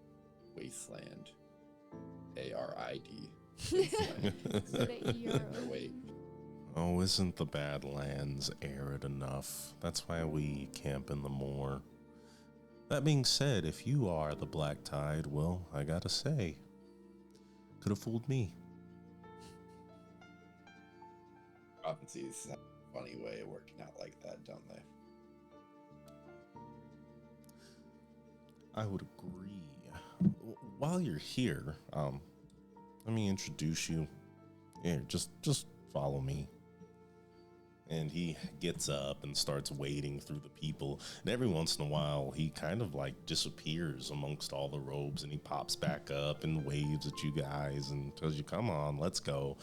wasteland. A-R-I-D. Wasteland. Wait. Oh, isn't the Badlands arid enough? That's why we camp in the moor. That being said, if you are the black tide, well, I gotta say, could have fooled me. Prophecies have a funny way of working out like that, don't they? I would agree. While you're here, let me introduce you. Here, just follow me. And he gets up and starts wading through the people. And every once in a while, he kind of like disappears amongst all the robes, and he pops back up and waves at you guys and tells you, come on, let's go.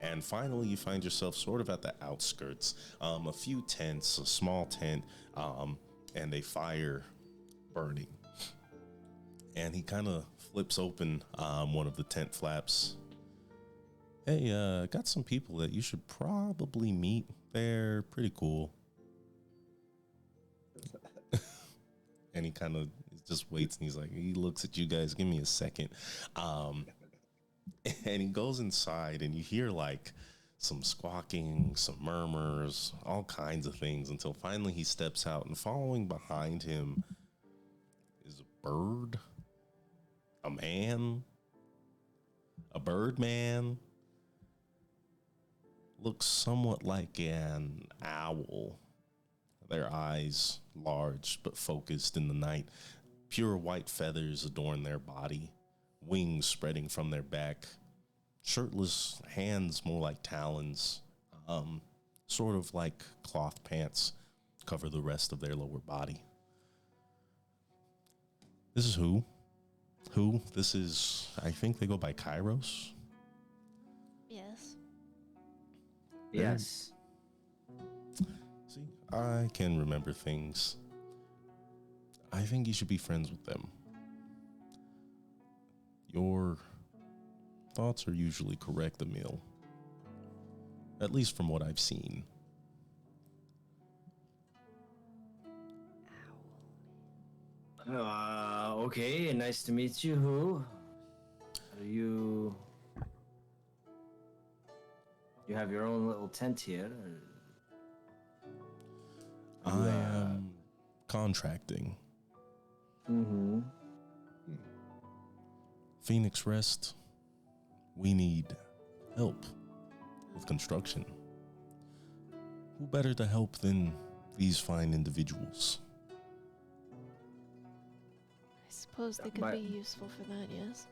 And finally, you find yourself sort of at the outskirts. A few tents, a small tent, and a fire burning. And he kind of flips open one of the tent flaps. Hey, got some people that you should probably meet. They're pretty cool. And he kind of just waits, and he looks at you guys. Give me a second. And he goes inside, and you hear like some squawking, some murmurs, all kinds of things, until finally he steps out, and following behind him is a bird, a man, a bird man. Looks somewhat like an owl. Their eyes large but focused in the night. Pure white feathers adorn their body, wings spreading from their back. Shirtless, hands more like talons, sort of like cloth pants cover the rest of their lower body. This is who? This is, I think they go by Kairos. Yes. Yes. See, I can remember things. I think you should be friends with them. Your thoughts are usually correct, Emil. At least from what I've seen. Okay, nice to meet you. Who? Are you... You have your own little tent here? I am contracting. Mm-hmm. Phoenix Rest, we need help with construction. Who better to help than these fine individuals? I suppose they could be useful for that, yes.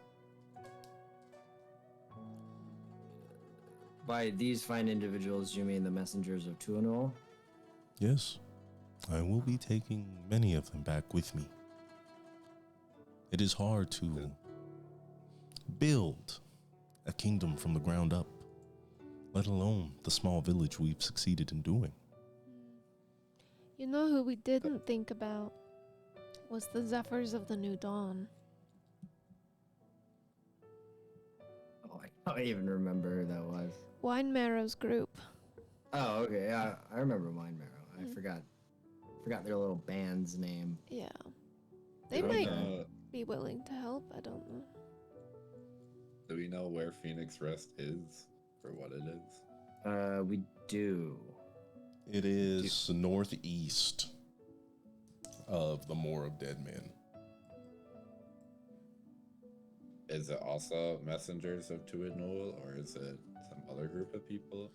By these fine individuals, you mean the messengers of Tuanul? Yes, I will be taking many of them back with me. It is hard to build a kingdom from the ground up, let alone the small village we've succeeded in doing. You know who we didn't think about was the Zephyrs of the New Dawn. Oh, I don't even remember who that was. Wine Marrow's group. Oh, okay. Yeah, I remember Wine Marrow. I forgot their little band's name. Yeah. They might be willing to help. I don't know. Do we know where Phoenix Rest is or what it is? We do. It is northeast of the Moor of Dead Men. Is it also Messengers of Tuanul, or is it some other group of people?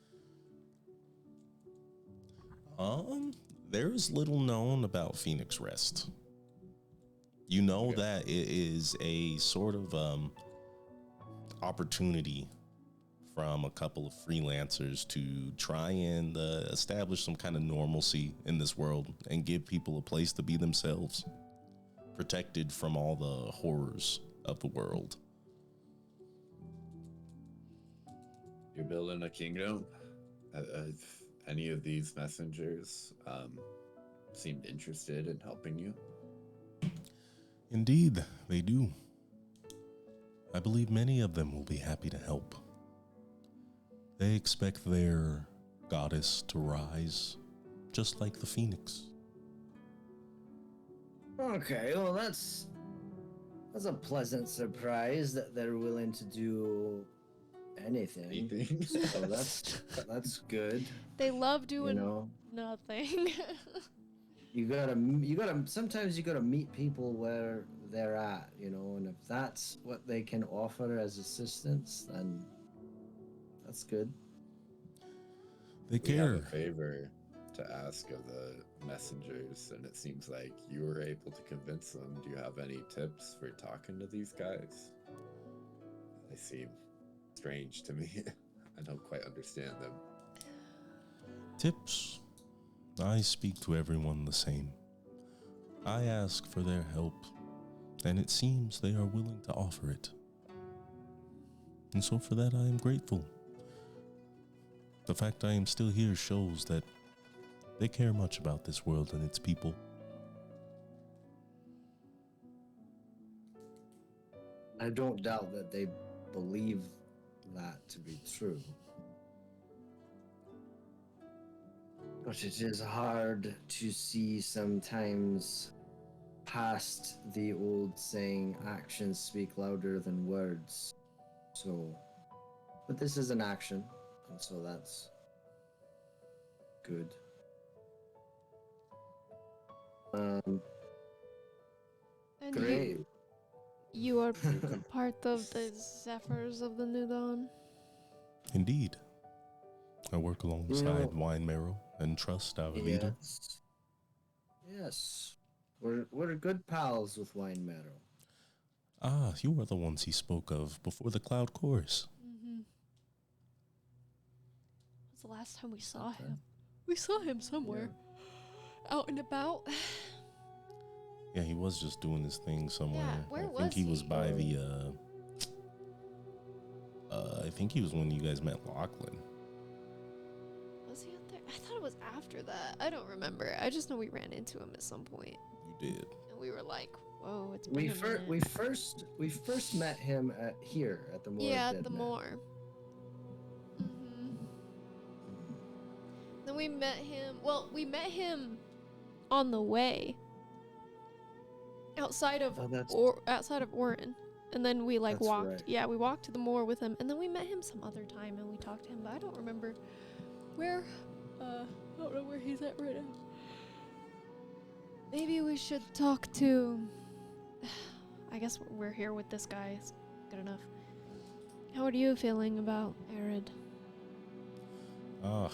There is little known about Phoenix Rest. You know that it is a sort of opportunity from a couple of freelancers to try and establish some kind of normalcy in this world and give people a place to be themselves, protected from all the horrors of the world. You're building a kingdom? Have any of these messengers seemed interested in helping you? Indeed, they do. I believe many of them will be happy to help. They expect their goddess to rise, just like the phoenix. Okay, well that's a pleasant surprise that they're willing to do anything. So that's good. They love doing nothing. You gotta sometimes you gotta meet people where they're at, and if that's what they can offer as assistance, then that's good. They care. We have a favor to ask of the messengers, and it seems like you were able to convince them. Do you have any tips for talking to these guys? They seem strange to me. I don't quite understand them. Tips? I speak to everyone the same. I ask for their help, and it seems they are willing to offer it. And so for that I am grateful. The fact I am still here shows that they care much about this world and its people. I don't doubt that they believe that to be true. But it is hard to see sometimes past the old saying, actions speak louder than words. So, but this is an action, and so that's good. And Great. You are part of the Zephyrs of the New Dawn. Indeed. I work alongside Wine Marrow and Trust, our leader. Yes. We're good pals with Wine Marrow. Ah, you are the ones he spoke of before the Cloud Chorus. Mm-hmm. When's the last time we saw him? We saw him somewhere. Yeah. Out and about. Yeah, he was just doing his thing somewhere. Yeah, where I was think he was he? by the I think he was when you guys met Lachlan. Was he out there? I thought it was after that. I don't remember. I just know we ran into him at some point. You did. And we were like, whoa, it's been we first met him here at the Moor. Yeah, of at the Dead Men. Moor. Mm-hmm. Then we met him. Well, we met him on the way outside of outside of Orin, and then we like walked. Right. Yeah, we walked to the Moor with him, and then we met him some other time, and we talked to him. But I don't remember where. I don't know where he's at right now. Maybe we should talk to. I guess we're here with this guy. It's good enough. How are you feeling about Arid? Ah.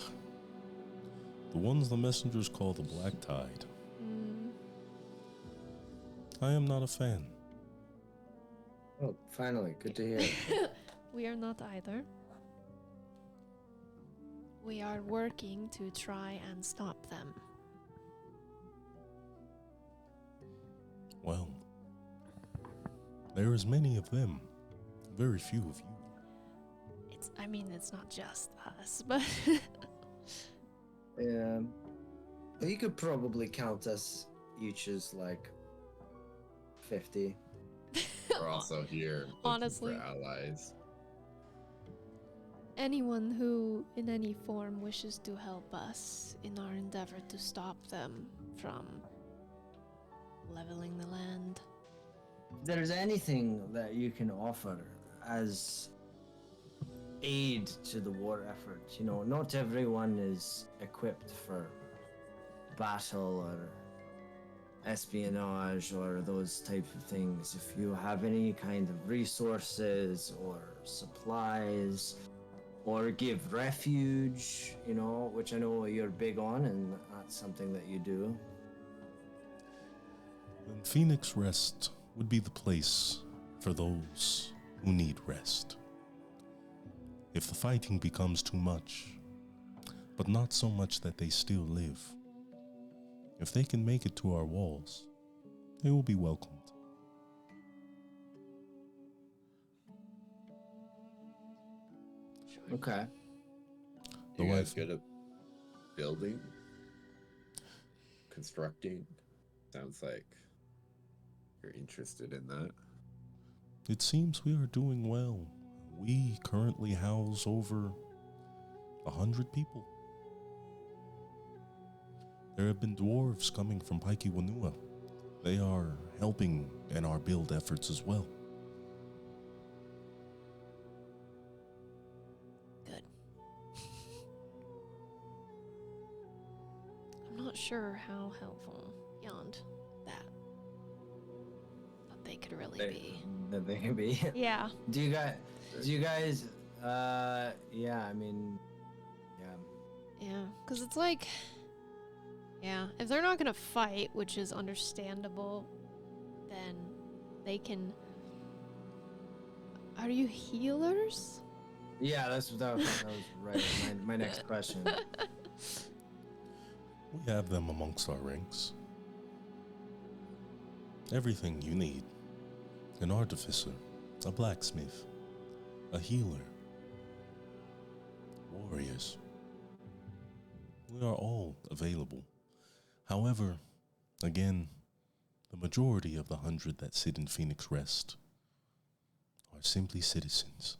The ones the messengers call the Black Tide. I am not a fan. Oh, finally. Good to hear. We are not either. We are working to try and stop them. Well, there is many of them. Very few of you. It's not just us, but Yeah. You could probably count us each as like 50. We're also here looking Honestly. for allies. anyone who in any form wishes to help us in our endeavor to stop them from leveling the land. If there's anything that you can offer as aid to the war effort, not everyone is equipped for battle or espionage or those types of things. If you have any kind of resources or supplies or give refuge, which I know you're big on, and that's something that you do. Then Phoenix Rest would be the place for those who need rest. If the fighting becomes too much, but not so much that they still live, if they can make it to our walls, they will be welcomed. Okay. You guys good at building? Constructing? Sounds like you're interested in that. It seems we are doing well. We currently house over 100 people. There have been dwarves coming from Paikiwanua. They are helping in our build efforts as well. Good. I'm not sure how helpful beyond that they could really be. That they can be. Yeah. Do you guys, yeah, Yeah, because it's like, yeah, if they're not gonna fight, which is understandable, then they can. Are you healers? Yeah, that was right. My next question. We have them amongst our ranks. Everything you need. An artificer, a blacksmith, a healer, warriors. We are all available. However, again, the majority of the 100 that sit in Phoenix Rest are simply citizens.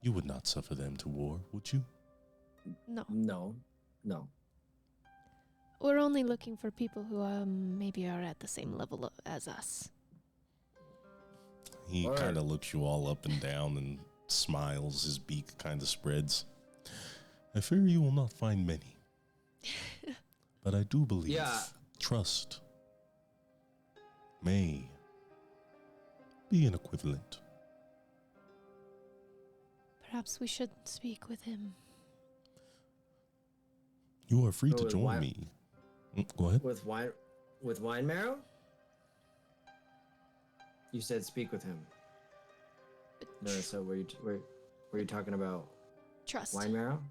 You would not suffer them to war, would you? No. No. We're only looking for people who maybe are at the same level as us. He kind of looks you all up and down and smiles. His beak kind of spreads. I fear you will not find many. But I do believe trust may be an equivalent. Perhaps we should speak with him. You are free to join me. Go ahead. With wine marrow? You said speak with him. No, so were you talking about Trust. wine marrow?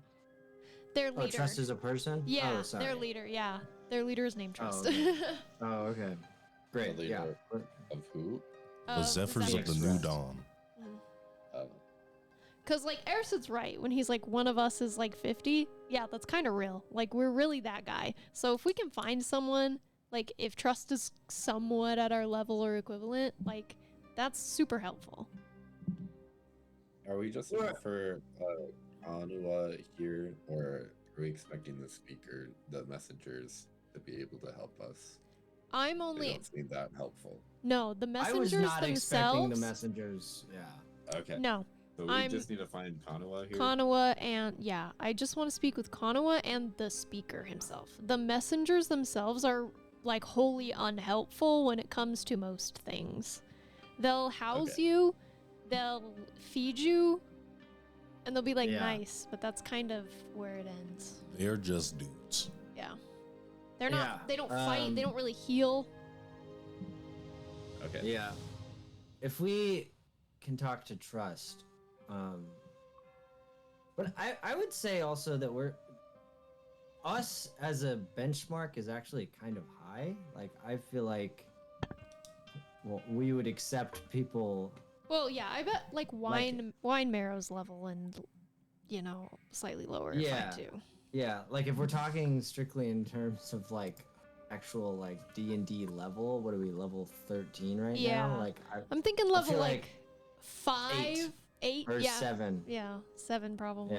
Their leader. Oh, Trust is a person? Yeah, oh, sorry. their leader, yeah. Their leader is named Trust. Oh, okay. Great, The yeah. leader of who? The Zephyrs of the New Dawn. Because, like, Ercid's right. When he's like, one of us is like 50, yeah, that's kind of real. Like, we're really that guy. So if we can find someone, like, if Trust is somewhat at our level or equivalent, like, that's super helpful. Are we just looking for Anua here, or are we expecting the speaker, the messengers, to be able to help us? I'm They only... don't seem that helpful. No, the messengers I was not expecting the themselves... messengers, yeah. Okay. No. So we just need to find Kanua here? Kanua and, yeah, I just want to speak with Kanua and the speaker himself. The messengers themselves are, like, wholly unhelpful when it comes to most things. They'll house you, they'll feed you, and they'll be, like, nice, but that's kind of where it ends. They're just dudes. Yeah. They're not, they don't fight, they don't really heal. Okay. Yeah. If we can talk to Trust... but I would say also that us as a benchmark is actually kind of high. Like, I feel like we would accept people. Well, yeah, I bet like wine marrow's level and, you know, slightly lower if I do. Yeah, like if we're talking strictly in terms of like actual like D&D level, what are we, level 13 right now? Like I'm thinking level like 5, 8 or 7. Yeah, 7 probably.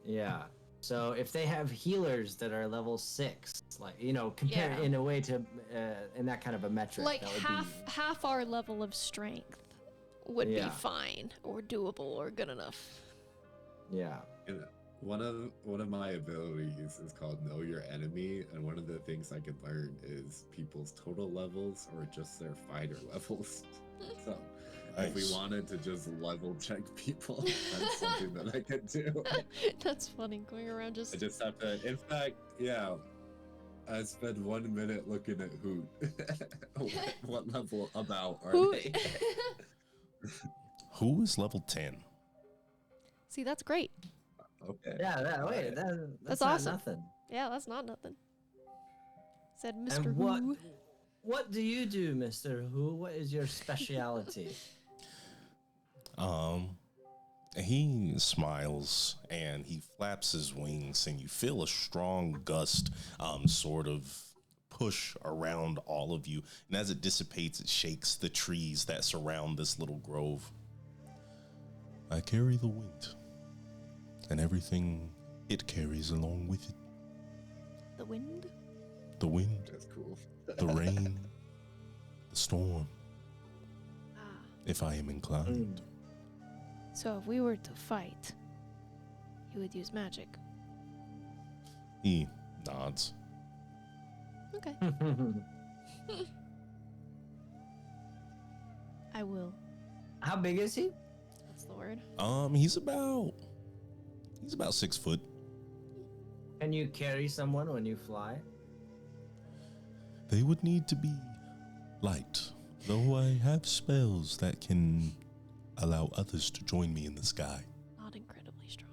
Yeah. So if they have healers that are level 6, like, you know, compare in a way to in that kind of a metric, like that would half our level of strength would be fine or doable or good enough. Yeah. And one of my abilities is called Know Your Enemy, and one of the things I can learn is people's total levels or just their fighter levels. So if we wanted to just level check people, that's something that I could do. That's funny, going around just... I just have to, in fact, I spend 1 minute looking at Hoot. what level about are they? Who is level 10? See, that's great. Okay. Yeah, that's awesome. Nothing. Yeah, that's not nothing. Said Mr. And Who. what do you do, Mr. Who? What is your speciality? He smiles and he flaps his wings, and you feel a strong gust sort of push around all of you, and as it dissipates, it shakes the trees that surround this little grove. I carry the wind and everything it carries along with it. The wind? The wind. That's cool. The rain. The storm. If I am inclined. So if we were to fight, you would use magic. He nods. Okay. I will. How big is he? That's the word. He's about 6 foot. Can you carry someone when you fly? They would need to be light, though I have spells that can allow others to join me in the sky. Not incredibly strong.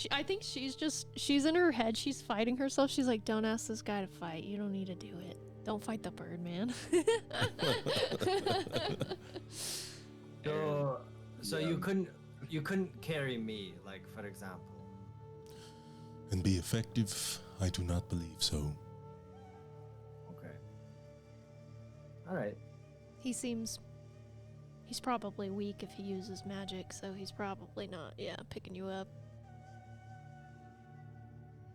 I think she's in her head, she's fighting herself. She's like, don't ask this guy to fight. You don't need to do it. Don't fight the bird, man. So you couldn't carry me, like, for example. And be effective? I do not believe so. Okay. All right. He's probably weak if he uses magic, so he's probably not, picking you up.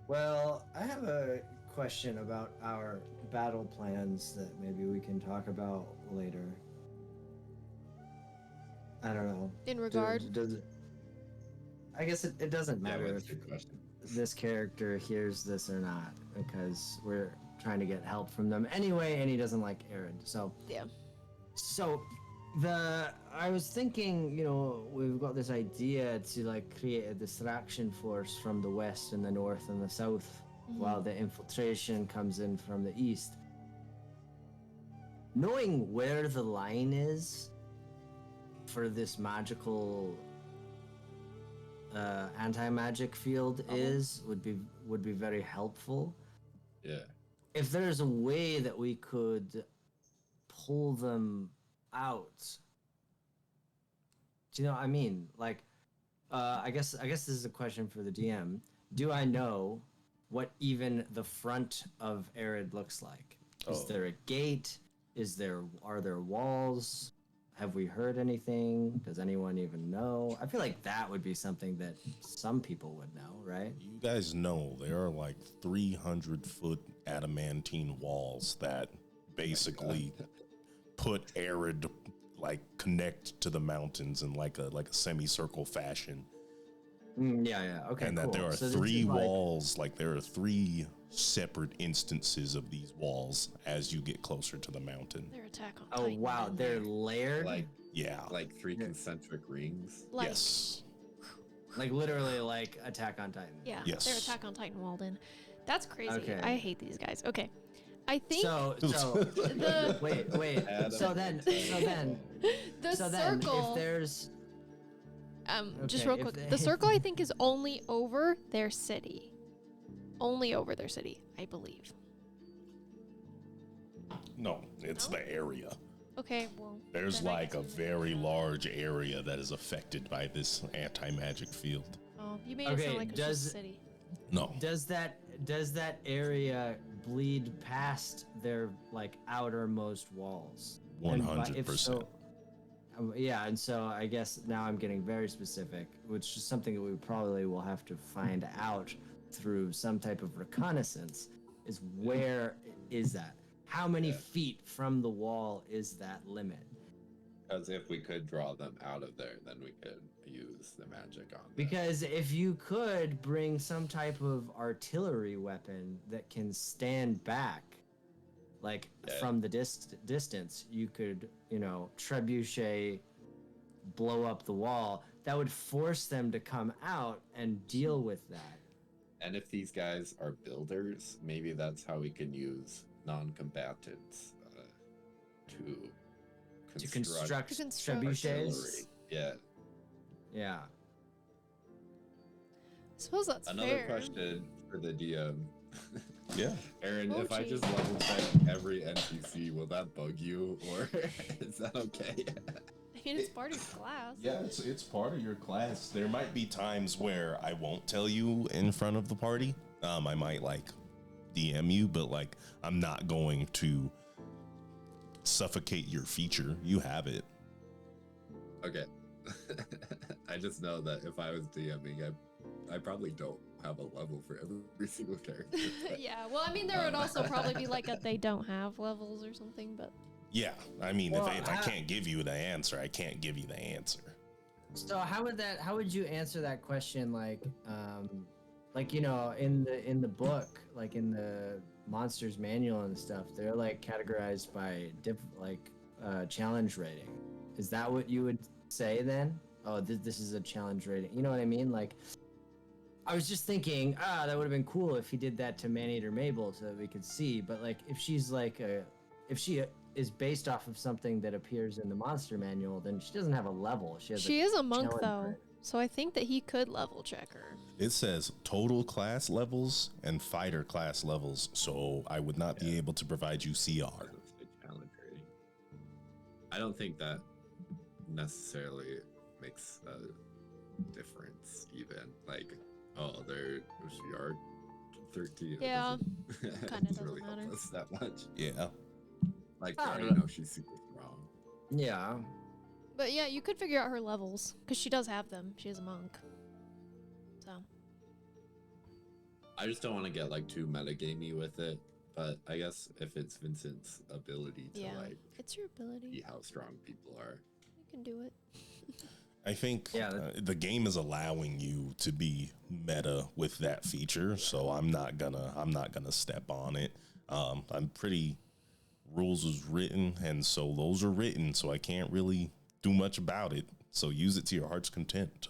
Well, I have a question about our battle plans that maybe we can talk about later. I don't know. In regard? Does it, I guess it doesn't Yeah, matter that's if a good question. this character hears this or not, because we're trying to get help from them anyway, and he doesn't like Aaron. So Yeah. So I was thinking, we've got this idea to like create a distraction force from the west and the north and the south, while the infiltration comes in from the east. Knowing where the line is for this magical anti-magic field would be very helpful. Yeah. If there's a way that we could pull them out, do you know what I mean? Like, I guess this is a question for the DM. Do I know what even the front of Arid looks like? Is there a gate? Are there walls? Have we heard anything? Does anyone even know? I feel like that would be something that some people would know, right? You guys know there are like 300-foot adamantine walls that basically put Arid, like, connect to the mountains in like a semicircle fashion. Yeah. Okay. And that there are three walls, like there are three separate instances of these walls as you get closer to the mountain. Their attack on Oh Titan wow, in they're there. layered. Like three Yeah. concentric rings. Like, Yes. Like literally like Attack on Titan. Yeah. Yes. Their attack on Titan walled in. That's crazy. Okay. I hate these guys. Okay. I think So the wait. So then the then circle. if there's just okay, real if quick, they- the circle I think is only over their city. Only over their city, I believe. No, it's No? the area. Okay, well. There's then I like guess a it's- very large area that is affected by this anti-magic field. Oh, you made it Okay, sound like it was just does- a city. No. does that area bleed past their like outermost walls? And by- if 100%. so- yeah, and so I guess now I'm getting very specific, which is something that we probably will have to find out through some type of reconnaissance. Is where is that? How many feet from the wall is that limit? Because if we could draw them out of there, then we could use the magic on them. Because if you could bring some type of artillery weapon that can stand back, like from the distance, you could, trebuchet, blow up the wall. That would force them to come out and deal with that. And if these guys are builders, maybe that's how we can use non-combatants to construct To construct trebuchets. artillery. Yeah. Yeah. I suppose that's Another fair. question for the DM. Yeah. Aaron, Oh, if I gee. just level check every NPC, will that bug you, or is that okay? I mean, it's part of your class. Yeah, it's part of your class. There might be times where I won't tell you in front of the party. I might like DM you, but like I'm not going to suffocate your feature. You have it. Okay. I just know that if I was DMing, I probably don't have a level for every single character. Yeah, well, I mean, there would also probably be like a they don't have levels or something, but Yeah, I mean, Well, if I can't give you the answer, I can't give you the answer. So how would you answer that question? Like in the book, like in the monsters manual and stuff, they're like categorized by challenge rating. Is that what you would say then? Oh, this is a challenge rating. You know what I mean? Like, I was just thinking, that would have been cool if he did that to ManEater Mabel so that we could see. But like, if she's like if she is based off of something that appears in the monster manual, then she doesn't have a level. She is a monk challenge though, rating. so I think that he could level check her. It says total class levels and fighter class levels, so I would not be able to provide you CR. Challenge rating. I don't think that necessarily makes a difference, even. Like, oh, they're CR 13. Yeah, It kinda doesn't really help matter. us that much. Yeah. Like, I I don't already know. know she's super strong. Yeah. But yeah, you could figure out her levels because she does have them. She is a monk. So I just don't want to get like too metagamey with it. But I guess if it's Vincent's ability to like, it's your ability. see how strong people are. You can do it. I think the game is allowing you to be meta with that feature, so I'm not gonna step on it. I'm pretty rules is written, and so those are written, so I can't really do much about it. So use it to your heart's content.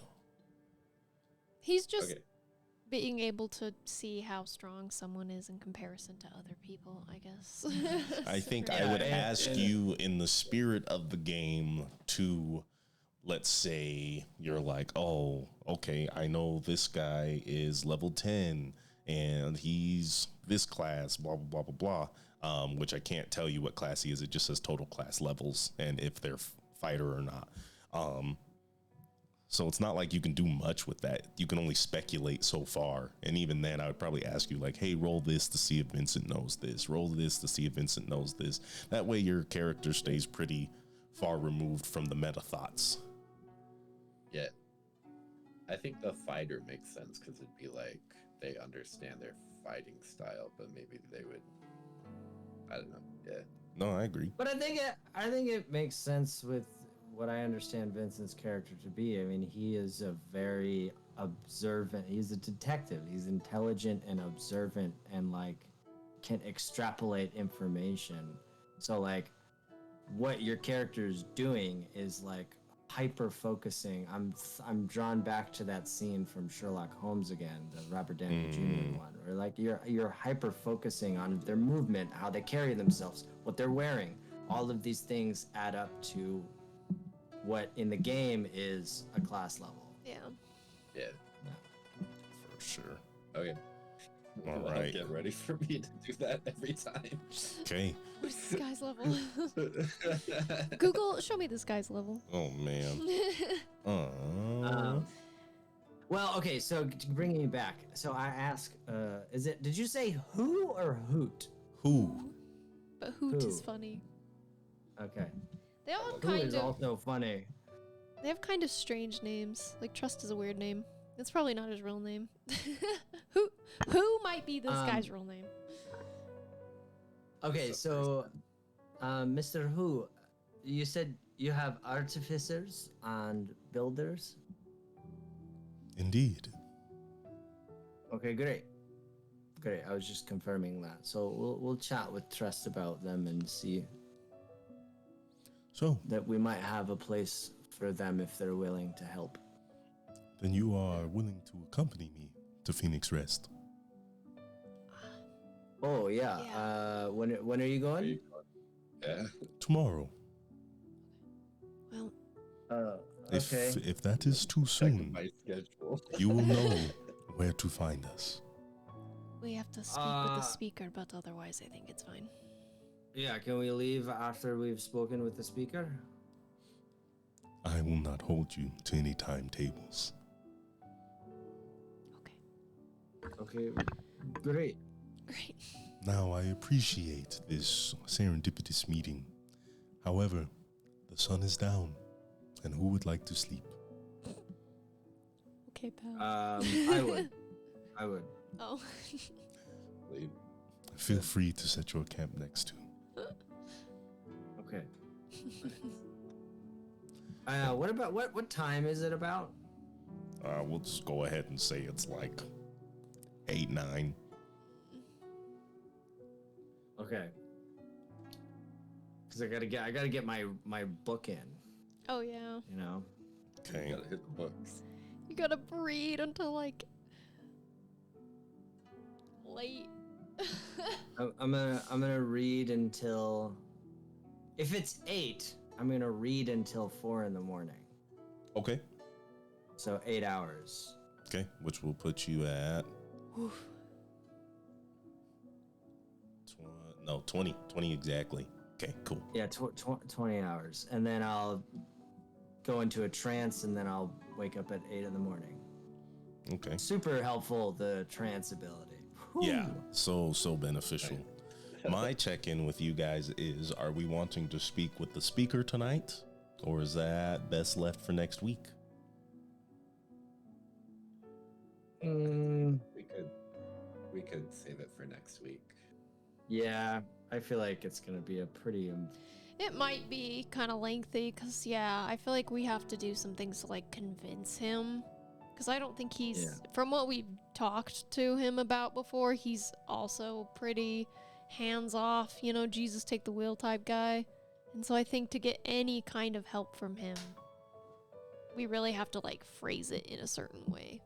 He's just being able to see how strong someone is in comparison to other people, I guess. I think I would ask you in the spirit of the game to, let's say you're like, oh, okay, I know this guy is level 10 and he's this class, blah, blah, blah, blah, blah, which I can't tell you what class he is. It just says total class levels and if they're fighter or not. So it's not like you can do much with that. You can only speculate so far. And even then, I would probably ask you like, hey, roll this to see if Vincent knows this. Roll this to see if Vincent knows this. That way your character stays pretty far removed from the meta thoughts. Yeah. I think the fighter makes sense because it'd be like they understand their fighting style, but maybe they would, I don't know. Yeah. No, I agree. But I think it makes sense with what I understand Vincent's character to be. I mean, he is a very observant. He's a detective. He's intelligent and observant and like can extrapolate information. So like what your character is doing is like hyper focusing. I'm drawn back to that scene from Sherlock Holmes again, the Robert Downey Jr. one, where like you're hyper focusing on their movement, how they carry themselves, what they're wearing. All of these things add up to what in the game is a class level. Yeah. For sure. Okay. All Well, right. get ready for me to do that every time. Okay. What's this guy's level? Google, show me this guy's level. Oh man. Well, okay, so bringing you back. So I ask, did you say who or hoot? Who? But hoot Who? is funny. Okay. They all have Who kind is of also funny. They have kind of strange names. Like Trust is a weird name. It's probably not his real name. Who might be this guy's real name? Okay, so Mr. Who, you said you have artificers and builders? Indeed. Okay, great. Great. I was just confirming that. So we'll chat with Trust about them and see So that we might have a place for them if they're willing to help. then you are willing to accompany me to Phoenix Rest. Oh yeah. Yeah. When are you going? Yeah. Tomorrow. Well, Okay. If that is too Checking soon, my schedule. you will know where to find us. we have to speak with the speaker, but otherwise I think it's fine. Yeah, can we leave after we've spoken with the speaker? I will not hold you to any timetables. Okay. Okay, great. Great. Now, I appreciate this serendipitous meeting. However, the sun is down, and who would like to sleep? Okay, pal. I would. Oh. Leave. Feel free to set your camp next to. Okay. What time is it about? We'll just go ahead and say it's like 8, 9. Okay. Cause I gotta get my book in, Oh yeah. you know? Okay. Gotta hit the books. You gotta read until like late. I'm gonna read until, if it's 8, I'm gonna read until 4 in the morning. Okay. So 8 hours. Okay. Which will put you at Oof. 20 exactly. Okay, cool. Yeah, 20 hours. And then I'll go into a trance and then I'll wake up at 8 in the morning. Okay. Super helpful, the trance ability. Yeah, so beneficial. My check-in with you guys is, are we wanting to speak with the speaker tonight? Or is that best left for next week? Mm, We could. could save it for next week. Yeah, I feel like it's gonna be a pretty. It might be kind of lengthy, because, yeah, I feel like we have to do some things to, like, convince him. Because I don't think he's, from what we've talked to him about before, he's also pretty hands-off, you know, Jesus take the wheel type guy. And so I think to get any kind of help from him, we really have to, like, phrase it in a certain way.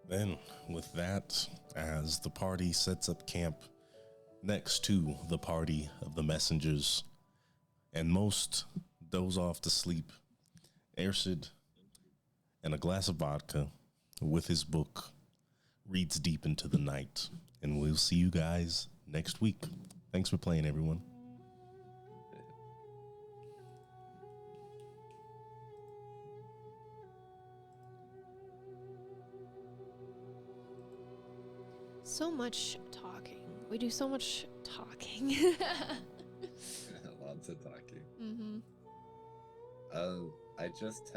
Then, with that, as the party sets up camp next to the party of the messengers, and most doze off to sleep, Ersid, and a glass of vodka with his book, reads deep into the night. And we'll see you guys next week. Thanks for playing, everyone. So much talking. We do so much talking. Lots of talking. Mm-hmm. I just